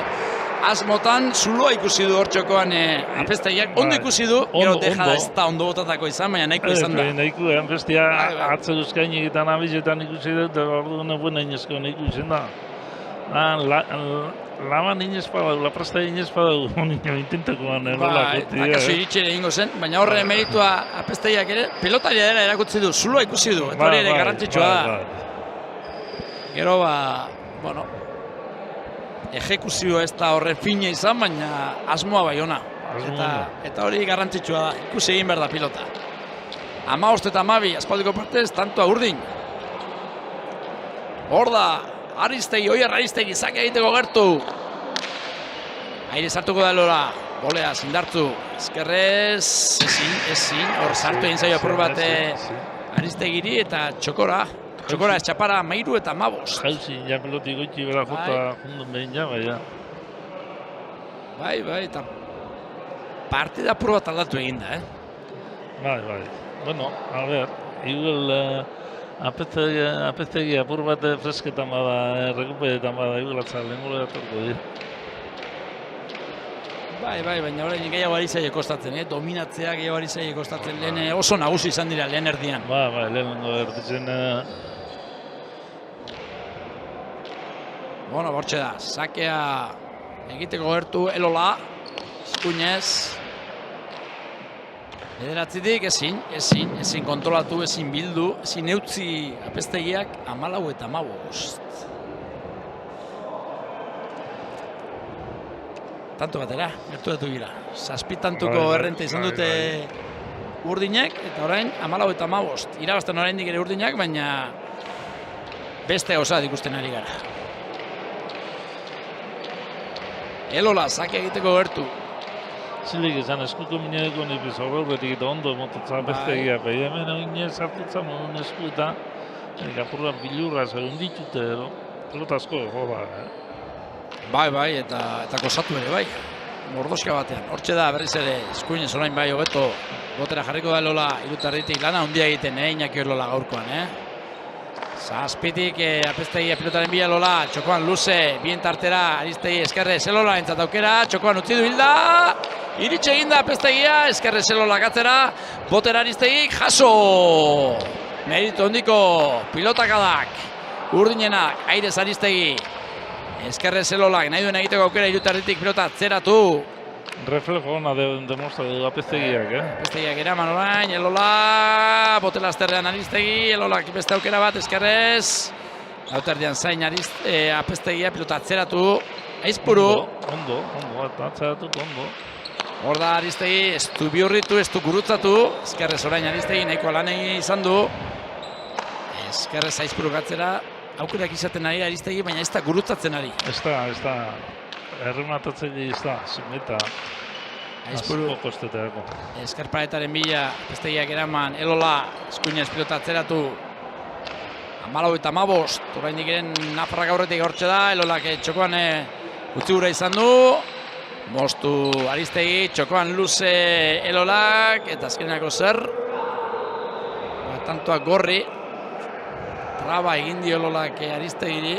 asmotan, zuloa ikusi du hor txokoan Apeztegiak, ondo ikusi du, gero dejada ez da ondo botatako izan, baina nahiko izan da. Nahiko, Apeztea atzeruzkain egiten abizetan ikusi dut, ordu buena inezko nahiko izan da. Laman inez badau, laprasta inez badau, intentekoan Elolak. Akaso iritxere egingo zen, baina horre meritua Apeztegiak ere, pelotaria dela erakutsi du, zuloa ikusi du, eta hori ere garrantzitsua da. Gero bueno, ejekuzio ez da horre fina izan, baina asmoa bai ona. Eta hori garrantzitsua da, ikusi egin behar da pilota. 15 eta 12, aspaldiko partez, tantoa urdin. Hor da, Aristegi, Oier Aristegi, zake egiteko gertu. Aire sartuko da Elola, bolea, zindartzu. Ezkerrez, ezin, hor sartu egin zaio apur bat Aristegiri eta txokora. Txokora ez txapara 13 eta 15. Jauzi, ja peloti goiti bera jota jundun behin ja, baina. Bai, eta partida apur bat aldatu egin da, Bai. Bueno, a ver, igual Apeztegi apur bat fresketan bada, rekuperetan bada, igual lehenko datorko dira. Bai, baina orain gehiago ari zaie kostatzen, dominatzea gehiago ari zaie kostatzen, lehen oso nagusi izan dira lehen erdian. Bai, lehenengo erditzen. Bueno, bortxe da, sakea egiteko gertu Elola, Eskuinez. Bederatzitik ezin kontrolatu, ezin bildu, ezin eutzi Apeztegiak 14 eta 15. Tanto batera, gertu gira. 7 tantuko errente izan dute urdinek, eta orain 14 eta 15. Irabazten oraindik ere urdinak, baina beste gauza ikusten ari gara. Elola, sake egiteko gertu. Zilik izan eskuko minedeko nipiz horretik eta ondo emotetza Apeztegia. Hemen egin sartutza modun esku eta apurra bilurra zegoen ditute edo. Pelotazko joda. Bai, eta kosatu ere bai. Mordoska batean. Hortxe da berriz ere Eskuinez orain bai hobeto botera jarriko da Elola irutarritik lana handia egiten, Iñaki Elola gaurkoan, Zazpitik Apeztegia pilotaren bila Elola, txokoan luze, bien tartera, Aristegi eskerrez Elola entzat aukera, txokoan utzi du hilda, iritxe eginda Apeztegia, eskerrez Elola gatzera, botera Aristegik, jaso! Meritu hondiko pilotakadak, urdinenak, airez Aristegi, eskerrez Elolak, nahi duen egiteko aukera irutarritik pilota zeratu. Reflejo ona demostra du Apeztegiak, Apeztegiak eraman orain, Elola, botela azterrean Aristegi, Elolak beste aukera bat, eskerrez. Lauterdian zain Apeztegia pilota atzeratu, Aizpuru. Ondo, atzeratu, ondo. Hor da Aristegi, ez du bihurritu, ez du gurutzatu, eskerrez orain Aristegi, nahiko lan egin izan du. Eskerrez Aizpuru gatzera, aukerak izaten ari Aristegi, baina ez da gurutzatzen ari. Ez da. Errematatzen ez da, zimeta Aizpuru kosteteako. Eskerparetaren bila, Apeztegiak eraman, Elola, Eskuinez pilota atzeratu. 14 eta 15, oraindik eren Nafarrak aurretik hortxe da, Elolak txokoan utzi gura izan du. Moztu Aristegi, txokoan luze Elolak, eta azkenako zer. Tantoak gorri. Traba egin dio Elolak Aristegiri.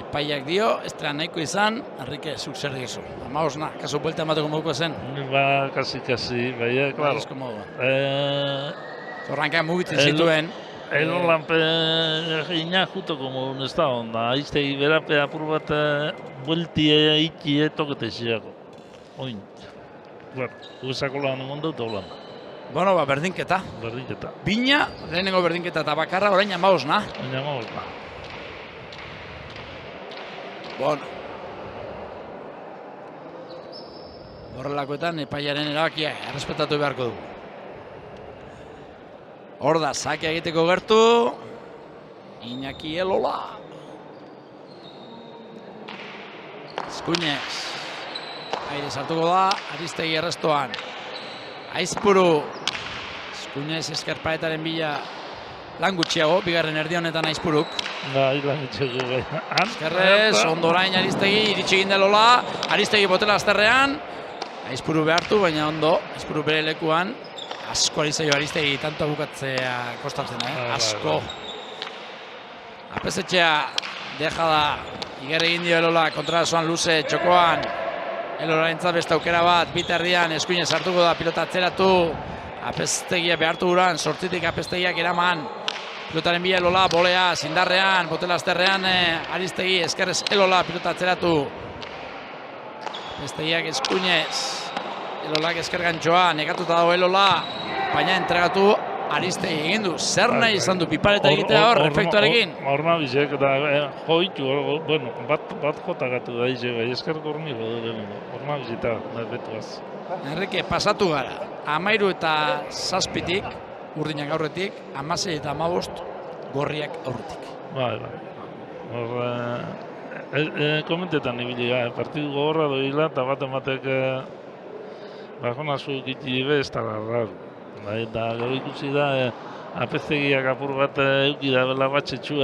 Epaiak dio, ez dira nahiko izan, Enrique, zuk zer dizu. 15, kasu buelta emateko moduko zen? Kasi, baina, klaro. Baizko moduan. Zorrankean mugitzen zituen. Elolan ina jutoko modun ez da onda. Aiztegi berape apur bat bueltia iki tokete ziako. Oin. Guzako lan ondo eta holan. Bueno, berdinketa. Bina, lehenengo berdinketa eta bakarra, orain 15, na? Orain 15. Bueno. Horrelakoetan epaiaren erabakia errespetatu beharko dugu. Hor da, sake egiteko gertu. Iñaki Elola. Eskuinez. Aire sartuko da, Aristegi errestoan. Aizpuru. Eskuinez eskerparetaren bila lan gutxiago, bigarren erdi honetan Aizpuruk. Ilan itxegu bai. Eskerrez, ondo orain Aristegi, iritsi egin delola, Aristegi botela azterrean, Aizpuru behartu, baina ondo, Aizpuru bere lekuan, asko ari zaio Aristegi, tanto bukatzea kostatzen, asko. Apesetxea, deja da, igerri egin dio Elola, kontrasoan luze, txokoan, Elola entzat beste aukera bat, biterdian, eskuinez hartuko da, pilota atzeratu, Apestegia behartu guran, sortzitik Apestegiak eraman, pilotaren bila Elola, bolea, zindarrean, botela azterrean, Aristegi, eskerrez Elola, pilota atzeratu. Apestegiak eskuinez, Elolak esker gantxoa, negatuta dago Elola, baina entregatu Aristegi egin du. Zer nahi izan du pipareta egitea hor, efektuarekin? Horna bizek, eta joitu, bueno, bat jotagatu da izan, bai esker gorni godu, horna bizita, betuaz. Enrique, pasatu gara, 13 eta 7tik, urdinak aurretik, 16 eta 15 gorriak aurretik. Bai. Komentetan ibili gara, partidu gogorra doila, eta bat ematek bajona zuekiti be, ez da garrar. Eta gero ikusi da, Apestegiak apur bat euki da bela batxetxu,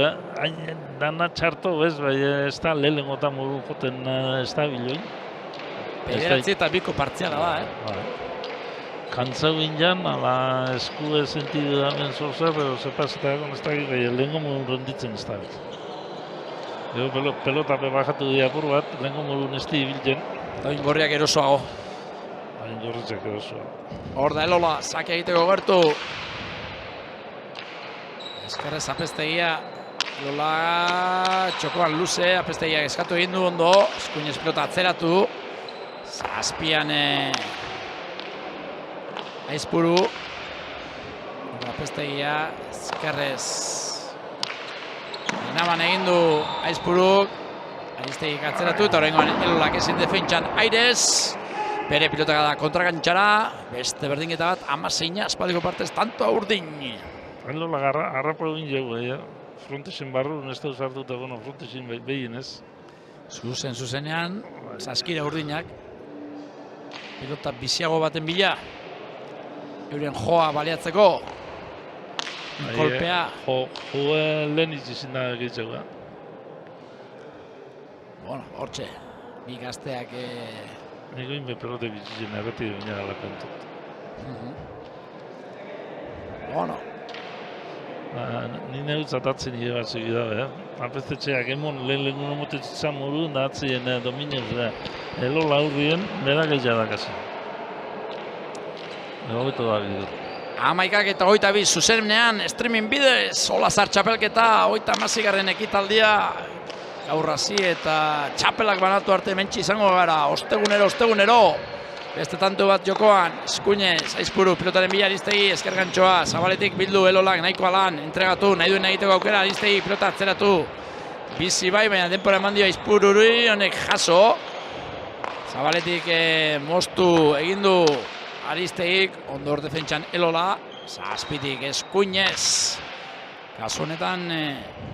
dana txarto bez, bai ez da lehengotan modu joten ez da biloin. Bederatzi eta biko partziala da, Kantzau injan, ala esku sentidu da men zorzer, pero sepazetako ez da gai, lehenko modu renditzen ez da. Gero pelota bajatu dira apur bat, lehenko modu nesti ibiltzen. Eta gorriak erosoago. Gorritzak erosoa. Hor da Elola, sake egiteko gertu. Eskerrez Apestegia, Elola txokoan luze, Apestegiak eskatu egin du ondo, eskuinez pilota atzeratu. Zazpian Aizpuru, Apestegia, eskerrez. Enaban egin du Aizpuruk, Aristegik atzeratu eta horrengoan Elolak ezin defentsan airez. Bere pilotaka da kontrakantxara, beste berdinketa bat, 16 aspaldiko partez, tanto urdin. Elola harrapa egin jau, frontesen barru, ez da usartuta, bueno, frontesen behin ez. Zuzenean, saskira urdinak. Pilota biziago baten bila. Euren joa baliatzeko. Kolpea. Joe lehen izizin da gehiago. Bueno, hortxe. Bi gazteak... Ego inbe pelote bizizien erreti baina alapentot. Bueno. Ni neutzat atzen nire bat segi dabe, Apestetxeak emon lehen motetzen moru, da atzien dominez Elola aurrien, bera gehiago dakasi. Egobeto da bidur. 11 eta 22 zuzenean, streaming bidez, Olazar txapelketa, 36. ekitaldia, gaur hasi eta txapelak banatu arte hementsi izango gara, ostegunero. Beste tanto bat jokoan, eskuinez, Aizpuru, pilotaren bila Aristegi, esker gantxoa, Zabaletik bildu Elolak nahikoa lan, entregatu, nahi duen egiteko aukera, Aristegi pilota atzeratu. Bizi bai, baina denpora eman dio Aizpururi, honek jaso. Zabaletik moztu egindu Aristegik, ondo hor defentsan Elola, Zazpitik eskuinez. Kasu honetan,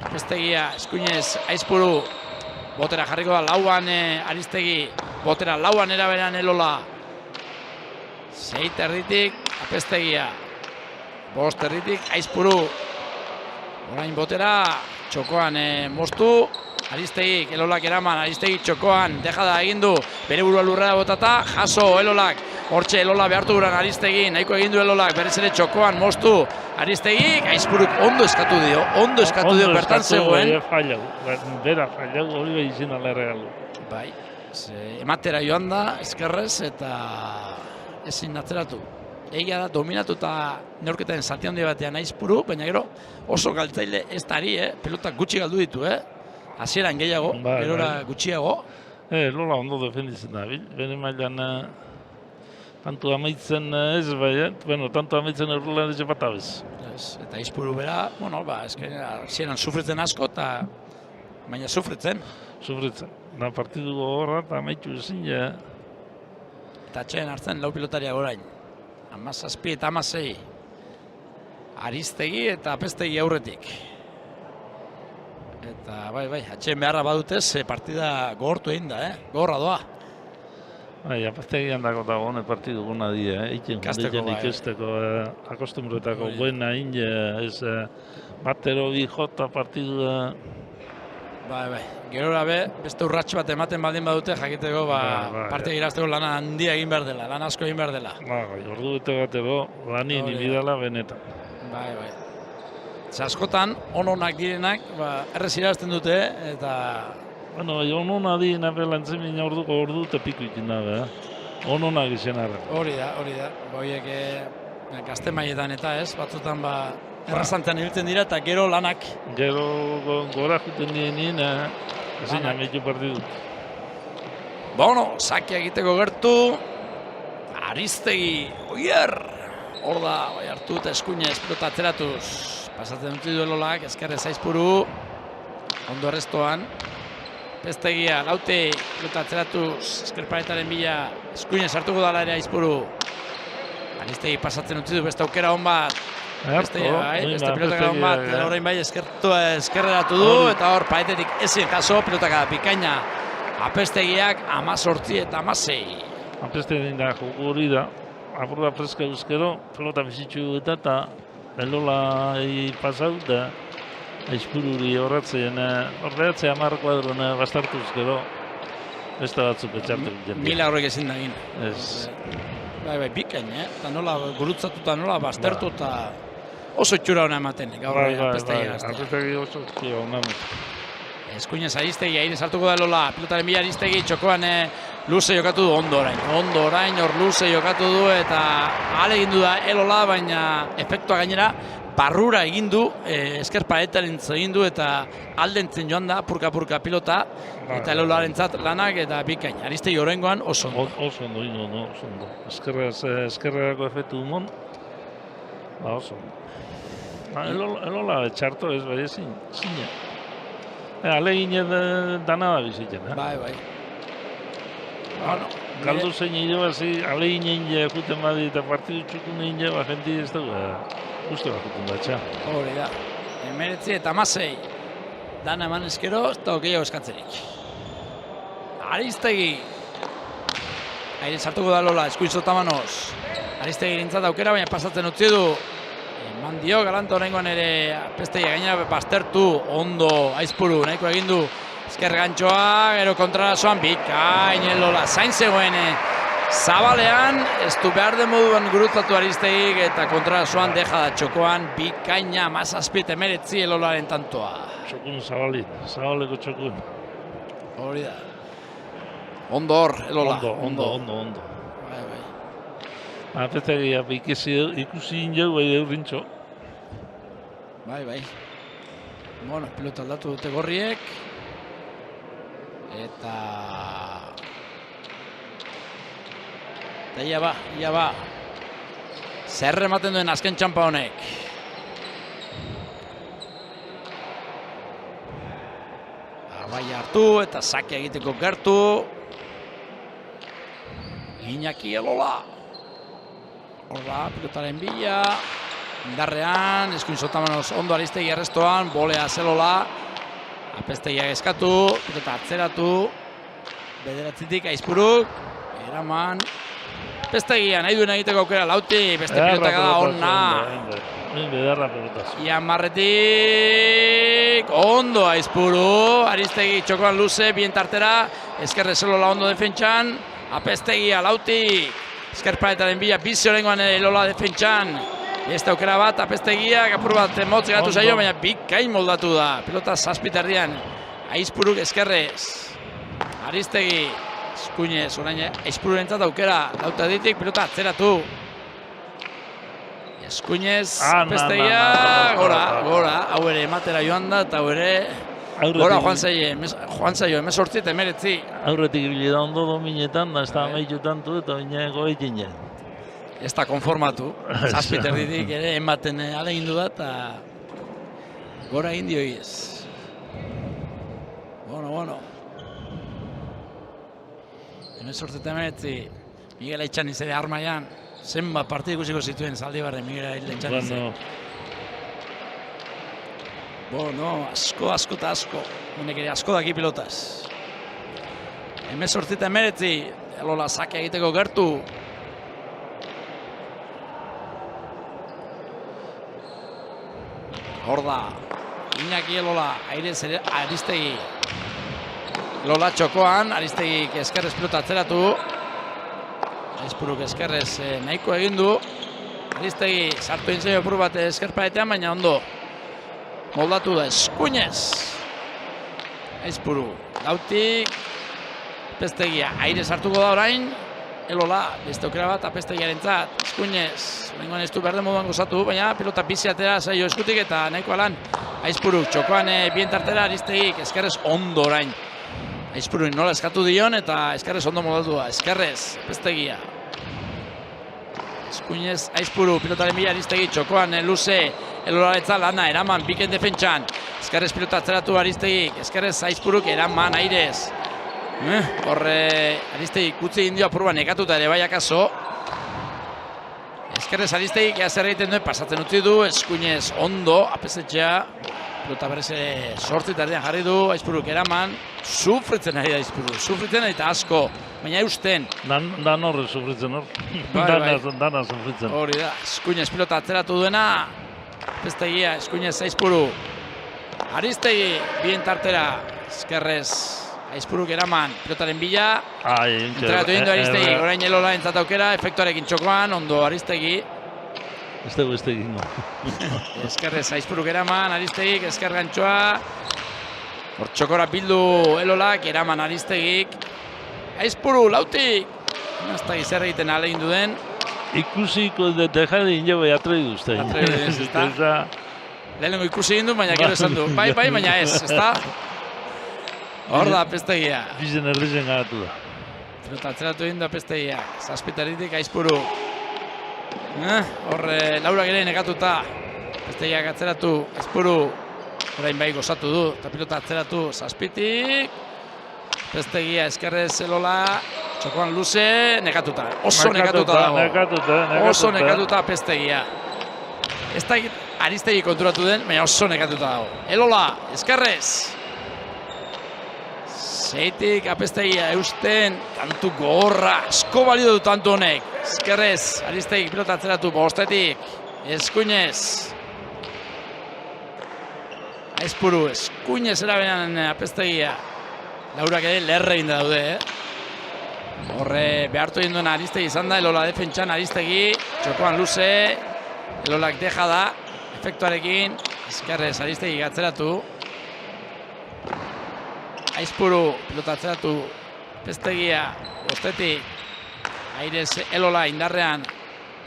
Apestegia, eskuinez, Aizpuru, botera jarriko da lauan Aristegi, botera lauan eraberan Elola. 6 erditik, Apestegia, 5 erditik, Aizpuru. Orain botera, txokoan moztu, Aristegi, Elolak eraman, Aristegi txokoan, deja da egin du, bere burua lurrera botata, jaso Elolak, hortxe Elola behartu guran Aristegi, nahiko egin du Elolak, berez ere txokoan moztu, Aristegi, Aizpuruk ondo eskatu dio, bertan zegoen. Bera fallau, hori behin izin alerre galu. Bai, ematera joan da, eskerrez, eta ezin atzeratu. Egia da, dominatuta neurketaren zati handi batean Aizpuru, baina gero oso galtzaile ez da ari, pelotak gutxi galdu ditu, hasieran gehiago, gerora gutxiago. Lola ondo defenditzen da, bere mailan tanto amaitzen ez, bai, bueno, tanto amaitzen errulan ez bat abez. Eta Aizpuru bera, bueno, hasieran sufritzen asko, baina sufritzen. Sufritzen, da partidu gogorra eta amaitu ezin, Eta atxeen hartzen lau pilotariak orain. 17 eta 16. Aristegi eta Apestegi aurretik. Eta bai, atxeen beharra badutez, partida gogortu egin da, gogorra doa. Bai, apaztegian dago hone partidu gona dira, Ikasteko, bai. ikesteko akostumbrutako Hori. buena inge, ez batero bi jota partidu Bai. Gerora beste urratxo bat ematen baldin badute jakiteko Bai. partida irazteko lana handia egin behar dela, lan asko egin behar dela. bai, ordu bete batero lanin Hori da. ibidala benetan. Bai. Ze askotan, onak direnak, errez irazten dute, eta Bueno, onona di nabe lantzemin ordu eta piku ikin dabe, ononak izan arren. hori da. Horiek gazte mailetan eta ez, batzutan errazantean ibiltzen dira eta gero lanak. Gero gora juten dienin, ezin amaitu partidu. Sakia egiteko gertu, Aristegi, oier! Hor da, bai hartu eta eskuinez, pelota atzeratuz. Pasatzen dut duelolak, ezkerrez Aizpuru, ondo errestoan. Pestegia, Lauti, pelota atzeratuz, ezkerparetaren bila, eskuinez hartuko dala ere Aizpuru. Aristegi pasatzen dut beste aukera hon bat. Beste pilotaka hon bat, horrein bai ezkerreratu du, eta hor paetetik ezin jaso, pilotaka bikaina. Apestegiak 18 eta 16. Apestegiak da joku hori da, apurda freska euskero, pelota bizitzu eta elola pasau da Aizpururi horretzen, horretzen 10 kuadron bastartu euskero, beste batzuk etxartu egiten. Milagroik ezin da egin. Ez. Bai, bikain, eta nola gurutzatuta, nola baztertu eta oso itxura hona ematen, gaur Apestegi gaztea. Apestegi oso itxura hona ematen. Eskuinez Aristegi, hain sartuko da Lola, pilotaren bila Aristegi, txokoan luze jokatu du ondo orain, hor luze jokatu du eta ale egin du da Elola, baina efektua gainera barrura egin du, esker paetaren egin du eta aldentzen joan da, purka pilota, eta Elolarentzat lanak eta bikain. Aristegi oraingoan oso ondo. Oso ondo, oso ondo. Eskerrerako efektu dumon, oso ondo. Elola txarto ez bai ezin, zine. Alegin dana da bizitzen, Bai. Galdu zein hile bazi, alegin egin juten badi eta partidu txukun egin jeba, jenti ez dugu, uste bat juten datxa. Hori da. 19 eta 16. Dana eman eskero, ez da gehiago eskatzerik. Aristegi. Aire sartuko da Lola, eskuin zotamanoz. Aristegi rintzat aukera, baina pasatzen utzi du. Eman dio, galanta horrengoan ere Apestegi gainera baztertu, ondo, Aizpuru, nahiko egin du. Ezker gantxoa, gero kontrarazoan, bikain Lola, zain zegoen Zabalean, ez du behar den moduan gurutzatu Aristegik eta kontrarazoan deja da txokoan, bikaina, 17-19 Lolaren tantoa. Txokun Zabaleko txokun. Hori da. Ondo hor, Lola. Ondo. Bai. Apestegi ikusi injau bai eurrintxo. Bai. Bueno, pilota aldatu dute gorriek. Eta ia ba. Zer ematen duen azken txampa honek. Bai hartu eta sake egiteko gertu. Iñaki Elola. Horra, pilotaren bila. Indarrean, eskuin zotamanoz ondo Aristegi arrestoan, bolea Zelola. Apestegiak eskatu, pilota atzeratu. Bederatzitik Aizpuruk. Eraman. Apestegia nahi duen egiteko aukera Lauti, beste pilotak da onna. Bedarra pelotaz. Ian Marretik, ondo Aizpuru, Aristegi txokoan luze, bien tartera, ezkerre Zelola ondo defentsan, Apestegia Lauti, ezkerpaetaren bila, bizi horrengoan Lola defentsan, ez aukera bat, Apestegia, apur bat motz gatu zaio, baina bikain moldatu da, pilota zazpiterdian, Aizpuruk ezkerrez, Aristegi, eskuinez, orain Aizpururentzat aukera, Lauta ditik, pilota atzeratu, eskuinez, Apestegia, gora, hau ere ematera joan da, eta hau ere, gora joan zaio, 18 eta 19. Aurretik ibili da ondo dominetan, da ez da amaitu tantu eta bineko egiten jen. Ez da konformatu, zazpiterditik ere ematen alegindu da, eta gora egin dio ez. Bueno. 18 eta 19, Miguel Eitxaniz ere armaian, zenbat partidu ikusiko zituen Zaldibarren Miguel Eitxaniz. Bueno, asko. Honek ere asko daki pilotaz. 18 eta 19, Elola sake egiteko gertu. Hor da, Iñaki Elola, airez ere Aristegi. Elola txokoan, Aristegik eskerrez pilota atzeratu. Aizpuruk eskerrez nahiko egin du. Aristegi sartu intzio epur bat eskerpaetean, baina ondo. Moldatu da Eskuinez. Aizpuru, lautik. Apestegia, aire sartuko da orain. Elola, beste aukera bat Apestegiarentzat. Eskuinez, oraingoan ez du berde moduan gozatu, baina pilota bizi atera zaio eskutik eta nahiko alan. Aizpuruk, txokoan bien tartera Aristegik eskerrez ondo orain. Aizpuruk nola eskatu dion eta eskerrez ondo moldatu da. Eskerrez, Apestegia. Eskuinez, Aizpuru, pilotaren bila Aristegi, txokoan luze, Elolaretza lana, eraman, biken defentsan. Eskerrez pilota atzeratu Aristegik, eskerrez Aizpuruk eraman airez. Horre, Aristegik utzi indio apurua nekatuta ere bai akaso. Eskerrez Aristegik ea zer egiten duen pasatzen utzi du, Eskuinez ondo, apesetxea. Pilota berez ere sortzitardean jarri du, Aizpuruk eraman. Sufritzen ari da Aizpuru, sufritzen eta asko. Baina eusten. Dan horre sufritzen hor. Dana sufritzen. Hori da, Eskuinez pilota atzeratu duena. Apestegia, Eskuinez Aizpuru. Aristegi, bien tartera. Eskerrez, Aizpuruk eraman, pilotaren bila. Entregatu egin du Aristegi, orain Elola entzat aukera, efektuarekin txokoan, ondo Aristegi. Ez dugu ez egin. Eskerrez, Aizpuruk eraman, Aristegik, esker gantxoa. Hor txokora bildu Elolak, eraman Aristegik. Aizpuru, lautik! Ez da gizar egiten alegin duen. Ikusiko dejade injo atrebi duzte. Atrebi duz, ez da? Lehenengo ikusi egin du, baina gero esan du. Bai, baina ez da? Hor da, Apestegia. Bizen erdizen garatu da. Pilota atzeratu egin du Apestegia. Zazpitaritik Aizpuru. Hor, Laura gire nekatuta. Apestegiak atzeratu, Aizpuru. Orain bai gozatu du, eta pilota atzeratu Zazpitik. Apestegia, eskerrez Elola, txokoan luze, nekatuta. Oso nekatuta dago. Oso nekatuta Apestegia. Ez da Aristegi konturatu den, baina oso nekatuta dago. Elola, eskerrez. Zeitik Apestegia eusten, tantu gogorra, asko balio du tantu honek. Eskerrez, Aristegi pilota atzeratu, bostetik. Eskuinez. Aizpuru, Eskuinez erabenean Apestegia. Laurak ere lerre egin daude, Horre behartu egin duen Aristegi izan da, Elola defentsan Aristegi, txokoan luze, Elolak deja da, efektuarekin, eskerrez Aristegi atzeratu. Aizpuru, pilota atzeratu, Apestegia, bostetik, airez Elola indarrean,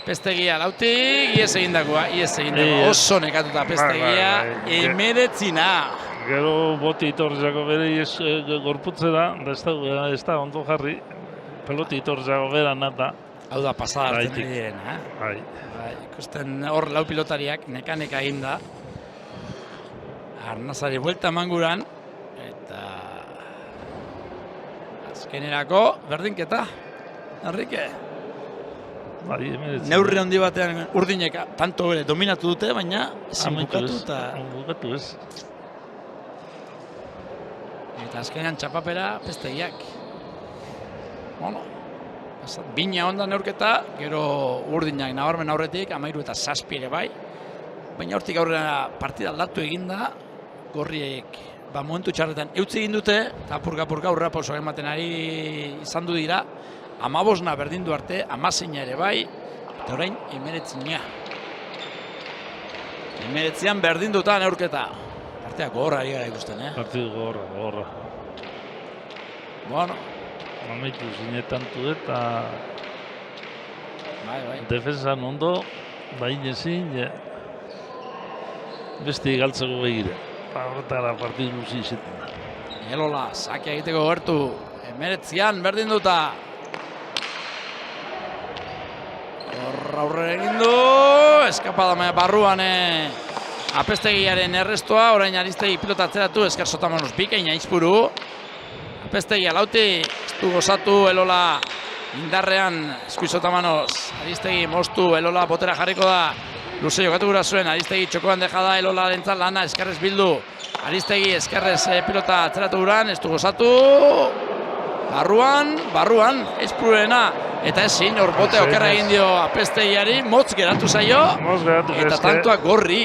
Apestegia lautik, iez egindakoa, oso nekatuta Apestegia, emeretzina. Gero boti itorzako bere gorputze da, ez da ondo jarri, peloti itorzako bera nata. Hau da, pasada hartzen egin, Bai. Ikusten hor lau pilotariak, neka egin da. Arnazari buelta emanguran, eta azkenerako berdinketa, Enrique. Bai, neurri handi batean urdineka, tanto bere dominatu dute, baina ezin bukatu eta... Bukatu ez. Eta azkenean txapapera Apestegiak. Bueno, bina onda neurketa, gero urdinak nabarmen aurretik, 13 eta 7 ere bai. Baina hortik aurrera partida aldatu eginda, gorriek momentu txarretan eutzi egin dute, eta apurka aurrera pausoak ematen ari izan du dira. 15 berdindu arte, 16 ere bai, eta orain 19. 19an berdinduta neurketa. Partia gogorra ari gara ikusten, Partidu gogorra. Bueno. Amaitu zinetantu eta... Bai. Defensan ondo, bain ezin, beste galtzeko begire. Horretara partidu luzi izaten da. Elola, sakia egiteko gertu. 19an berdinduta. Aurrera egin du, eskapada barruan Apestegiaren errestoa, orain Aristegi pilota atzeratu, esker sotamanuz bikain Aizpuru. Apestegia lauti, ez du gozatu, Elola indarrean, eskuiz sotamanos, Aristegi moztu, Elola botera jarriko da, luze jokatu gura zuen, Aristegi txokoan deja da, Elola lentzat lana, eskerrez bildu, Aristegi eskerrez pilota atzeratu guran, ez du gozatu, Barruan, Eizpururena, eta ezin, hor bote okerra egin dio apestegiari, motz geratu zaio, eta tantoak gorri.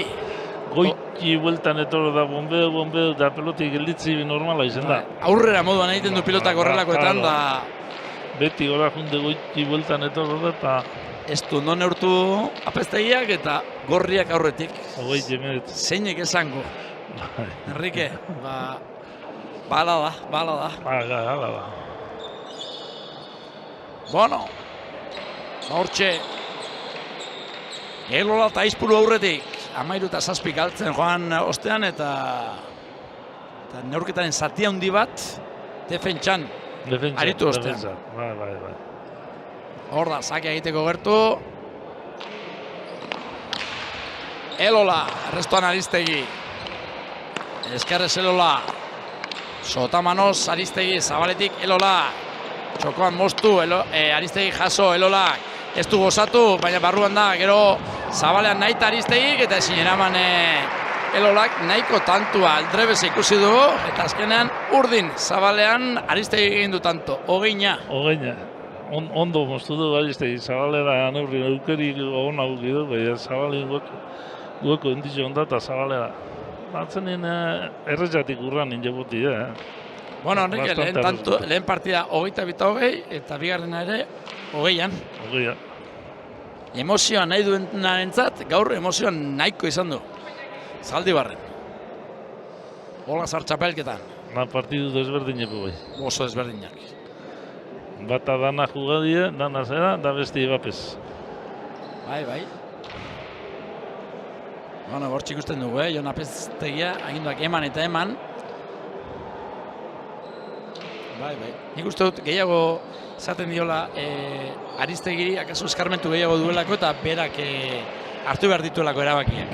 Goiti bueltan etorro da bombeo, da pelotik gelditzi normala izan da. Aurrera moduan egiten du pilotak horrelakoetan, da... Beti gora junte goiti bueltan etorro da, eta... Ez du non neurtu apestegiak eta gorriak aurretik. Zeinek esango. Enrique, bala da. Hala da. Bueno, hortxe, Elola eta Eizpuru aurretik, 13 galtzen joan ostean eta neurketaren zati handi bat defentsan aritu ostean. Bai. Hor da, sakia egiteko gertu. Elola, errestoan Aristegi. Eskerrez Elola. Sotamanos Aristegi, zabaletik Elola. Txokoan moztu, Aristegi jaso, Elolak. Ez du gozatu, baina barruan da, gero zabalean nahita Aristegik, eta ezin eraman Elolak nahiko tantua aldrebez ikusi dugu, eta azkenean urdin zabalean Aristegi egin du tanto, hogeina. Ondo moztu du Aristegi, zabalera neurri eukeri hona gukidu, baina zabali gueko endizio onda eta zabalera. Batzenien errezatik urran injebuti, Bueno, Enrique, lehen partida 22-20 eta bigarrena ere 20an. Emozioa nahi duenarentzat, gaur emozioa nahiko izan du. Zaldibarren. Olasar txapelketan. Partidu desberdinepo bai. Oso desberdinak. Bata dana jugadie, dana zera, da besti bapez. Bai. Bueno, bortxik ikusten dugu, Jon Apeztegia, aginduak eman eta eman. Bai. Nik uste dut gehiago zaten diola Aristegiri, akaso eskarmentu gehiago duelako eta berak hartu behar dituelako erabakiak.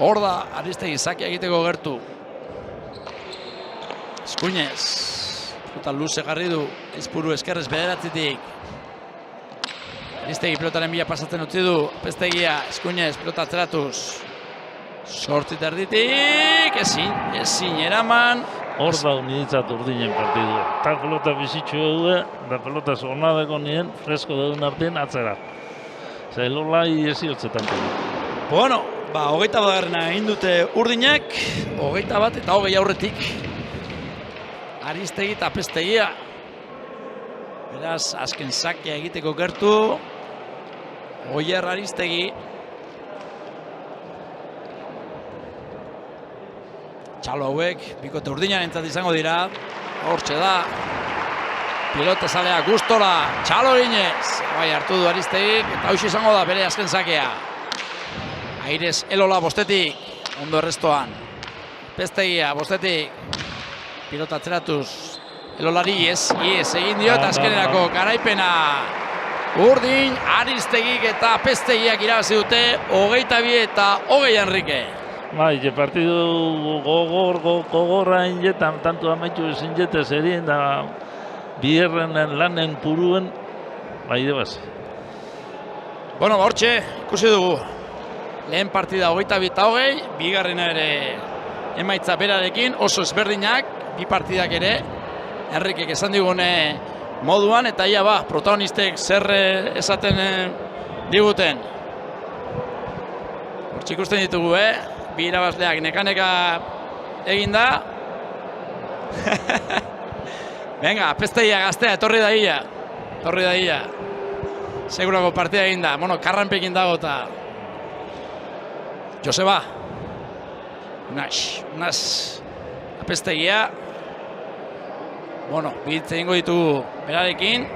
Hor da Aristegi zakia egiteko gertu. Eskuinez. Eta luze garri du, Eizpuru eskerrez bederatzitik. Aristegi pilotaren bila pasatzen utzi du, Apeztegia, Eskuinez, pilota atzeratuz. Sortzit erditik, ezin eraman. Hor da uniditzat urdinen partidu. Ta pelota bizitxo egue, da pelota zonadeko nien, fresko deun artean atzera. Elola iesiotzetan dugu. Bueno, 21 egin dute urdinek, 21 eta 20 aurretik. Aristegi eta Apeztegia. Beraz, azken sakia egiteko gertu. Oier Aristegi. Txalo hauek, bikote urdinaren entzat izango dira. Hortxe da. Pilota zalea gustora. Txalo eginez. Bai, hartu du Aristegik. Eta hoxe izango da bere azken sakea. Aires Elola bostetik. Ondo errestoan. Apeztegia bostetik. Pilota atzeratuz. Elolari ies egin dio eta azkenerako garaipena. Urdin, Aristegik eta Apeztegiak irabazi dute 22 eta 20 Enrique. Bai, partidu gogorra injetan, tanto amaitu ezin jete zerien da bierrenen lanen puruen, bai debaz. Bueno, hortxe, ikusi dugu. Lehen partida 22 eta 20, bigarrena ere emaitza berarekin, oso ezberdinak, bi partidak ere, Enrikek esan digune moduan, eta ia protagonistek zer esaten diguten. Hortxe ikusten ditugu, bi irabazleak neka egin da. Venga, Apeztegia gaztea, etorri da ia. Segurako partida egin da. Bueno, karranpekin dago eta... Joseba. Unaz. Apeztegia. Bueno, bitze ingo ditugu berarekin.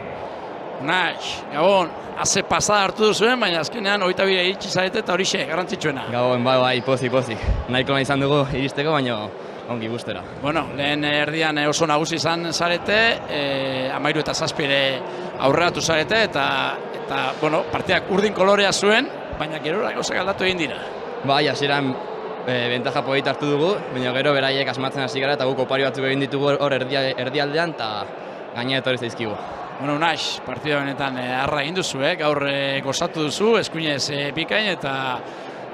Unaz, Gabon, haze pasada hartu duzuen, baina azkenean 22 iritsi zarete eta horixe, garrantzitsuena. Gabon, bai, pozik. Nahiko nahi izan dugu iristeko, baina ongi gustera. Bueno, lehen erdian oso nagusi izan zarete, 13 eta 7 aurreratu zarete, eta bueno, partidak urdin kolorea zuen, baina gerora gauzak aldatu egin dira. Bai, hasieran bentaja polita hartu dugu, baina gero beraiek asmatzen hasi gara eta guk opari batzuk egin ditugu hor erdialdean eta gaina etorri zaizkigu. Bueno, Unaz, partida benetan harra egin duzu, gaur gozatu duzu, Eskuinez bikain eta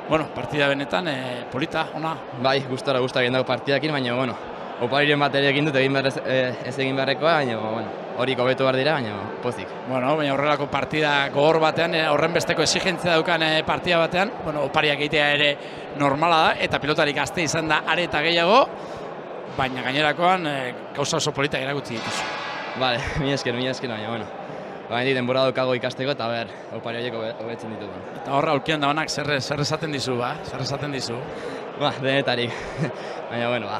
bueno, partida benetan polita, ona. Bai, gustora egin dago partidakin, baina bueno, opariren bat ere egin dut, ez egin beharrekoa, baina bueno, hori hobetu behar dira, baina pozik. Bueno, baina horrelako partida gogor batean, horren besteko exigentzia daukan partida batean, bueno, opariak egitea ere normala da, eta pilotarik gazte izan da are eta gehiago, baina gainerakoan gauza oso politak erakutsi dituzu. Bale, mi esker, baina bueno. Baina denbora daukago ikasteko eta opari horiek hobetzen ditugu. Eta horra aulkian da honak zer esaten dizu, ba? Zer esaten dizu? Denetarik. Baina bueno,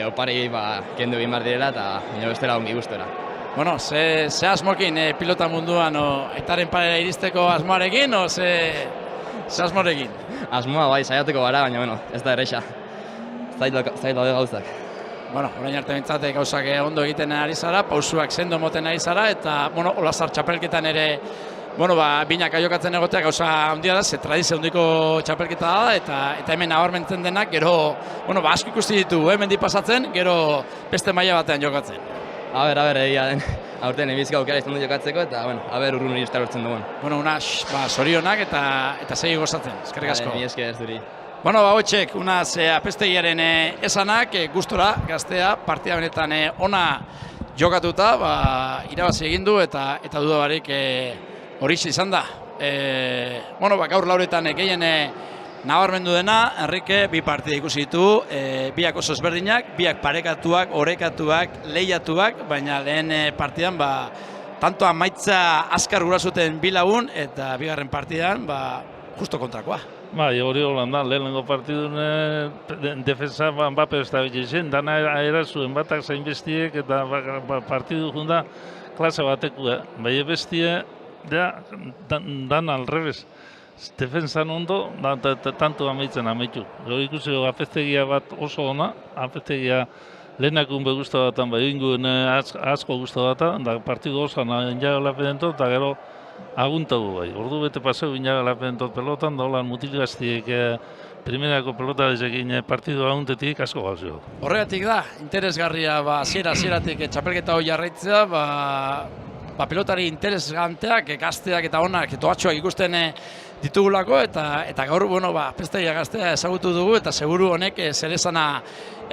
opari kendu egin behar direla eta baina bestela ongi gustora. Bueno, ze asmokin pilota munduan, aitaren parera iristeko asmoarekin, o ze asmorekin? Asmoa bai, saiatuko gara, baina bueno, ez da erresa. Zait daude gauzak. Bueno, orain arte bintzate gauzak ondo egiten ari zara, pausuak sendo moten ari zara, eta, bueno, Olazar txapelketan ere, bueno, binak aiokatzen egotea gauza handia da, ze tradizio handiko txapelketa da, eta hemen nabarmentzen denak, gero, bueno, asko ikusti ditu, hemendik pasatzen, gero beste maila batean jokatzen. A ber, egia den, aurten emizka aukera izan du jokatzeko, eta, bueno, urrun irista lortzen dugun. Bueno, zorionak eta segi gozatzen, eskerrik asko. Mi esker zuri. Bueno, hauetxek, unaz apestegiaren esanak, gustora, gaztea, partida benetan ona jokatuta, irabazi egin du eta duda barik horixe izan da. Bueno, gaur lauretan gehien nabarmendu dena, Enrique, bi partida ikusi ditu, biak oso ezberdinak, biak parekatuak, orekatuak, lehiatuak, baina lehen partidan, tanto amaitza azkar gura zuten bi lagun, eta bigarren partidan, justo kontrakoa. Bai, hori holan da, lehenengo partidun defensa Mbappe ez da bilen, dana erazuen batak zain bestiek eta partidu junda klase bateko, bai bestie dan alrebez. Defensan ondo, tanto amaitzen amaitu. Hori ikusi apeztegia bat oso ona, apeztegia lehenakun be guztu batan, bai inguen asko guztu batan, da partidu osan enjagalapenentot, eta gero aguntagu bai. Ordu bete paseu injagalapenentot pelotan, da holan mutil gaztiek primerako pelota dezekin partidu aguntetik asko gauzio. Horregatik da, interesgarria hasieratik txapelketa hori jarraitzea, pelotari interesganteak, gazteak eta onak, toatxoak ikusten ditugulako, eta gaur, pestegia gaztea ezagutu dugu, eta seguru honek zerezana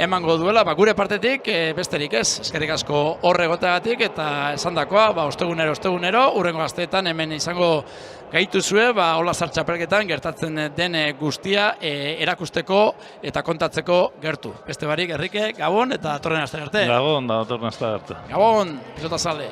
emango duela, gure partetik besterik ez, eskerrik asko horre goteagatik, eta esandakoa, ostegunero, urrengo gazteetan hemen izango gaituzue, Olazar txapelketan gertatzen den guztia erakusteko eta kontatzeko gertu. Beste barik, Enrique, Gabon, eta datorren aste arte. Gabon, datorren aste arte. Gabon, pilota zale.